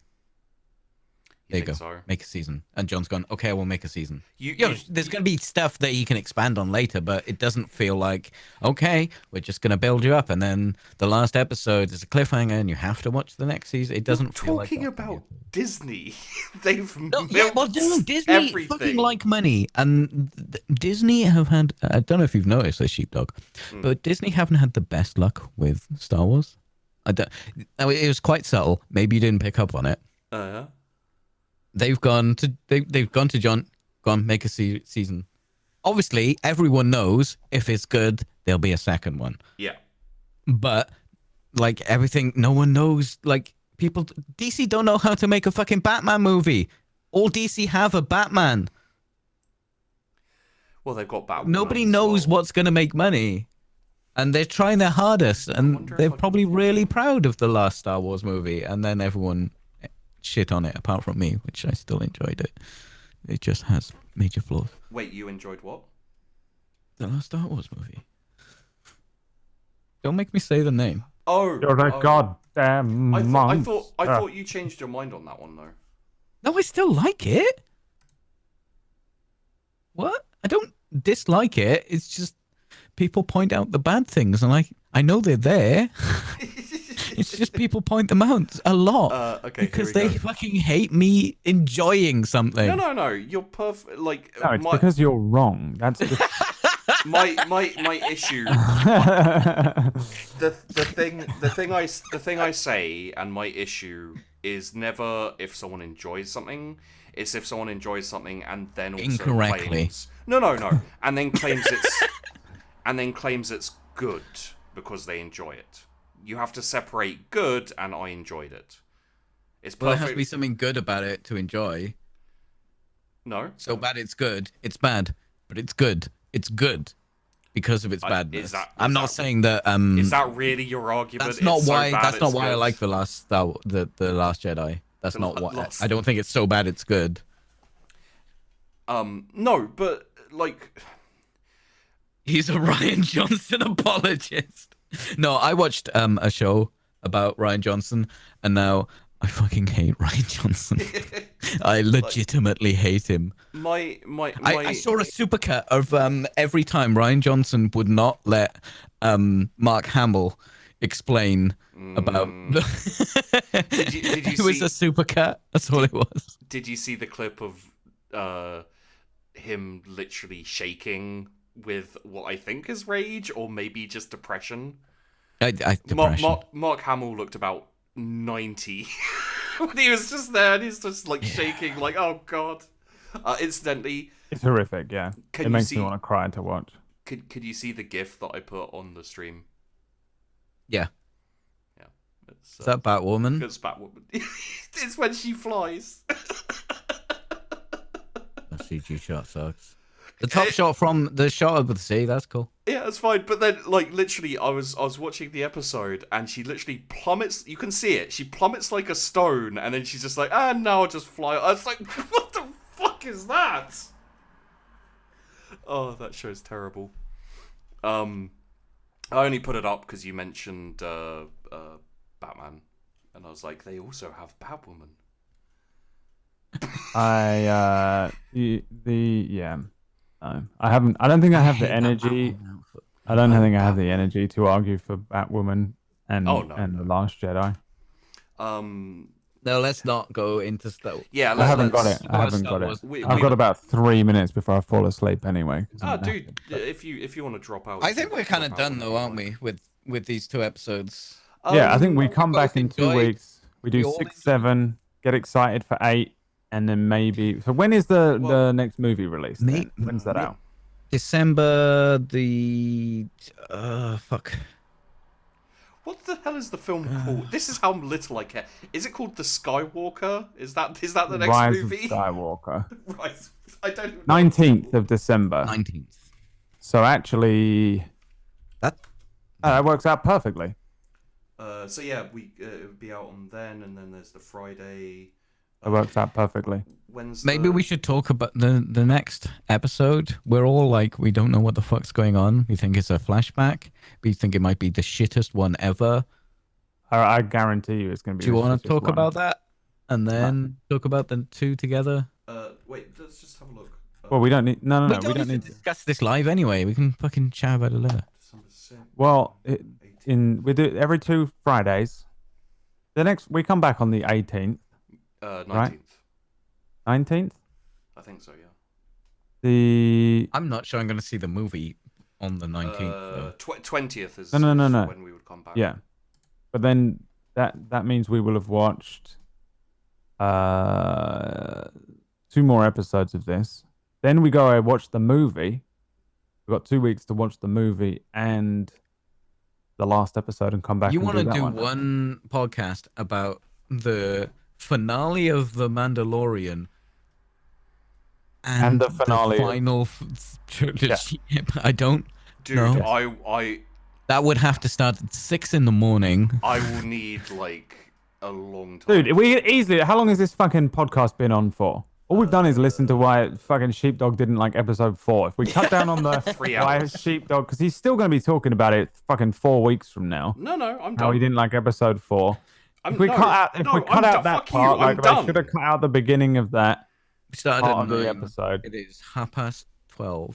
There you go. So? Make a season. And John's gone, okay, I will make a season. You, There's going to be stuff that he can expand on later, but it doesn't feel like, okay, we're just going to build you up. And then the last episode is a cliffhanger and you have to watch the next season. It doesn't feel like talking that. about Disney. They've Disney everything. fucking like money. And Disney have had, I don't know if you've noticed this, Sheepdog, but Disney haven't had the best luck with Star Wars. It was quite subtle. Maybe you didn't pick up on it. Yeah. They've gone to John, make a season. Obviously, everyone knows if it's good, there'll be a second one. Yeah. But like everything, no one knows. Like People, DC don't know how to make a fucking Batman movie. All DC have are Batman. Well, they've got Batwoman. Nobody as knows well. what's going to make money. And they're trying their hardest. And wonder if they're I can- probably really proud of the last Star Wars movie. And then everyone shit on it, apart from me, which I still enjoyed it. It just has major flaws. Wait, you enjoyed what? The last Star Wars movie. Don't make me say the name. Oh, You're a goddamn I monster. thought you changed your mind on that one though. No, I still like it. What? I don't dislike it. It's just people point out the bad things, and I know they're there. It's just people point them out a lot Okay, because here we they go. fucking hate me enjoying something. No. You're perfect. Like No, it's because you're wrong. That's the... my issue. The thing I say, and my issue is never if someone enjoys something. It's if someone enjoys something and then also Incorrectly. claims no, and then claims it's good because they enjoy it. You have to separate good and I enjoyed it. It's perfect. Well, there has to be something good about it to enjoy. No. So bad it's good. It's bad, but it's good. It's good because of its badness. I'm not saying that. Is that really your argument? That's not It's so why. bad That's not it's why I good? like the the Last Jedi. That's The not why. Last- I don't think it's so bad it's good. No, but like. He's a Ryan Johnson apologist. No, I watched a show about Ryan Johnson, and now I fucking hate Ryan Johnson. I legitimately hate him. I saw a supercut of every time Ryan Johnson would not let Mark Hamill explain about. Did you It was see- a supercut. That's all it was. Did you see the clip of him literally shaking with what I think is rage or maybe just depression? Depression. Mark Hamill looked about 90 when he was just there and he's just like shaking like, oh god. Incidentally, It's horrific, yeah. Can It you makes see- me want to cry to watch. could you see the gif that I put on the stream? Yeah. It's, Is that Batwoman? it's Batwoman. It's when she flies. The CG shot sucks. The top shot from the shot over the sea, that's cool. Yeah, it's fine. But then, like, literally, I was watching the episode, and she literally plummets. You can see it. She plummets like a stone, and then she's just like, now I'll just fly. I was like, what the fuck is that? Oh, that show's terrible. I only put it up because you mentioned Batman, and I was like, they also have Batwoman. No, I haven't. I don't think I have the energy. I don't think I have the energy to argue for Batwoman and The Last Jedi. No, let's not go into stuff. Yeah, I haven't got let's- it. I haven't got it. We- I've we- got about 3 minutes before I fall asleep anyway. 'cause I'm dude, if you want to drop out, I think we're kind of drop out done though, whenever aren't you we, with these 2 episodes? Yeah, I think we we come both back in 2 enjoyed- weeks. We do we all 6, enjoyed- 7. Get excited for 8, and then maybe. So when is the next movie released? then? When's that out? December the fuck. What the hell is the film called? This is how little I care. Is it called The Skywalker? Is that the next Rise movie? of Skywalker. Right. I don't know. 19th of December. 19th. So actually, That that works out perfectly. So yeah, it would be out on then, and then there's the Friday. That works out perfectly. When's maybe we should talk about the next episode. We're all like, we don't know what the fuck's going on. We think it's a flashback. We think it might be the shittest one ever. I guarantee you it's going to be. Do you the want to shittest talk one. about that? And then talk about the 2 together? Wait, let's just have a look. Well, we don't need. No, We we don't don't need need. to discuss this live anyway. We can fucking chat about it later. December 6th. Well, we do it every 2 Fridays. The next we come back on the 18th, 19th. Right. 19th. I think so. Yeah. The I'm not sure I'm going to see the movie on the 19th. though. 20th is No. when we would come back. yeah, but then that means we will have watched 2 more episodes of this. Then we go and watch the movie. We've got 2 weeks to watch the movie and the last episode and come back. You and want to that do one. one podcast about the finale of The Mandalorian and the finale of- final trilogy. I don't Dude, know. I That would have to start at 6 in the morning. I will need like a long time. Dude, we easily. How long has this fucking podcast been on for? All we've done is listen to why fucking Sheepdog didn't like episode 4. If we cut down on the 3 why hours. Sheepdog, because he's still going to be talking about it fucking 4 weeks from now. No, I'm How he done. didn't like episode 4. I'm, If we no, cut out, if no, we cut I'm out that fuck you, part, I'm like done. they should have cut out the beginning of that We started part at of the 9. episode. It is 12:30.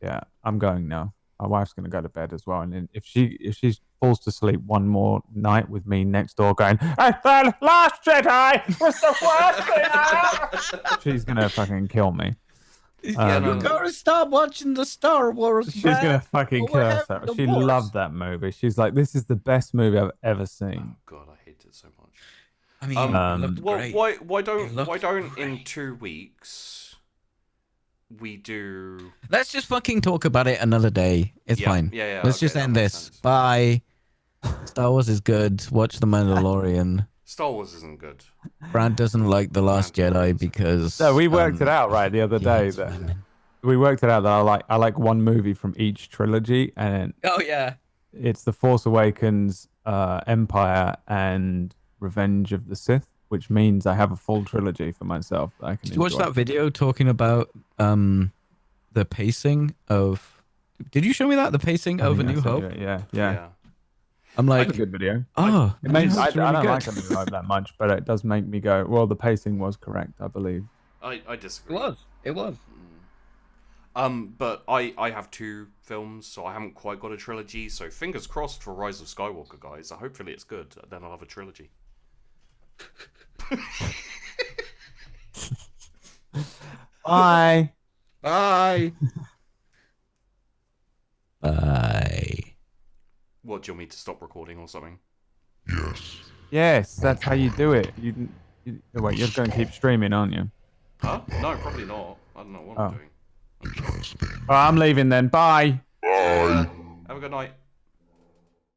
Yeah, I'm going now. My wife's gonna go to bed as well, and then if she falls to sleep one more night with me next door going, "Hey, the Last Jedi was the worst thing ever," she's gonna fucking kill me. Yeah, no, You gotta stop watching the Star Wars. She's gonna fucking Or we're curse having her. She divorce. loved that movie. She's like, "This is the best movie I've ever seen." Oh god, I hate it so much. I mean, it looked Well, great. why It don't looked in great. 2 weeks we do? Let's just fucking talk about it another day. It's Yeah, fine. yeah, Let's okay, just that end makes this. sense. Bye. Star Wars is good. Watch The Mandalorian. Star Wars isn't good. Brad doesn't like The Last Jedi because No, we worked it out right the other he day. hates That women. we worked it out that I like one movie from each trilogy, and Oh yeah. it's The Force Awakens, Empire, and Revenge of the Sith, which means I have a full trilogy for myself that I can Did you watch enjoy. that video talking about the pacing of? Did you show me that the pacing I of A think I New sent Hope? you it, Yeah. I'm like, It's a good video. oh, It makes, I that's really don't good. like A New Hope that much, but it does make me go, well, the pacing was correct, I believe. I disagree. It was. But I have 2 films, so I haven't quite got a trilogy. So fingers crossed for Rise of Skywalker, guys. Hopefully it's good. Then I'll have a trilogy. Bye. Bye. Bye. What, do you want me to stop recording or something? Yes, that's how you do it. Wait, you're going to keep streaming, aren't you? Huh? No, probably not. I don't know what I'm doing. I'm leaving then. Bye. Have a good night.